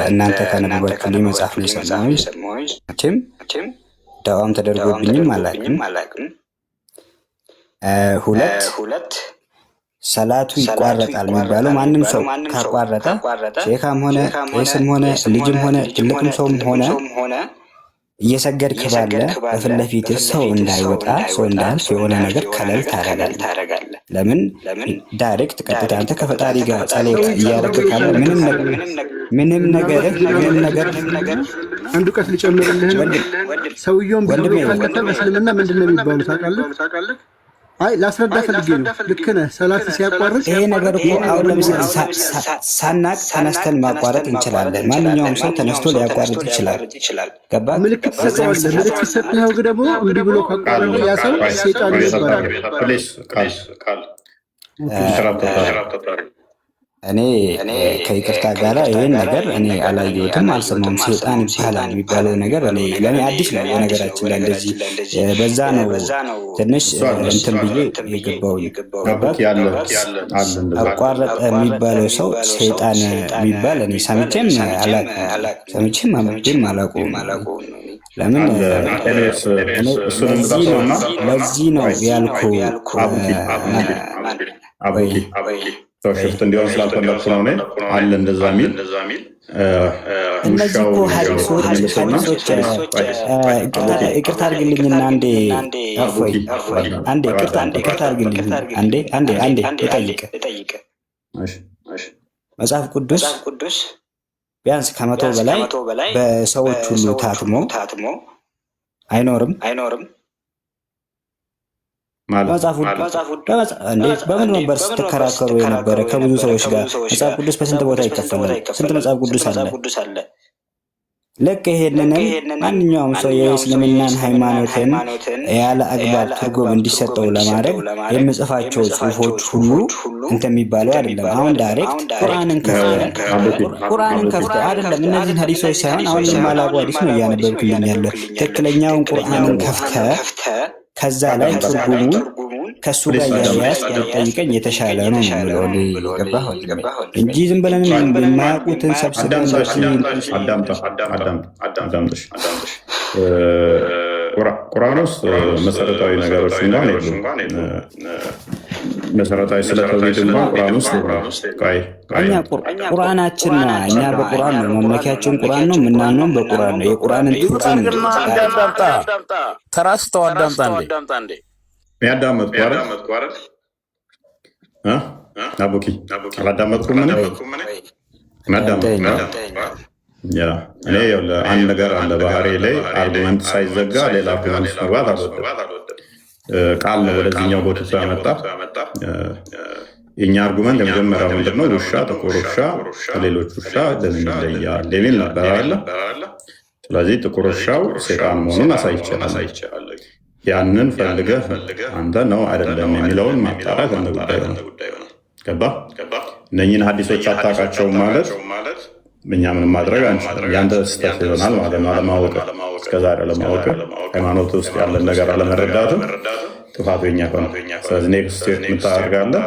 እናንተ ካነበባችሁልኝ መጽሐፍ ነው የሰማሁኝ። መቼም ዳዋም ተደርጎብኝም አላውቅም። ሁለት ሰላቱ ይቋረጣል የሚባለው ማንም ሰው ካቋረጠ ሼካም ሆነ ቄስም ሆነ ልጅም ሆነ ትልቅም ሰውም ሆነ እየሰገድክ ባለ በፊት ለፊት ሰው እንዳይወጣ ሰው እንዳያልፍ የሆነ ነገር ከለል ታደርጋለህ። ለምን ዳይሬክት ቀጥታ አንተ ከፈጣሪ ጋር ጸሎት እያደረግህ ካለ ምንም ነገር አንዱ ቀስ ሊጨምርልህ ሰውየውም ቢሆን ካለፈ በእስልምና ምንድን ነው የሚባለው ታውቃለህ? አይ ላስረዳ ፈልጌ ነው። ልክ ነህ። ሰላት ሲያቋርጥ ይሄ ነገር እኮ አሁን ለምሳሌ ሳናቅ ተነስተን ማቋረጥ እንችላለን። ማንኛውም ሰው ተነስቶ ሊያቋርጥ ይችላል። ገባ? ምልክት ሰጠዋለህ። ምልክት ሰጥተኸው ደግሞ እንዲህ ብሎ ካቋረጠ ያ ሰው ሴጣን ይባላል። እኔ ከይቅርታ ጋር ይሄን ነገር እኔ አላየሁትም፣ አልሰማሁም። ሴጣን ይባላል የሚባለው ነገር ለእኔ አዲስ ነው። በነገራችን ላይ እንደዚህ በዛ ነው ትንሽ እንትን ብዬ የገባው። አቋረጠ የሚባለው ሰው ሴጣን የሚባል እኔ ሰምቼም አምቼም አላውቀውም። ለምን ለዚህ ነው ያልኩ ሽፍት እንዲሆን ስላልፈለኩ ነው። አለ እንደዛ ሚል እነዚህ እኮ ሀዲሶች ይቅርታ አድርግልኝና አንዴ ይቅርታ አድርግልኝ አንዴ ልጠይቅ። መጽሐፍ ቅዱስ ቢያንስ ከ100 በላይ በሰዎች ሁሉ ታትሞ አይኖርም። በምን ነበር ስትከራከሩ የነበረ ከብዙ ሰዎች ጋር? መጽሐፍ ቅዱስ በስንት ቦታ ይከፈላል? ስንት መጽሐፍ ቅዱስ አለ? ልክ ይሄንንም ማንኛውም ሰው የእስልምናን ሃይማኖትን ያለ አግባብ ትርጉም እንዲሰጠው ለማድረግ የምጽፋቸው ጽሁፎች ሁሉ እንትን የሚባለው አይደለም። አሁን ዳይሬክት ቁርአንን ከፍተህ አይደለም እነዚህን ሀዲሶች ሳይሆን አሁን የማላቁ ሀዲስ ነው እያነበብክልኝ ያለ ትክክለኛም ቁርአንን ከፍተህ ከዛ ላይ ትርጉሙን ከሱ ጋር እያያዝ ብትጠይቀኝ የተሻለ ነው የምለው ገባህ እንጂ ዝም ብለን የማያውቁትን ሰብስበን አዳምጥሽ ቁርአን ውስጥ መሰረታዊ ነገሮች እንኳን የሉም። መሰረታዊ ስለ ተውሂድ እንኳን ቁርአን ውስጥ እኛ ቁርአናችን ነው። እኛ በቁርአን ነው መመኪያችን፣ ቁርአን ነው የምናምነው በቁርአን ነው። የቁርአንን ትርጉም ተራስተው አዳምጣ እንዴ ያዳመጥኩ አይደል? አቡኪ አላዳመጥኩም። እኔ አንድ ነገር አለ ባህሪ ላይ አርጉመንት ሳይዘጋ ሌላ አርጉመንት መግባት አልወድም። ቃል ነው ወደዚህኛው ጎትቶ ያመጣ። የእኛ አርጉመንት የመጀመሪያው ምንድን ነው? ውሻ ጥቁር ውሻ ከሌሎች ውሻ ለምን ይለያል የሚል ነበር አለ። ስለዚህ ጥቁር ውሻው ሴጣን መሆኑን አሳይቻለሁ። ያንን ፈልገህ አንተ ነው አይደለም የሚለውን ማጣራት እንደ ጉዳይ ነው። ገባ? እነኝህን ሀዲሶች አታውቃቸውም ማለት እኛ ምንም ማድረግ አንችልም። ያንተ ስህተት ይሆናል ማለት ነው። አለማወቅ እስከዛሬ አለማወቅ ሃይማኖት ውስጥ ያለን ነገር አለመረዳትም ጥፋቱ የኛ ከሆነ ስለዚህ ኔክስት የምታደርጋለህ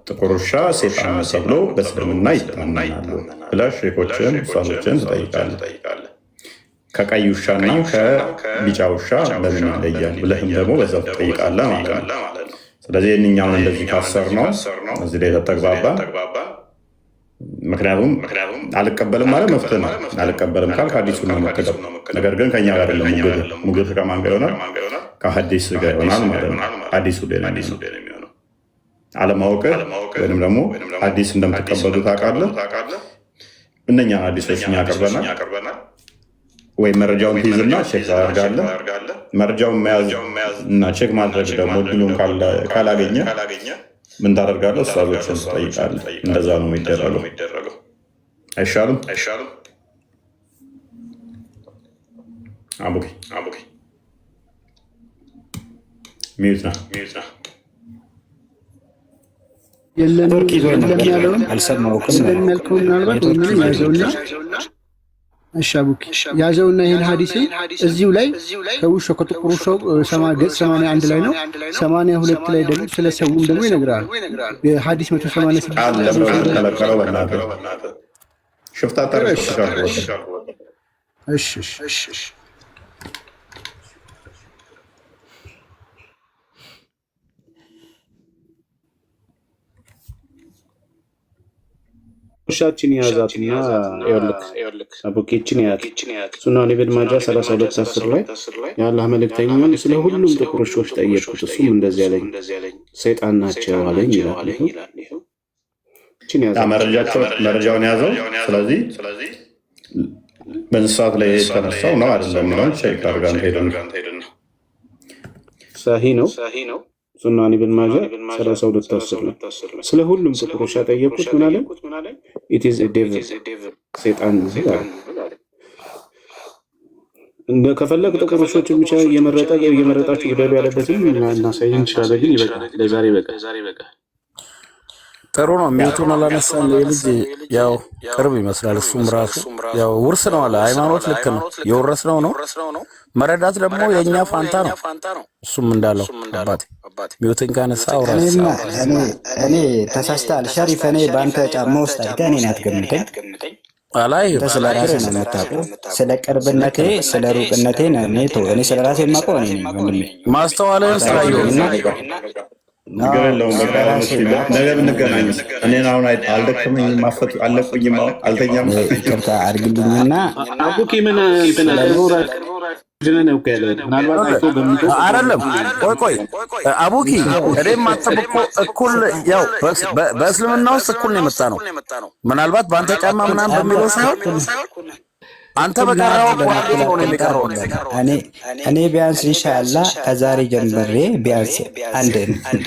ጥቁር ውሻ ሴጣን ተብሎ በእስልምና ይታመናሉ ብለህ ሼኮችን ኡስታዞችን ትጠይቃለህ። ከቀይ ውሻና ከቢጫ ውሻ በምን ይለያል ብለህም ደግሞ በዛው ትጠይቃለህ ማለት ነው። ስለዚህ የእኛውን እንደዚህ ካሰር ነው እዚህ ላይ ተግባባን። ምክንያቱም አልቀበልም ማለት መፍትሄ ነው። አልቀበልም ካልክ ሐዲሱን ነው መከተል። ነገር ግን ከኛ ጋር አይደለም ሙግት ከማን ጋር ይሆናል? ከሐዲስ ጋር ይሆናል ማለት ነው። ሐዲሱ ላይ ነው የሚሆነው። አለማወቅ ወይንም ደግሞ ሐዲስ እንደምትቀበሉ ታውቃለህ። እነኛን ሐዲሶች እኛ ያቀርበናል ወይ መረጃውን ትይዝና ቼክ ታደርጋለህ። መረጃውን መያዝ እና ቼክ ማድረግ ደግሞ እድሉን ካላገኘ ምን ታደርጋለህ? ኡስታዞችን ትጠይቃለህ። እንደዛ ነው የሚደረገው። አይሻልም? አቡኪ ሚዩት ነው። የለም ያለውን አልሰማሁም። ስለሚያልከው ምናልባት ወይም ያዘውና እሺ አቡኪ ያዘውና ይሄን ሐዲስ እዚሁ ላይ ከውሻው ከጥቁሩ ሰው ገጽ 81 ላይ ነው። 82 ላይ ደግሞ ስለ ሰውም ደግሞ ይነግራል። በሐዲስ 186 ሽፍታ ተረሽ እሺ ውሻችን ያዛትና ይወልክ አቡኬችን ያት ሱናን ኢብን ማጃ 32:10 ላይ የአላህ መልእክተኛን ስለ ሁሉም ጥቁር ውሾች ጠየቁት፣ እሱም እንደዚህ ያለኝ ሰይጣን ናቸው አለኝ ይላል። እቺን ያዛ መረጃውን ያዘው። ስለዚህ በእንስሳት ላይ የተነሳው ነው አይደለም ነው ቼክ አድርጋን ሄደን ሳሂ ነው። ሱናን ኢብን ማጃ 32:10 ላይ ስለ ሁሉም ጥቁር ውሻ ጠየቁት፣ ምን አለ? ኢት ኢዝ ኤ ዴቪል ሰይጣን ነው። እንደ ከፈለግ ጥቁር ውሾችን ብቻ እየመረጣችሁ ግደሉ ያለበትም እናሳይ እንችላለን፣ ግን ይበቃል። ለዛሬ ይበቃል። ጥሩ ነው። ሚውቱን አላነሳም። ልጅ ያው ቅርብ ይመስላል። እሱም ራሱ ያው ውርስ ነው አለ። ሃይማኖት ልክ ነው፣ የወረስነው ነው። መረዳት ደግሞ የእኛ ፋንታ ነው። እሱም እንዳለው አባቴ ሚውትን ካነሳ አውራስ እኔ ተሳስተሃል ሸሪፍ። እኔ በአንተ ጫማ ውስጥ አይተህ እኔን አትገምተኝ። አላይ ስለ ራሴ ነው የምታውቀው። ስለ ቅርብነቴ ስለ ሩቅነቴ እኔ ስለ ራሴ የማውቀው እኔ ነኝ ወንድሜ። ማስተዋልን ስላየሁና ነገር የለውም። ነገ ብንገናኝ እኔን አሁን አልደከመኝም፣ ማፈጥ አለቁኝም፣ አልተኛም። ይቅርታ አድርግልኝና አቡኪ ምን አይደለም። ቆይ አቡኪ እኔም ማተብ እኮ እኩል ያው በእስልምና ውስጥ እኩል ነው የመጣ ነው። ምናልባት በአንተ ጫማ ምናምን በሚለው ሳይሆን አንተ በቀረው ቋንቋ ነው የሚቀረው። እኔ ቢያንስ ኢንሻአላህ ከዛሬ ጀምሬ ቢያንስ አንድ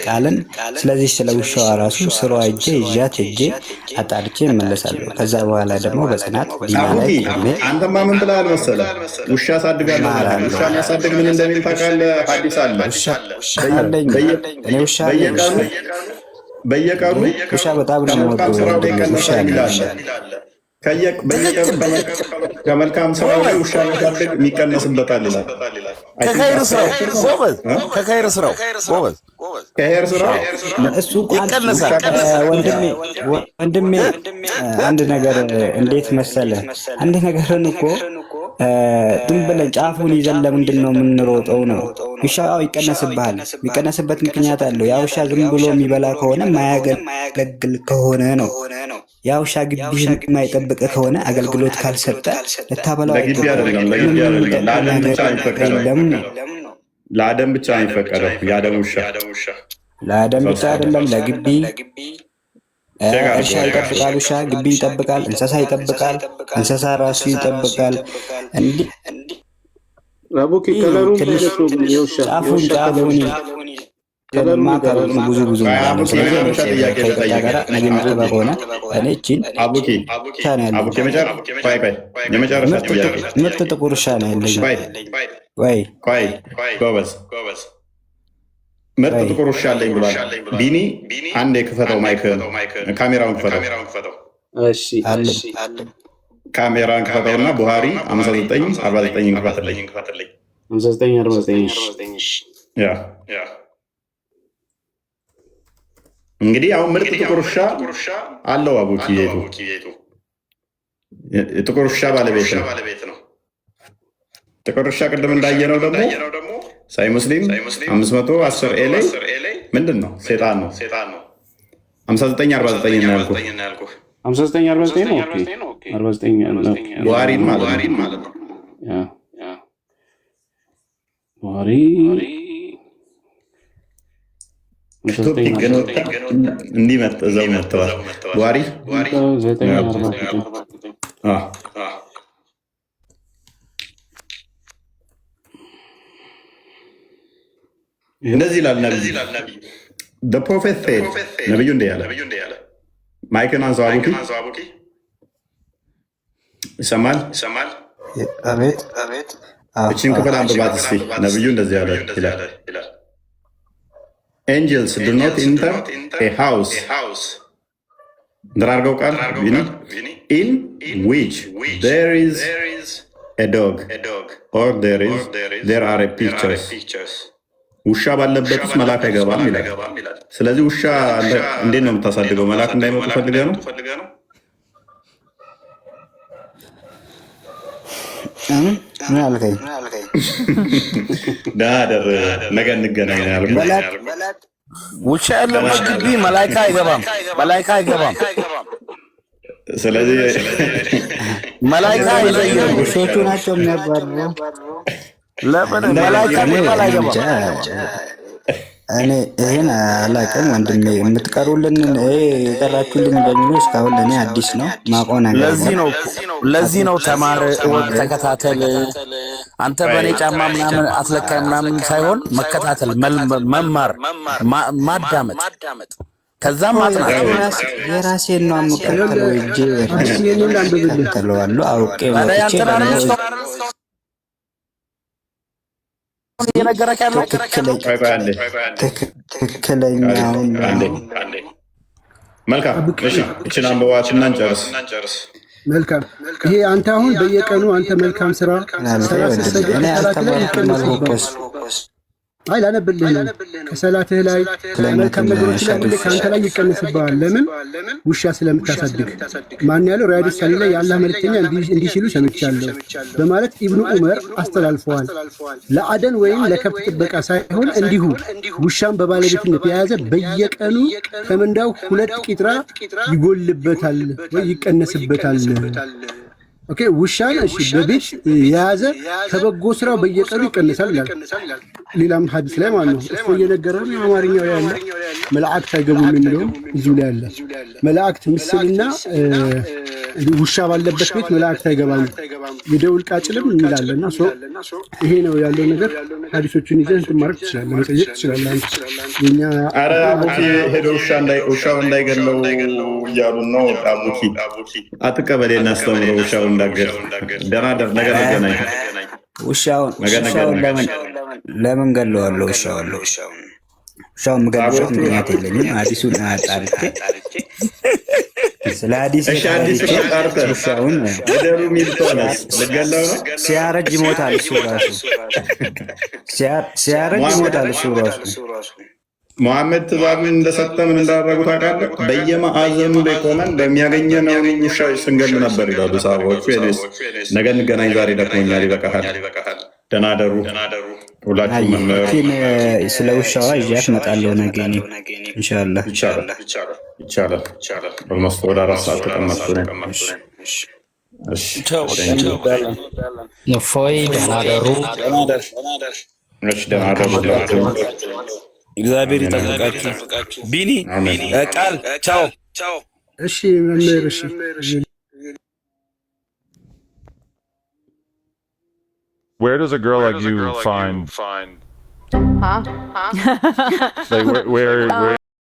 ቃልን ስለዚህ ስለ ውሻዋ ራሱ ስሯ እጄ አጣርቼ እመለሳለሁ። ከዛ በኋላ ደግሞ በጽናት ዲና ላይ አንተማ ምን ብለሃል መሰለህ? ውሻ አሳድጋለሁ። ውሻ ማሳደግ ምን እንደሚል ታውቃለህ? ሐዲስ አለ። እኔ ውሻ በየቀኑ ውሻ በጣም ነው የምወደው። ውሻ ከመልካም ስራ ላይ ውሻ ማሳደግ የሚቀነስበታል ይላል። ከኸይር ስራው እሱ ወንድሜ አንድ ነገር እንዴት መሰለህ? አንድ ነገርን እኮ ዝም ብለን ጫፉን ይዘን ለምንድን ነው የምንሮጠው ነው? ውሻው ይቀነስብሃል። የሚቀነስበት ምክንያት አለው። ያ ውሻ ዝም ብሎ የሚበላ ከሆነ ማያገለግል ከሆነ ነው። ያ ውሻ ግቢህን የማይጠብቅ ከሆነ አገልግሎት ካልሰጠ ልታበላው ለአደም ብቻ ነው የሚፈቀደው። የአደም ውሻ ለአደም ብቻ አይደለም፣ ለግቢ እርሻ ይጠብቃል። ውሻ ግቢ ይጠብቃል፣ እንስሳ ይጠብቃል፣ እንስሳ ራሱ ይጠብቃል። እንዲህ ጫፉን ብዙ ምርጥ ጥቁር ውሻ ነው ያለኝ። ምርጥ ጥቁር ውሻ አለኝ ብሏል ቢኒ። አንዴ ክፈተው፣ ማይክ ካሜራውን ክፈተው፣ ካሜራን ክፈተውና ቡሃሪ 59:49 ክፈትልኝ። 59:49 ያ እንግዲህ አሁን ምርጥ ጥቁር ውሻ አለው አቡኪ። የጥቁር ውሻ ባለቤት ነው። ጥቁር ውሻ ቅድም እንዳየነው ደግሞ ሳይ ሙስሊም 510 ላይ ምንድን ነው? ሴጣን ነው። 59:49 ነው ያልኩህ። 59:49 ነው። 49 ቡሃሪን ማለት ነው። ቡሃሪ እንዲህ እዛው መጥተዋል። ቡሃሪ እንደዚህ ይላል ነብይ ፕሮፌት ሴድ ነብዩ እንዲህ ያለ ማይክን አንሳው አቡኪ ይሰማል? አቤት። እቺን ክፍል አንብባት እስኪ። ነብዩ እንደዚህ ያለ ይላል angels do not enter a house እንድራርገው ቃል in which there is a dog or there are a pictures ውሻ ባለበት ውስጥ መልአክ አይገባም ይላል። ስለዚህ ውሻ እንዴት ነው የምታሳድገው? መልአክ እንዳይመጡ ፈልገህ ነው? ምን አልከኝ? ዳደር ነገ እንገናኝ ያልኩ ውሻ ያለበት ግቢ መላእክት አይገባም፣ መላእክት አይገባም። ስለዚህ መላእክት አይዘየም፣ ውሾቹ ናቸው የሚያባርሩ። ለምን መላእክት አይገባም? እኔ ይሄን አላውቅም ወንድሜ። የምትቀሩልን የቀራችሁልን በሚሉ እስካሁን ለእኔ አዲስ ነው ማውቀው ነገር። ለዚህ ነው ተማር፣ እወቅ፣ ተከታተል። አንተ በእኔ ጫማ ምናምን አትለካይ ምናምን ሳይሆን መከታተል፣ መማር፣ ማዳመጥ፣ ከዛም ማጥናት። የራሴን ነው የምከተለው እንጂ እከተለዋለሁ አውቄ ወጥቼ ትክክለኛውን መልካም። እሺ እቺን አንበባችንና እንጨርስ። መልካም። ይሄ አንተ አሁን በየቀኑ አንተ መልካም ስራ አይ ላነብልህ ነው። ከሰላትህ ላይ መልካም ነገሮች ላይ ሁሌ ከአንተ ላይ ይቀንስብሃል። ለምን? ውሻ ስለምታሳድግ። ማን ያለው? ሪያድ ሳሊ ላይ የአላህ መልእክተኛ እንዲህ ሲሉ ሰምቻለሁ በማለት ኢብኑ ዑመር አስተላልፈዋል። ለአደን ወይም ለከብት ጥበቃ ሳይሆን እንዲሁ ውሻን በባለቤትነት የያዘ በየቀኑ ከምንዳው 2 ቂጥራ ይጎልበታል ወይ ይቀነስበታል። ኦኬ ውሻን እሺ በቤት የያዘ ከበጎ ስራው በየቀኑ ይቀነሳል ይላል። ሌላም ሐዲስ ላይ ማለት ነው። እሱ እየነገረው አማርኛው ያለ መላእክት አይገቡም የሚለው እዚሁ ላይ አለ። መላእክት ምስልና ውሻ ባለበት ቤት መላእክት አይገባም፣ የደውል ቃጭልም እንላለና ይሄ ነው ያለው ነገር። ሐዲሶቹን ይዘህ ትማርክ ትችላለህ፣ መጠየቅ ትችላለህ። የኛ አረ አቡኪ ሄዶ ውሻው እንዳይገለው እያሉ ነው። አቡኪ አትቀበሌና አስተምረው ውሻው እንዳገር ደናደር ነገር ገናኝ ውሻውን ለምን ገለዋለሁ? ውሻውን የምገለበት ምክንያት የለኝም። ሐዲሱን አጣርቼ ስለ ሐዲስ ውሻውን ሲያረጅ ይሞታል። እሱ ራሱ ሲያረጅ ይሞታል። እሱ ራሱ መሐመድ ትእዛዙን እንደሰጠ ምን እንዳደረጉ ታውቃለህ? በየማዕዘኑ ላይ ቆመን በሚያገኘነው ውሻ ስንገል ነበር ይላሉ ሰሃቦቹ። ነገ እንገናኝ፣ ዛሬ ደክሞኛል፣ ይበቃሃል፣ ደህና ደሩ። ሁላችሁም መምህር ስለ ውሻዋ ይዣት እመጣለሁ ነገ ኢንሻአላህ። ይቻላል። ኦልሞስት ወደ 4 ሰዓት ተቀመጥኩ ነኝ። እሺ እፎይ፣ ደህና ደሩ። እሺ ደህና ደሩ። እግዚአብሔር ይጠብቃችሁ። ቢኒ ቃል ቻው። እሺ መምህር እሺ። Where does a girl like you find? Huh? Like where